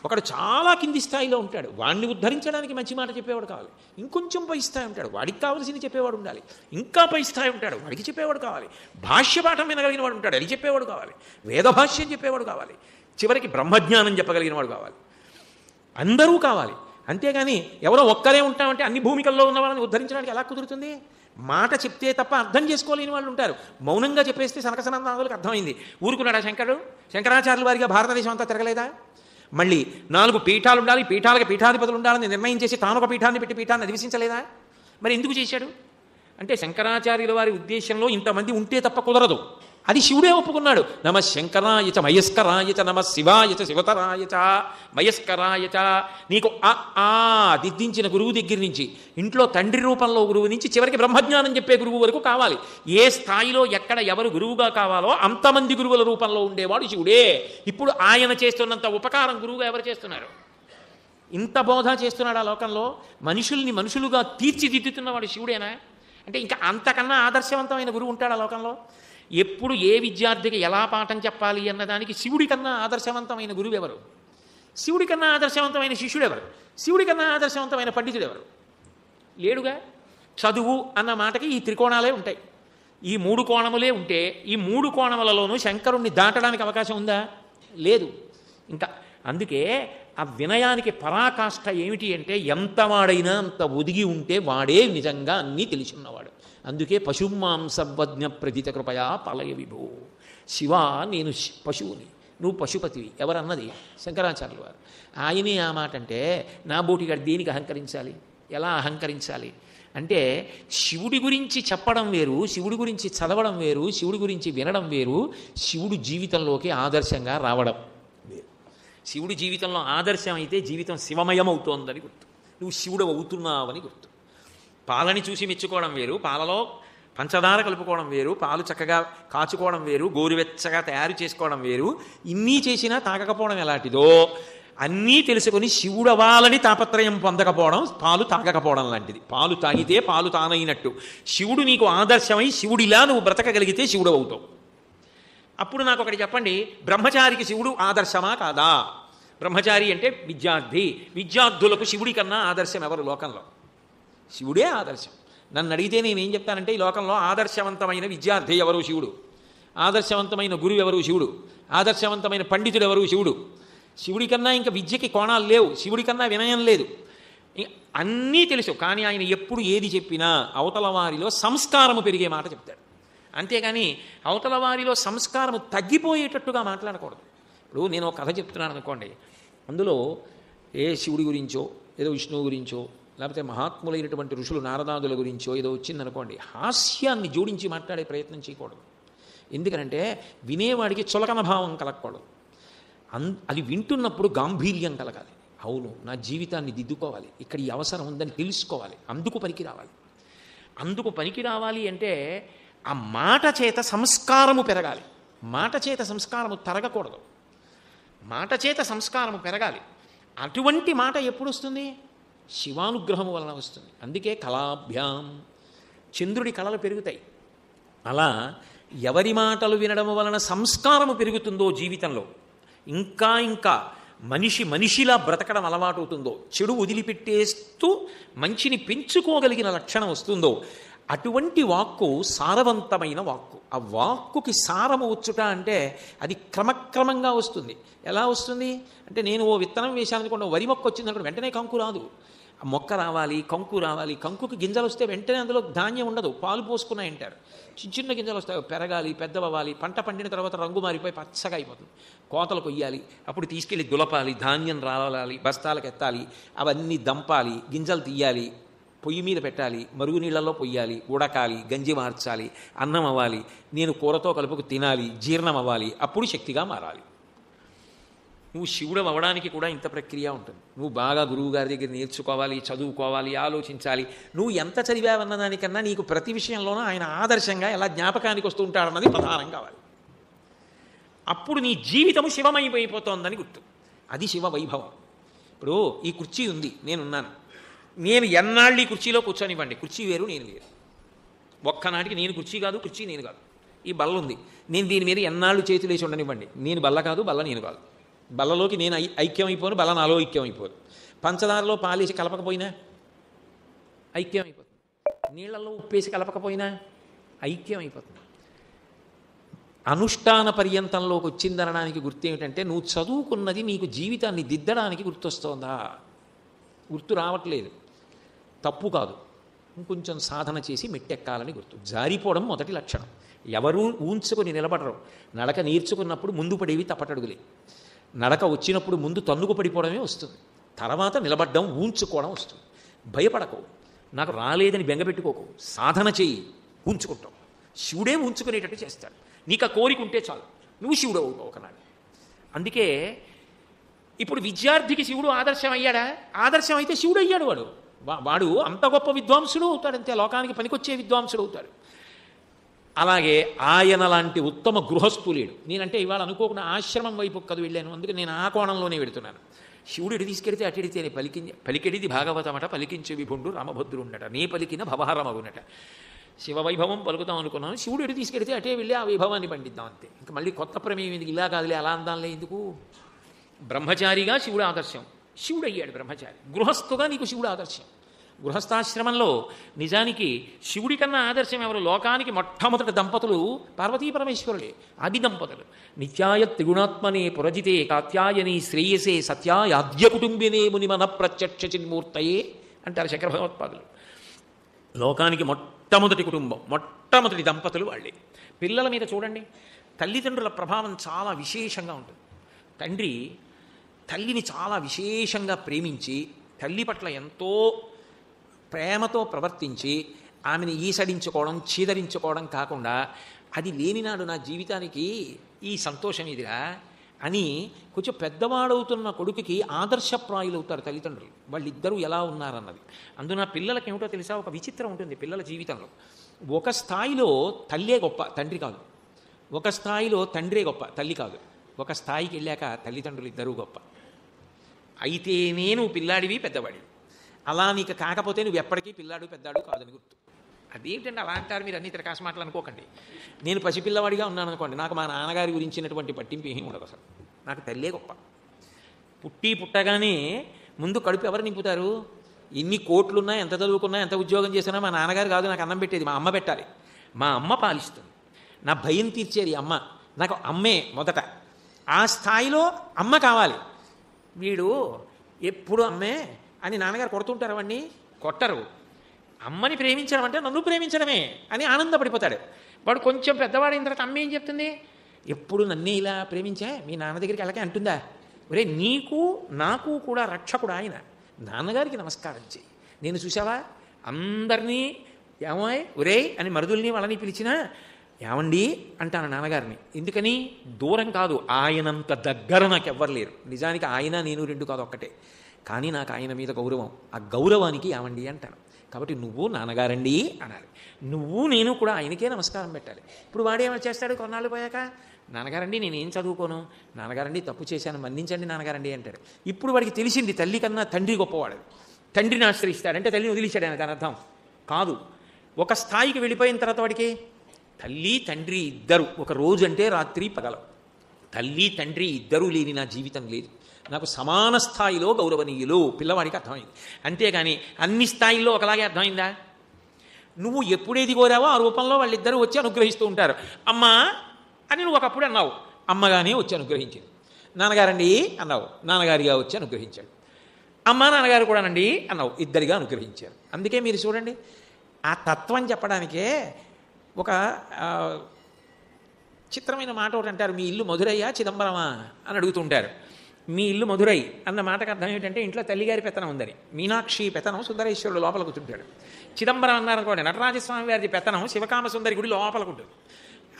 ఒకడు చాలా కింది స్థాయిలో ఉంటాడు, వాడిని ఉద్ధరించడానికి మంచి మాట చెప్పేవాడు కావాలి. ఇంకొంచెం పై స్థాయి ఉంటాడు, వాడికి కావలసింది చెప్పేవాడు ఉండాలి. ఇంకా పై స్థాయి ఉంటాడు, వాడికి చెప్పేవాడు కావాలి. భాష్యపాఠం వినగలిగిన వాడు ఉంటాడు, అది చెప్పేవాడు కావాలి. వేదభాష్యం చెప్పేవాడు కావాలి. చివరికి బ్రహ్మజ్ఞానం చెప్పగలిగిన వాడు కావాలి. అందరూ కావాలి. అంతేగాని ఎవరో ఒక్కరే ఉంటామంటే అన్ని భూమికల్లో ఉన్న వాళ్ళని ఉద్ధరించడానికి ఎలా కుదురుతుంది? మాట చెప్తే తప్ప అర్థం చేసుకోలేని వాళ్ళు ఉంటారు. మౌనంగా చెప్పేస్తే సనకసనందాదులకు అర్థమైంది. ఊరుకున్నాడా శంకరుడు? శంకరాచార్యుల వారిగా భారతదేశం అంతా తిరగలేదా? మళ్ళీ 4 పీఠాలు ఉండాలి, పీఠాలకు పీఠాధిపతులు ఉండాలని నిర్ణయం చేసి తాను ఒక పీఠాన్ని పెట్టి పీఠాన్ని అధివసించలేదా? మరి ఎందుకు చేశాడు అంటే శంకరాచార్యుల వారి ఉద్దేశంలో ఇంతమంది ఉంటే తప్ప కుదరదు. అది శివుడే ఒప్పుకున్నాడు. నమ శంకరాయచ మయస్కరాయచ నమ శివాయచ శివతరాయచ మయస్కరాయచ. నీకు ఆ దిద్దించిన గురువు దగ్గర నుంచి, ఇంట్లో తండ్రి రూపంలో గురువు నుంచి, చివరికి బ్రహ్మజ్ఞానం చెప్పే గురువు వరకు కావాలి. ఏ స్థాయిలో ఎక్కడ ఎవరు గురువుగా కావాలో అంతమంది గురువుల రూపంలో ఉండేవాడు శివుడే. ఇప్పుడు ఆయన చేస్తున్నంత ఉపకారం గురువుగా ఎవరు చేస్తున్నారు? ఇంత బోధ చేస్తున్నాడు ఆ లోకంలో. మనుషుల్ని మనుషులుగా తీర్చిదిద్దుతున్నవాడు శివుడేనా? అంటే ఇంకా అంతకన్నా ఆదర్శవంతమైన గురువు ఉంటాడు ఆ లోకంలో? ఎప్పుడు ఏ విద్యార్థికి ఎలా పాఠం చెప్పాలి అన్నదానికి శివుడి కన్నా ఆదర్శవంతమైన గురువు ఎవరు? శివుడి కన్నా ఆదర్శవంతమైన శిష్యుడు ఎవరు? శివుడి కన్నా ఆదర్శవంతమైన పండితుడు ఎవరు? లేడుగా. చదువు అన్న మాటకి ఈ త్రికోణాలే ఉంటాయి, ఈ మూడు కోణములే ఉంటే ఈ మూడు కోణములలోనూ శంకరుణ్ణి దాటడానికి అవకాశం ఉందా? లేదు. ఇంకా అందుకే ఆ వినయానికి పరాకాష్ఠ ఏమిటి అంటే, ఎంత వాడైనా అంత ఒదిగి ఉంటే వాడే నిజంగా అన్నీ తెలిసి ఉన్నవాడు. అందుకే పశుమాంసవజ్ఞ ప్రథిత కృపయా పలయ విభో. శివ, నేను పశువుని, నువ్వు పశుపతివి. ఎవరన్నది? శంకరాచార్యుల వారు. ఆయనే ఆ మాట అంటే, నా బోటిగాడు దేనికి అహంకరించాలి, ఎలా అహంకరించాలి అంటే, శివుడి గురించి చెప్పడం వేరు, శివుడి గురించి చదవడం వేరు, శివుడి గురించి వినడం వేరు, శివుడు జీవితంలోకి ఆదర్శంగా రావడం వేరు. శివుడి జీవితంలో ఆదర్శం అయితే జీవితం శివమయం అవుతోందని గుర్తు, నువ్వు శివుడు అవుతున్నావని గుర్తు. పాలని చూసి మెచ్చుకోవడం వేరు, పాలలో పంచదార కలుపుకోవడం వేరు, పాలు చక్కగా కాచుకోవడం వేరు, గోరువెచ్చగా తయారు చేసుకోవడం వేరు. ఇన్నీ చేసినా తాగకపోవడం ఎలాంటిదో, అన్నీ తెలుసుకొని శివుడు అవ్వాలని తాపత్రయం పొందకపోవడం పాలు తాగకపోవడం లాంటిది. పాలు తాగితే పాలు తానైనట్టు. శివుడు నీకు ఆదర్శమై శివుడిలా నువ్వు బ్రతకగలిగితే శివుడు అవుతావు. అప్పుడు నాకు ఒకటి చెప్పండి, బ్రహ్మచారికి శివుడు ఆదర్శమా కాదా? బ్రహ్మచారి అంటే విద్యార్థి. విద్యార్థులకు శివుడి కన్నా ఆదర్శం ఎవరు లోకంలో? శివుడే ఆదర్శం. నన్ను అడిగితే నేనేం చెప్తానంటే, ఈ లోకంలో ఆదర్శవంతమైన విద్యార్థి ఎవరు? శివుడు. ఆదర్శవంతమైన గురువు ఎవరు? శివుడు. ఆదర్శవంతమైన పండితుడు ఎవరు? శివుడు. శివుడి కన్నా ఇంకా విద్యకి కోణాలు లేవు, శివుడి కన్నా వినయం లేదు, అన్నీ తెలుసు. కానీ ఆయన ఎప్పుడు ఏది చెప్పినా అవతల వారిలో సంస్కారము పెరిగే మాట చెప్తాడు. అంతేగాని అవతల వారిలో సంస్కారము తగ్గిపోయేటట్టుగా మాట్లాడకూడదు. ఇప్పుడు నేను ఒక కథ చెప్తున్నాను అనుకోండి, అందులో ఏ శివుడి గురించో ఏదో విష్ణువు గురించో లేకపోతే మహాత్ములైనటువంటి ఋషులు నారదాదుల గురించో ఏదో వచ్చిందనుకోండి, హాస్యాన్ని జోడించి మాట్లాడే ప్రయత్నం చేయకూడదు. ఎందుకనంటే వినేవాడికి చులకన భావం కలగకూడదు. అది వింటున్నప్పుడు గాంభీర్యం కలగాలి. అవును, నా జీవితాన్ని దిద్దుకోవాలి, ఇక్కడ ఈ అవసరం ఉందని తెలుసుకోవాలి, అందుకు పనికి రావాలి. అందుకు పనికి రావాలి అంటే ఆ మాట చేత సంస్కారము పెరగాలి. మాట చేత సంస్కారము తరగకూడదు, మాట చేత సంస్కారము పెరగాలి. అటువంటి మాట ఎప్పుడు వస్తుంది? శివానుగ్రహము వలన వస్తుంది. అందుకే కళాభ్యాం, చంద్రుడి కళలు పెరుగుతాయి. అలా ఎవరి మాటలు వినడం వలన సంస్కారము పెరుగుతుందో జీవితంలో, ఇంకా ఇంకా మనిషిలా బ్రతకడం అలవాటు అవుతుందో, చెడు వదిలిపెట్టేస్తూ మంచిని పెంచుకోగలిగిన లక్షణం వస్తుందో, అటువంటి వాక్కు సారవంతమైన వాక్కు. ఆ వాక్కుకి సారము వచ్చుట అంటే అది క్రమక్రమంగా వస్తుంది. ఎలా వస్తుంది అంటే, నేను ఓ విత్తనం వేశాను అనుకోండి, వరి మొక్క వచ్చింది అనుకోండి, వెంటనే కంకు రాదు. ఆ మొక్క రావాలి, కంకు రావాలి. కంకుకి గింజలు వస్తే వెంటనే అందులో ధాన్యం ఉండదు, పాలు పోసుకున్నాయి అంటారు. చిన్న చిన్న గింజలు వస్తాయి, పెరగాలి, పెద్దవ్వాలి. పంట పండిన తర్వాత రంగు మారిపోయి పచ్చగా అయిపోతుంది. కోతలు కొయ్యాలి, అప్పుడు తీసుకెళ్ళి దులపాలి, ధాన్యం రావాలి, బస్తాలకు ఎత్తాలి, అవన్నీ దంపాలి, గింజలు తీయాలి, పొయ్యి మీద పెట్టాలి, మరుగు నీళ్ళల్లో పొయ్యాలి, ఉడకాలి, గంజి మార్చాలి, అన్నం అవ్వాలి, నేను కూరతో కలుపుకు తినాలి, జీర్ణం అవ్వాలి, అప్పుడు శక్తిగా మారాలి. నువ్వు శివుడు అవ్వడానికి కూడా ఇంత ప్రక్రియ ఉంటుంది. నువ్వు బాగా గురువుగారి దగ్గర నేర్చుకోవాలి, చదువుకోవాలి, ఆలోచించాలి. నువ్వు ఎంత చదివావన్న దానికన్నా నీకు ప్రతి విషయంలోనూ ఆయన ఆదర్శంగా ఎలా జ్ఞాపకానికి వస్తూ ఉంటాడన్నది ప్రధానం కావాలి. అప్పుడు నీ జీవితము శివమైపోతోందని గుర్తు. అది శివ వైభవం. ఇప్పుడు ఈ కుర్చీ ఉంది, నేనున్నాను, నేను ఎన్నాళ్ళు ఈ కుర్చీలో కూర్చొనివ్వండి, కుర్చీ వేరు నేను వేరు. ఒక్కనాటికి నేను కుర్చీ కాదు, కుర్చీ నేను కాదు. ఈ బల్ల ఉంది, నేను దీని మీద ఎన్నాళ్ళు చేతులు వేసి ఉండనివ్వండి, నేను బల్ల కాదు, బల్ల నేను కాదు. బల్లలోకి నేను ఐక్యమైపోను, బల్ల నాలో ఐక్యమైపోదు. పంచదారలో పాలేసి కలపకపోయినా ఐక్యమైపోతుంది, నీళ్లలో ఉప్పేసి కలపకపోయినా ఐక్యమైపోతుంది. అనుష్ఠాన పర్యంతంలోకి వచ్చిందనడానికి గుర్తు ఏమిటంటే, నువ్వు చదువుకున్నది నీకు జీవితాన్ని దిద్దడానికి గుర్తొస్తోందా? గుర్తు రావట్లేదు, తప్పు కాదు, ఇంకొంచెం సాధన చేసి మెట్టెక్కాలని గుర్తు. జారిపోవడం మొదటి లక్షణం. ఎవరూ ఊంచుకొని నిలబడరు. నడక నేర్చుకున్నప్పుడు ముందు పడేవి తప్పటడుగులే. నడక వచ్చినప్పుడు ముందు తన్నుకు పడిపోవడమే వస్తుంది, తర్వాత నిలబడ్డం, ఊంచుకోవడం వస్తుంది. భయపడకు, నాకు రాలేదని బెంగపెట్టుకోకు, సాధన చెయ్యి, ఊంచుకుంటావు. శివుడే ఉంచుకునేటట్టు చేస్తాడు. నీకు ఆ కోరిక ఉంటే చాలు, నువ్వు శివుడు అవుతావు ఒకనాడు. అందుకే ఇప్పుడు విద్యార్థికి శివుడు ఆదర్శం అయ్యాడా? ఆదర్శం అయితే శివుడు అయ్యాడు. వాడు అంత గొప్ప విద్వాంసుడు అవుతాడు, అంతే, లోకానికి పనికొచ్చే విద్వాంసుడు అవుతాడు. అలాగే ఆయన లాంటి ఉత్తమ గృహస్థు లేడు. నేనంటే ఇవాళ అనుకోకుండా ఆశ్రమం వైపు కదు వెళ్ళాను, అందుకే నేను ఆ కోణంలోనే వెడుతున్నాను. శివుడు ఇటు తీసుకెడితే అటిడితేనే పలికిడిది భాగవతమట, పలికించే విభుండు రామభద్రుండట, నే పలికిన భవహారమగునట. శివవైభవం పలుకుతాం అనుకున్నాను, శివుడు ఎటు తీసుకెడితే అటే వెళ్ళి ఆ వైభవాన్ని పండిద్దాం అంతే. ఇంకా మళ్ళీ కొత్త ప్రమేయం ఎందుకు, ఇలా కాదులే అలా అందాలే ఎందుకు. బ్రహ్మచారిగా శివుడు ఆదర్శం, శివుడు అయ్యాడు బ్రహ్మచారి. గృహస్థుగా నీకు శివుడు ఆదర్శం. గృహస్థాశ్రమంలో నిజానికి శివుడి కన్నా ఆదర్శం ఎవరు? లోకానికి మొట్టమొదటి దంపతులు పార్వతీ పరమేశ్వరులే, ఆది దంపతులు. నిత్యాయ త్రిగుణాత్మనే పురజితే కాత్యాయని శ్రేయసే సత్యాయాద్య కుటుంబినే మునిమన ప్రత్యక్ష చిన్మూర్తయే అంటారు శంకర భగవత్పాదులు. లోకానికి మొట్టమొదటి కుటుంబం, మొట్టమొదటి దంపతులు వాళ్ళే. పిల్లల మీద చూడండి, తల్లిదండ్రుల ప్రభావం చాలా విశేషంగా ఉంటుంది. తండ్రి తల్లిని చాలా విశేషంగా ప్రేమించి తల్లి పట్ల ఎంతో ప్రేమతో ప్రవర్తించి ఆమెను ఈసడించుకోవడం, చీదరించుకోవడం కాకుండా, అది లేనినాడు నా జీవితానికి ఈ సంతోషం ఇదిరా అని కొంచెం పెద్దవాడవుతున్న కొడుకుకి ఆదర్శప్రాయులు అవుతారు తల్లిదండ్రులు. వాళ్ళిద్దరూ ఎలా ఉన్నారన్నది. అందున పిల్లలకి ఏమిటో తెలుసా, ఒక విచిత్రం ఉంటుంది పిల్లల జీవితంలో. ఒక స్థాయిలో తల్లే గొప్ప, తండ్రి కాదు. ఒక స్థాయిలో తండ్రే గొప్ప, తల్లి కాదు. ఒక స్థాయికి వెళ్ళాక తల్లిదండ్రులు ఇద్దరూ గొప్ప. అయితేనే నువ్వు పిల్లాడివి పెద్దవాడివి. అలా నీకు కాకపోతే నువ్వు ఎప్పటికీ పిల్లాడు పెద్దాడు కాదని గుర్తు. అదేంటండి అలా అంటారు మీరు, అన్ని తిరకాసు మాటలు అనుకోకండి. నేను పసిపిల్లవాడిగా ఉన్నాను అనుకోండి, నాకు మా నాన్నగారి గురించినటువంటి పట్టింపు ఏమీ ఉండదు అసలు. నాకు తల్లే గొప్ప. పుట్టగానే ముందు కడుపు ఎవరు నింపుతారు? ఎన్ని కోట్లున్నా, ఎంత చదువుకున్నా, ఎంత ఉద్యోగం చేసినా మా నాన్నగారు కాదు నాకు అన్నం పెట్టేది, మా అమ్మ పెట్టాలి. మా అమ్మ పాలిస్తుంది, నా భయం తీర్చేది అమ్మ. నాకు అమ్మే మొదట. ఆ స్థాయిలో అమ్మ కావాలి. వీడు ఎప్పుడు అమ్మే అని నాన్నగారు కొడుతుంటారు, వాడిని కొట్టరు. అమ్మని ప్రేమించడం అంటే నన్ను ప్రేమించడమే అని ఆనందపడిపోతాడు. వాడు కొంచెం పెద్దవాడైన తర్వాత అమ్మ ఏం చెప్తుంది? ఎప్పుడు నన్నే ఇలా ప్రేమించా, మీ నాన్న దగ్గరికి వెళ్ళకే అంటుందా? ఒరే, నీకు నాకు కూడా రక్షకుడు ఆయన, నాన్నగారికి నమస్కారం చేయి. నేను చూసావా అందరినీ ఏమాయ్ ఒరే అని మరుదుల్ని వాళ్ళని పిలిచినా ఏమండి అంటాను నాన్నగారిని. ఎందుకని? దూరం కాదు, ఆయనంత దగ్గర నాకు ఎవ్వరు లేరు. నిజానికి ఆయన నేను రెండు కాదు ఒక్కటే, కానీ నాకు ఆయన మీద గౌరవం. ఆ గౌరవానికి ఏమండి అంటాను. కాబట్టి నువ్వు నాన్నగారండి అనాలి, నువ్వు నేను కూడా ఆయనకే నమస్కారం పెట్టాలి. ఇప్పుడు వాడేమో చేస్తాడు కొన్నాళ్ళు పోయాక, నాన్నగారండి నేనేం చదువుకోను, నాన్నగారండి తప్పు చేశాను మన్నించండి నాన్నగారండి అంటాడు. ఇప్పుడు వాడికి తెలిసింది తల్లి కన్నా తండ్రి గొప్పవాడు. తండ్రిని ఆశ్రయిస్తాడంటే తల్లిని వదిలించాడు అని దాని అర్థం కాదు. ఒక స్థాయికి వెళ్ళిపోయిన తర్వాత వాడికి తల్లి తండ్రి ఇద్దరు, ఒక రోజు అంటే రాత్రి పగలం, తల్లి తండ్రి ఇద్దరూ లేని నా జీవితం లేదు, నాకు సమాన స్థాయిలో గౌరవనీయులు పిల్లవాడికి అర్థమైంది. అంతేగాని అన్ని స్థాయిల్లో ఒకలాగే అర్థమైందా? నువ్వు ఎప్పుడేది కోరావో ఆ రూపంలో వాళ్ళిద్దరూ వచ్చి అనుగ్రహిస్తూ ఉంటారు. అమ్మా అని నువ్వు ఒకప్పుడు అన్నావు, అమ్మగానే వచ్చి అనుగ్రహించింది. నాన్నగారండి అన్నావు, నాన్నగారిగా వచ్చి అనుగ్రహించాడు. అమ్మ నాన్నగారు కూడానండి అన్నావు, ఇద్దరిగా అనుగ్రహించారు. అందుకే మీరు చూడండి, ఆ తత్వం చెప్పడానికే ఒక చిత్రమైన మాట ఒకటి అంటారు, మీ ఇల్లు మధురయ్యా చిదంబరమా అని అడుగుతుంటారు. మీ ఇల్లు మధురై అన్న మాటకు అర్థం ఏంటంటే ఇంట్లో తల్లిగారి పెత్తనం ఉందని. మీనాక్షి పెత్తనం సుందరేశ్వరుడు లోపల కూర్చుంటాడు. చిదంబరం అన్నారనుకోండి, నటరాజస్వామి వారి పెత్తనం శివకామ సుందరి గుడి లోపల ఉంటుంది.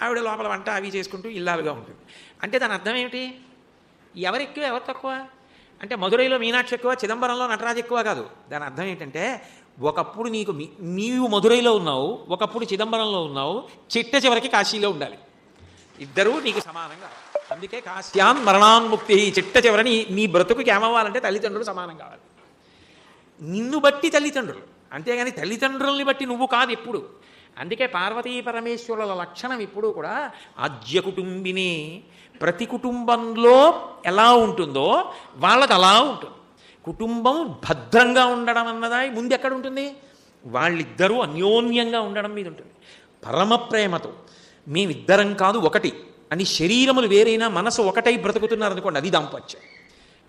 ఆవిడ లోపల వంట అవి చేసుకుంటూ ఇల్లాలుగా ఉంటుంది. అంటే దాని అర్థం ఏమిటి? ఎవరు ఎక్కువ ఎవరు తక్కువ అంటే మధురైలో మీనాక్షి ఎక్కువ, చిదంబరంలో నటరాజు ఎక్కువ కాదు. దాని అర్థం ఏంటంటే ఒకప్పుడు నీవు మధురైలో ఉన్నావు, ఒకప్పుడు చిదంబరంలో ఉన్నావు, చివరికి కాశీలో ఉండాలి. ఇద్దరూ నీకు సమానంగా. అందుకే కాశ్యాన్ మరణాన్ముక్తి, చివరని నీ బ్రతుకుకి ఏమవ్వాలంటే తల్లిదండ్రులు సమానం కావాలి. నిన్ను బట్టి తల్లిదండ్రులు, అంతేగాని తల్లిదండ్రుల్ని బట్టి నువ్వు కాదు ఎప్పుడు. అందుకే పార్వతీ పరమేశ్వరుల లక్షణం ఎప్పుడూ కూడా ఆద్య కుటుంబిని. ప్రతి కుటుంబంలో ఎలా ఉంటుందో వాళ్ళది అలా ఉంటుంది. కుటుంబం భద్రంగా ఉండడం అన్నదా ముందు ఎక్కడ ఉంటుంది? వాళ్ళిద్దరూ అన్యోన్యంగా ఉండడం మీద ఉంటుంది. పరమ ప్రేమతో మేమిద్దరం కాదు ఒకటి అని శరీరములు వేరైనా మనసు ఒకటై బ్రతుకుతున్నారు అనుకోండి, అది దాంపత్యం.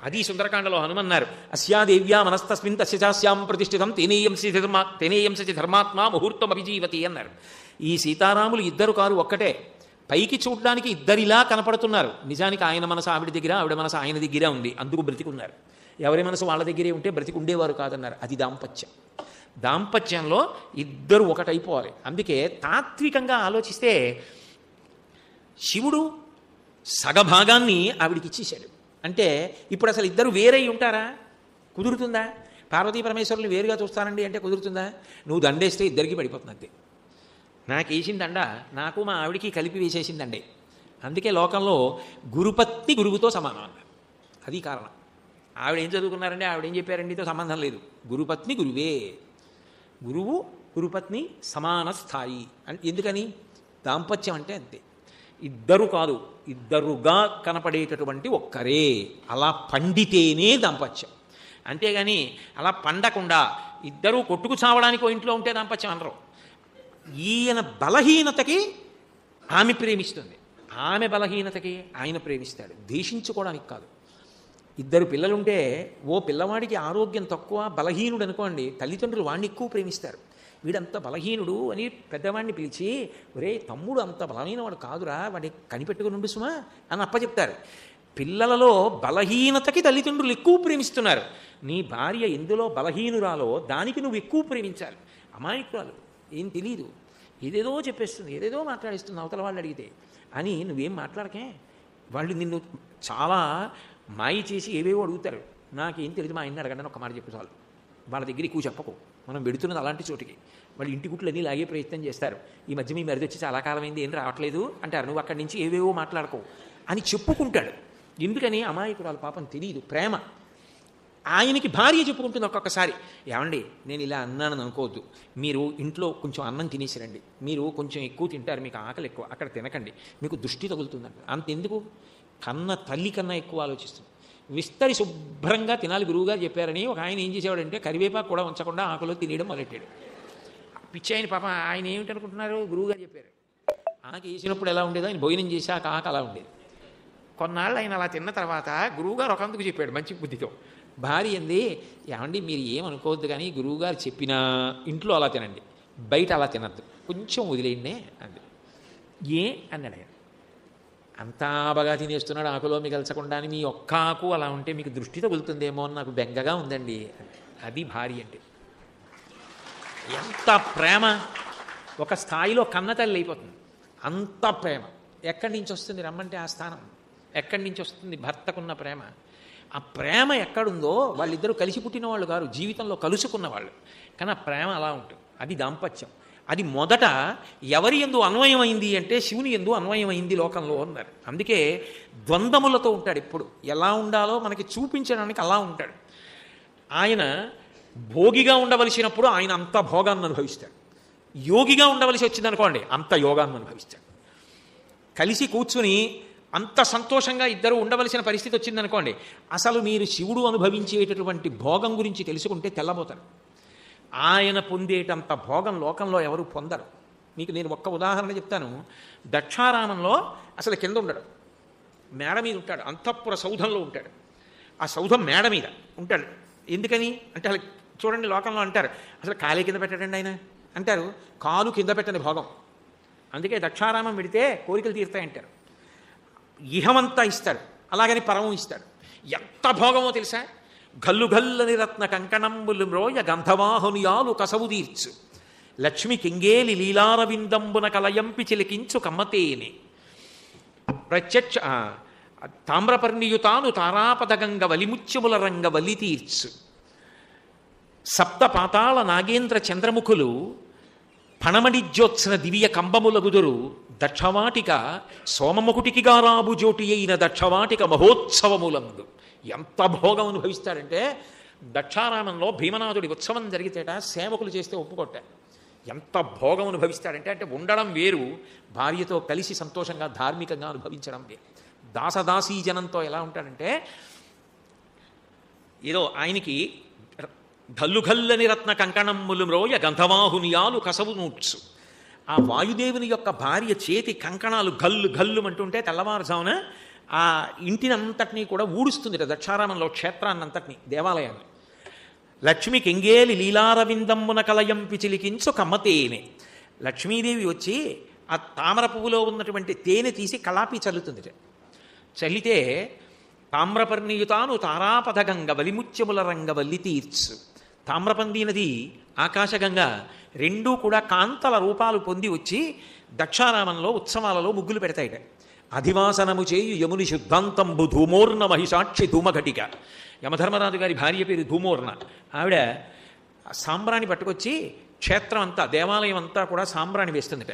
అది సుందరకాండలో హనుమన్నారు, అస్యాదేవ్యా మనస్తస్మిన్ తస్యాస్యాం ప్రతిష్ఠితం తేనేయంసి ధర్మాత్మ ముహూర్తం అభిజీవతి అన్నారు. ఈ సీతారాములు ఇద్దరు కారు ఒక్కటే. పైకి చూడడానికి ఇద్దరిలా కనపడుతున్నారు, నిజానికి ఆయన మనసు ఆవిడ దగ్గర, ఆవిడ మనసు ఆయన దగ్గర ఉంది, అందుకు బ్రతికున్నారు. ఎవరి మనసు వాళ్ళ దగ్గరే ఉంటే బ్రతికి ఉండేవారు కాదన్నారు. అది దాంపత్యం. దాంపత్యంలో ఇద్దరు ఒకటైపోవాలి. అందుకే తాత్వికంగా ఆలోచిస్తే శివుడు సగభాగాన్ని ఆవిడికి ఇచ్చేశాడు. అంటే ఇప్పుడు అసలు ఇద్దరు వేరై ఉంటారా? కుదురుతుందా? పార్వతీ పరమేశ్వరులు వేరుగా చూస్తానండి అంటే కుదురుతుందా? నువ్వు దండేస్తే ఇద్దరికి పడిపోతుంది అంతే. నాకు వేసిందండ, నాకు మా ఆవిడికి కలిపి వేసేసిందండి. అందుకే లోకంలో గురుపత్ని గురువుతో సమానం అన్నారు. అది కారణం. ఆవిడ ఏం చదువుకున్నారండి, ఆవిడ ఏం చెప్పారండితో సంబంధం లేదు. గురుపత్ని గురువే. గురువు గురుపత్ని సమాన స్థాయి. ఎందుకని? దాంపత్యం అంటే అంతే. ఇద్దరు కాదు, ఇద్దరుగా కనపడేటటువంటి ఒక్కరే. అలా పండితేనే దాంపత్యం. అంతేగాని అలా పండకుండా ఇద్దరూ కొట్టుకు చావడానికి ఓ ఇంట్లో ఉంటే దాంపత్యం అనరు. ఈయన బలహీనతకి ఆమె ప్రేమిస్తుంది, ఆమె బలహీనతకి ఆయన ప్రేమిస్తాడు. ద్వేషించుకోవడానికి కాదు. ఇద్దరు పిల్లలుంటే ఓ పిల్లవాడికి ఆరోగ్యం తక్కువ, బలహీనుడు అనుకోండి, తల్లిదండ్రులు వాడిని ఎక్కువ ప్రేమిస్తారు. వీడంత బలహీనుడు అని పెద్దవాడిని పిలిచి, ఒరే తమ్ముడు అంత బలమైన వాడు కాదురా, వాడిని కనిపెట్టుకుని ఉండు సుమా అని అప్పచెప్తారు. పిల్లలలో బలహీనతకి తల్లిదండ్రులు ఎక్కువ ప్రేమిస్తున్నారు. నీ భార్య ఎందులో బలహీనురాలో దానికి నువ్వు ఎక్కువ ప్రేమించాలి. అమాయకురాలు, ఏం తెలీదు, ఏదేదో చెప్పేస్తుంది, ఏదేదో మాట్లాడిస్తుంది అవతల వాళ్ళు అడిగితే అని నువ్వేం మాట్లాడకే. వాళ్ళు నిన్ను చాలా మాయ చేసి ఏవేవో అడుగుతారు. నాకేం తెలియదు, మా ఆయన అడగండి ఒక మాట చెప్పు చాలు. వాళ్ళ దగ్గర ఎక్కువ చెప్పకు. మనం వెడుతున్నది అలాంటి చోటికి. వాళ్ళు ఇంటి గుట్లు అన్నీ లాగే ప్రయత్నం చేస్తారు. ఈ మధ్య మీ మరిది వచ్చి చాలా కాలమైంది ఏం రావట్లేదు అంటారు. నువ్వు అక్కడి నుంచి ఏవేవో మాట్లాడుకో అని చెప్పుకుంటాడు. ఎందుకని? అమాయకురాలు, పాపం తెలియదు ప్రేమ. ఆయనకి భార్య చెప్పుకుంటుంది ఒక్కొక్కసారి, ఏమండి నేను ఇలా అన్నానని అనుకోవద్దు, మీరు ఇంట్లో కొంచెం అన్నం తినేసిరండి, మీరు కొంచెం ఎక్కువ తింటారు, మీకు ఆకలి ఎక్కువ, అక్కడ తినకండి, మీకు దృష్టి తగులుతుందండి. అంతెందుకు, కన్న తల్లి కన్నా ఎక్కువ ఆలోచిస్తుంది. విస్తరి శుభ్రంగా తినాలి గురువుగారు చెప్పారని ఒక ఆయన ఏం చేసేవాడంటే కరివేపాకు కూడా ఉంచకుండా ఆకులో తినేయడం మొదలెట్టాడు. పిచ్చి ఆయన పాపం. ఆయన ఏమిటనుకుంటున్నారు, గురువుగారు చెప్పారు. ఆకు వేసినప్పుడు ఎలా ఉండేదో ఆయన భోజనం చేసి ఆ ఆకు అలా ఉండేది. కొన్నాళ్ళు ఆయన అలా తిన్న తర్వాత గురువుగారు ఒకందుకు చెప్పాడు మంచి బుద్ధితో. భార్య ఏంది, ఏమండి మీరు ఏమనుకోవద్దు కానీ గురువుగారు చెప్పినా ఇంట్లో అలా తినండి, బయట అలా తినద్దు, కొంచెం వదిలేయండి అంది. ఏ అన్నాడు ఆయన. అంతా బాగా తినేస్తున్నాడు ఆకులో మిగల్చకుండా అని, మీ ఒక్క ఆకు అలా ఉంటే మీకు దృష్టి తగులుతుందేమో అని నాకు బెంగగా ఉందండి. అది భార్య అంటే. ఎంత ప్రేమ! ఒక స్థాయిలో కన్నతల్లి అయిపోతుంది. అంత ప్రేమ ఎక్కడి నుంచి వస్తుంది? రమ్మంటే ఆ స్థానం ఎక్కడి నుంచి వస్తుంది? భర్తకున్న ప్రేమ. ఆ ప్రేమ ఎక్కడుందో వాళ్ళిద్దరూ కలిసి పుట్టిన వాళ్ళు కాదు, జీవితంలో కలుసుకున్న వాళ్ళు. కానీ ఆ ప్రేమ అలా ఉంటుంది. అది దాంపత్యం. అది మొదట ఎవరి యందు అన్వయమైంది అంటే శివుని యందు అన్వయమైంది లోకంలో అన్నారు. అందుకే ద్వంద్వములతో ఉంటాడు ఎప్పుడు. ఎలా ఉండాలో మనకి చూపించడానికి అలా ఉంటాడు. ఆయన భోగిగా ఉండవలసినప్పుడు ఆయన అంత భోగాన్ని అనుభవిస్తాడు. యోగిగా ఉండవలసి వచ్చిందనుకోండి అంత యోగాన్ని అనుభవిస్తాడు. కలిసి కూర్చుని అంత సంతోషంగా ఇద్దరు ఉండవలసిన పరిస్థితి వచ్చిందనుకోండి, అసలు మీరు శివుడు అనుభవించేటటువంటి భోగం గురించి తెలుసుకుంటే తెల్లబోతారు. ఆయన పొందేటంత భోగం లోకంలో ఎవరు పొందరు. మీకు నేను ఒక్క ఉదాహరణ చెప్తాను. దక్షారామంలో అసలు కింద ఉండడు, మేడ మీద ఉంటాడు. అంతఃపుర సౌధంలో ఉంటాడు. ఆ సౌధం మేడ మీద ఉంటాడు. ఎందుకని అంటే అసలు చూడండి, లోకంలో అంటారు అసలు కాలే కింద పెట్టడండి ఆయన అంటారు. కాలు కింద పెట్టని భోగం. అందుకే దక్షారామం పెడితే కోరికలు తీరుతాయంటారు. ఇహమంతా ఇస్తాడు, అలాగని పరమం ఇస్తాడు. ఎంత భోగమో తెలుసా? గల్లు గల్లని రత్న కంకణంబులు మ్రోయ గంధవాహునియాలు కసవు తీర్చు, లక్ష్మి కింగేలి లీలారవిందంబున కలయంపి చిలికించు కమ్మతేని, ప్రత్యక్ష తామ్రపర్ణియుతాను తారాపదగంగ వలిముత్యముల రంగ వలి తీర్చు, సప్త పాతాళ నాగేంద్ర చంద్రముఖులు పణమణిజ్యోత్సన దివ్య కంబములగుదురు, దక్షవాటిక సోమముకుటికి గారాబు జోటి అయిన దక్షవాటిక మహోత్సవములందు. ఎంత భోగం అనుభవిస్తాడంటే, దక్షారామంలో భీమనాథుడి ఉత్సవం జరిగితేట సేవకులు చేస్తే ఒప్పుకొట్ట. ఎంత భోగం అనుభవిస్తాడంటే, అంటే ఉండడం వేరు, భార్యతో కలిసి సంతోషంగా ధార్మికంగా అనుభవించడం వేరు. దాసదాసీ జనంతో ఎలా ఉంటాడంటే, ఏదో ఆయనకి గల్లుగల్లని రత్న కంకణమ్ములు మ్రోయ గంధవాహునియాలు కసవు నూట్సు. ఆ వాయుదేవుని యొక్క భార్య చేతి కంకణాలు గల్లు గల్లు అంటుంటే తెల్లవారుజామున ఆ ఇంటినంతటినీ కూడా ఊడుస్తుంది దక్షారామంలో, క్షేత్రాన్నంతటినీ, దేవాలయాన్ని. లక్ష్మి కెంగేలి లీలారవిందమ్మున కలయంపి చిలికించు కమ్మతేనె. లక్ష్మీదేవి వచ్చి ఆ తామర పువ్వులో ఉన్నటువంటి తేనె తీసి కలాపి చల్లుతుంది. చల్లితే తామ్రపర్ణియుతాను తారాపథగంగ వలిముత్యముల రంగ వల్లి తీర్చు. తామ్రపంది నది, ఆకాశగంగ రెండూ కూడా కాంతల రూపాలు పొంది వచ్చి దక్షారామంలో ఉత్సవాలలో ముగ్గులు పెడతాయిట. అధివాసనము చేయు యముని శుద్ధాంతంబు ధూమోర్ణ మహిషాక్షి ధూమఘటిక. యమధర్మరాజు గారి భార్య పేరు ధూమోర్ణ. ఆవిడ సాంబ్రాణి పట్టుకొచ్చి క్షేత్రం అంతా, దేవాలయం అంతా కూడా సాంబ్రాణి వేస్తుందిట.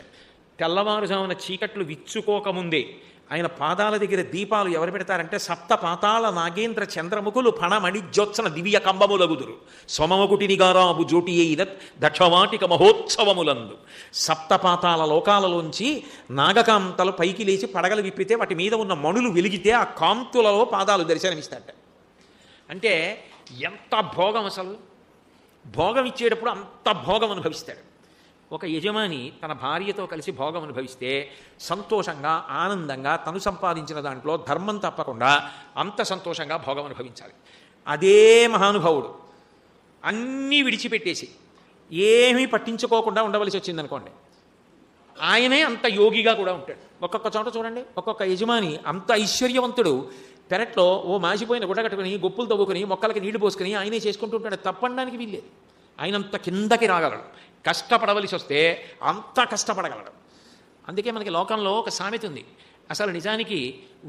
తెల్లవారుజామున చీకట్లు విచ్చుకోకముందే ఆయన పాదాల దగ్గర దీపాలు ఎవరు పెడతారంటే సప్త పాతాళ నాగేంద్ర చంద్రముఖులు ఫణమణిజ్యోత్సన దివ్య కంబములగుదురు సోమముకుటి నిగారాబు జోటి అయిన దక్షవాటిక మహోత్సవములందు. సప్తపాతాల లోకాలలోంచి నాగకాంతలు పైకి లేచి పడగలు విప్పితే వాటి మీద ఉన్న మణులు వెలిగితే ఆ కాంతులలో పాదాలు దర్శనమిస్తాట. అంటే ఎంత భోగం! అసలు భోగం ఇచ్చేటప్పుడు అంత భోగం అనుభవిస్తాడు. ఒక యజమాని తన భార్యతో కలిసి భోగం అనుభవిస్తే సంతోషంగా ఆనందంగా తను సంపాదించిన దాంట్లో ధర్మం తప్పకుండా అంత సంతోషంగా భోగం అనుభవించాలి. అదే మహానుభావుడు అన్నీ విడిచిపెట్టేసి ఏమీ పట్టించుకోకుండా ఉండవలసి వచ్చిందనుకోండి, ఆయనే అంత యోగిగా కూడా ఉంటాడు. ఒక్కొక్క చోట చూడండి, ఒక్కొక్క యజమాని అంత ఐశ్వర్యవంతుడు పెరట్లో ఓ మాసిపోయిన గుడ్డ కట్టుకుని గొప్పులు తవ్వుకుని మొక్కలకి నీళ్లు పోసుకుని ఆయనే చేసుకుంటూ ఉంటాడు. తప్పనడానికి వీల్లేదు. ఆయనంత కిందకి రాగలడు. కష్టపడవలసి వస్తే అంత కష్టపడగలడు. అందుకే మనకి లోకంలో ఒక సామెత ఉంది, అసలు నిజానికి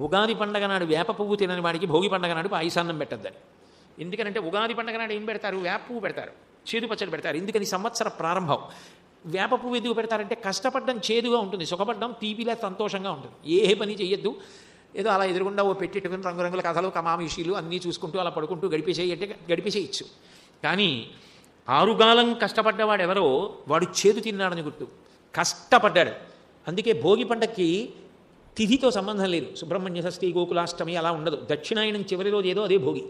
ఉగాది పండగ నాడు వేప పువ్వు తినని వాడికి భోగి పండగ నాడు పాయసాన్నం పెట్టద్దని. ఎందుకంటే ఉగాది పండగ నాడు ఏం పెడతారు? వేప పువ్వు పెడతారు, చేదు పచ్చడి పెడతారు. ఎందుకని? సంవత్సర ప్రారంభం. వేప పువ్వు ఎందుకు పెడతారంటే కష్టపడ్డం చేదుగా ఉంటుంది, సుఖపడ్డం తీపిలా సంతోషంగా ఉంటుంది. ఏ పని చెయ్యొద్దు, ఏదో అలా ఎదురుగుండా ఓ పెట్టేట్టుకుని రంగురంగుల కథలు కమామిషీలు అన్నీ చూసుకుంటూ అలా పడుకుంటూ గడిపేసేయచ్చు. కానీ ఆరుగాలం కష్టపడ్డవాడెవరో వాడు చేదు తిన్నాడని గుర్తు. కష్టపడ్డాడు. అందుకే భోగి పండక్కి తిథితో సంబంధం లేదు. సుబ్రహ్మణ్య షష్ఠి గోకులాష్టమి అలా ఉండదు. దక్షిణాయనం చివరి రోజు ఏదో అదే భోగి.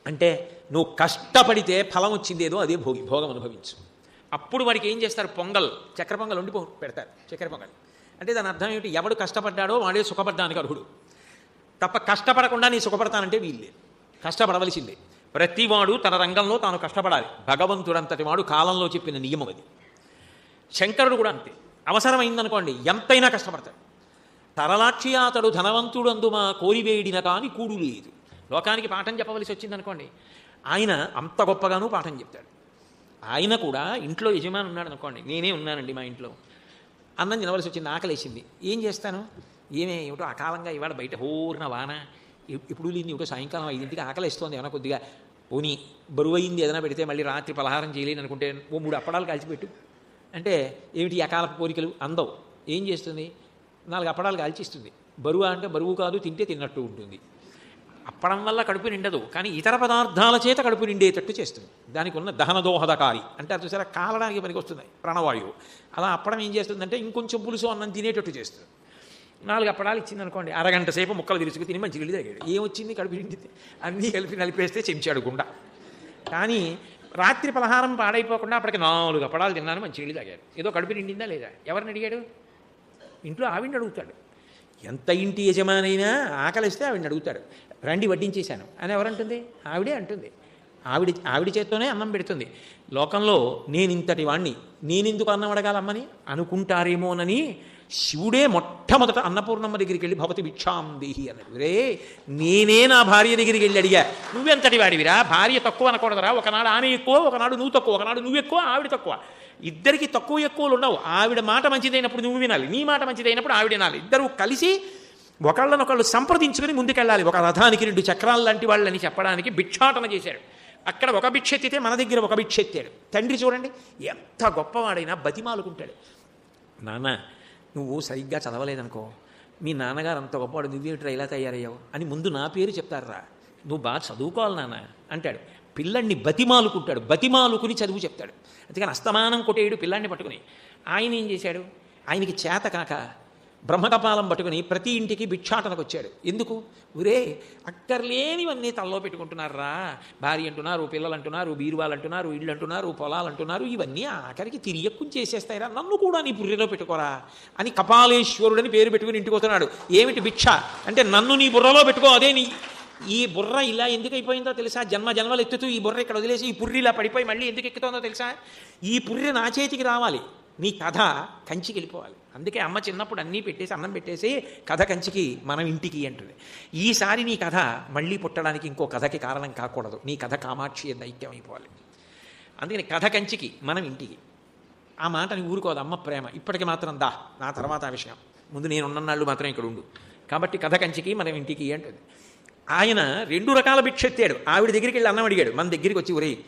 అంటే నువ్వు కష్టపడితే ఫలం వచ్చింది ఏదో అదే భోగి. భోగం అనుభవించు. అప్పుడు వాడికి ఏం చేస్తారు? పొంగల్, చక్కెర పొంగల్ వండి పెడతారు. చక్కెర పొంగల్ అంటే దాని అర్థం ఏమిటి? ఎవడు కష్టపడ్డాడో వాడే సుఖపడ్డానికి అర్హుడు. తప్ప కష్టపడకుండా నీ సుఖపడతానంటే వీల్లేదు. కష్టపడవలసిందే. ప్రతివాడు తన రంగంలో తాను కష్టపడాలి. భగవంతుడంతటి వాడు కాలంలో చెప్పిన నియమం అది. శంకరుడు కూడా అంతే. అవసరమైందనుకోండి ఎంతైనా కష్టపడతాడు. తరలాక్షి అతడు ధనవంతుడు అందుమా కోరివేడిన కానీ కూడు లేదు. లోకానికి పాఠం చెప్పవలసి వచ్చిందనుకోండి, ఆయన అంత గొప్పగానూ పాఠం చెప్తాడు. ఆయన కూడా ఇంట్లో యజమాని ఉన్నాడు అనుకోండి, నేనే ఉన్నానండి మా ఇంట్లో, అన్నం తినవలసి వచ్చింది, ఆకలేసింది, ఏం చేస్తాను? ఏమిటో అకాలంగా ఇవాళ బయట హోరిన వాన, ఇప్పుడు లేని ఒకటో సాయంకాలం 5ంటికి ఆకలిస్తోంది, ఏమైనా కొద్దిగా పోనీ బరువు అయింది ఏదైనా పెడితే మళ్ళీ రాత్రి పలహారం చేయలేని అనుకుంటే ఓ 3 అప్పడాలు కాల్చిపెట్టు అంటే ఏమిటి అకాల కోరికలు అందవు. ఏం చేస్తుంది? 4 అప్పడాలు కాల్చిస్తుంది. బరువు అంటే బరువు కాదు, తింటే తిన్నట్టు ఉంటుంది. అప్పడం వల్ల కడుపు నిండదు, కానీ ఇతర పదార్థాల చేత కడుపు నిండేటట్టు చేస్తుంది. దానికి ఉన్న దహనదోహదకారి అంటే అది చూసారా, కాలడానికి పనికి వస్తుంది ప్రాణవాయువు. అలా అప్పడం ఏం చేస్తుందంటే ఇంకొంచెం పులుసు అన్నం తినేటట్టు చేస్తుంది. 4 అప్పడాలు ఇచ్చింది అనుకోండి, అరగంట సేపు ముక్కలు విరుచుకు తిని మంచి నీళ్ళు తాగాడు. ఏమొచ్చింది? కడుపు నిండితే. అన్నీ కలిపి నలిపేస్తే చెంచాడు గుండా. కానీ రాత్రి పలహారం పాడైపోకుండా అప్పటికి 4 అప్పడాలు తిన్నాను, మంచి నీళ్ళు తాగాడు. ఏదో కడుపు నిండిందా లేదా? ఎవరిని అడిగాడు? ఇంట్లో ఆవిడని అడుగుతాడు. ఎంత ఇంటి యజమానైనా ఆకలిస్తే ఆవిడని అడుగుతాడు. రండి వడ్డించేశాను అని ఎవరంటుంది? ఆవిడే అంటుంది. ఆవిడ చేత్తోనే అన్నం పెడుతుంది. లోకంలో నేనింతటి వాణ్ణి, నేనెందుకు అన్నం అడగాలమ్మని అనుకుంటారేమోనని శివుడే మొట్టమొదట అన్నపూర్ణమ్మ దగ్గరికి వెళ్ళి భవతి భిక్షాం దేహి అన్నాడు. రే, నేనే నా భార్య దగ్గరికి వెళ్ళి అడిగా, నువ్వెంతటి వాడివిరా? భార్య తక్కువ అనకూడదురా? ఒకనాడు ఆమె ఎక్కువ, ఒకనాడు నువ్వు తక్కువ, ఒకనాడు నువ్వు ఎక్కువ, ఆవిడ తక్కువ. ఇద్దరికి తక్కువ ఎక్కువలు ఉండవు. ఆవిడ మాట మంచిదైనప్పుడు నువ్వు వినాలి, నీ మాట మంచిదైనప్పుడు ఆవిడ వినాలి. ఇద్దరు కలిసి ఒకళ్ళనొకళ్ళు సంప్రదించుకుని ముందుకెళ్ళాలి. ఒక రథానికి 2 చక్రాలు లాంటి వాళ్ళని చెప్పడానికి భిక్షాటన చేశాడు. అక్కడ ఒక భిక్ష ఎత్తితే మన దగ్గర ఒక భిక్ష ఎత్తాడు. తండ్రి చూడండి ఎంత గొప్పవాడైనా బతిమాలుకుంటాడు. నాన్న, నువ్వు సరిగ్గా చదవలేదనుకో, మీ నాన్నగారు అంత గొప్పవాడు, నువ్వేమిట్రా ఇలా తయారయ్యావు అని ముందు నా పేరు చెప్తారా? నువ్వు బాగా చదువుకోవాలి నాన్న అంటాడు. పిల్లల్ని బతిమాలుకుంటాడు, బతిమాలుకుని చదువు చెప్తాడు. అందుకని అస్తమానం కొట్టేయుడు పిల్లాన్ని పట్టుకుని. ఆయన ఏం చేశాడు? ఆయనకి చేత కాక బ్రహ్మకపాలం పట్టుకుని ప్రతి ఇంటికి భిక్షాటనకు వచ్చాడు. ఎందుకు? ఒరే, అక్కర్లేనివన్నీ తల్లో పెట్టుకుంటున్నారా? భార్య అంటున్నారు, పిల్లలు అంటున్నారు, బీరువాలు అంటున్నారు, ఇళ్ళు అంటున్నారు, పొలాలు అంటున్నారు, ఇవన్నీ ఆఖరికి తిరియక్కుం చేసేస్తాయిరా, నన్ను కూడా నీ బుర్రలో పెట్టుకోరా అని కపాలేశ్వరుడని పేరు పెట్టుకుని ఇంటికి వస్తున్నాడు. ఏమిటి భిక్ష అంటే నన్ను నీ బుర్రలో పెట్టుకో. అదే నీ ఈ బుర్ర ఇలా ఎందుకు అయిపోయిందో తెలుసా? జన్మలు ఎత్తుతూ ఈ బుర్ర ఇక్కడ వదిలేసి ఈ పుర్రి ఇలా పడిపోయి మళ్ళీ ఎందుకు ఎక్కుతుందో తెలుసా? ఈ పుర్రి నా చేతికి రావాలి, నీ కథ కంచికి వెళ్ళిపోవాలి. అందుకే అమ్మ చిన్నప్పుడు అన్నీ పెట్టేసి అన్నం పెట్టేసి కథ కంచికి మనం ఇంటికి అంటుంది. ఈసారి నీ కథ మళ్ళీ పుట్టడానికి ఇంకో కథకి కారణం కాకూడదు. నీ కథ కామాక్షి ఐక్యం అయిపోవాలి. అందుకని కథ కంచికి మనం ఇంటికి. ఆ మాటని ఊరుకోదు అమ్మ ప్రేమ. ఇప్పటికి మాత్రం నా తర్వాత ఆ విషయం ముందు నేను ఉన్నన్నాళ్ళు మాత్రం ఇక్కడ ఉండు, కాబట్టి కథ కంచికి మనం ఇంటికి అంటది. ఆయన 2 రకాల భిక్ష ఎత్తాడు. ఆవిడ దగ్గరికి వెళ్ళి అన్నం అడిగాడు, మన దగ్గరికి వచ్చి ఒరేయ్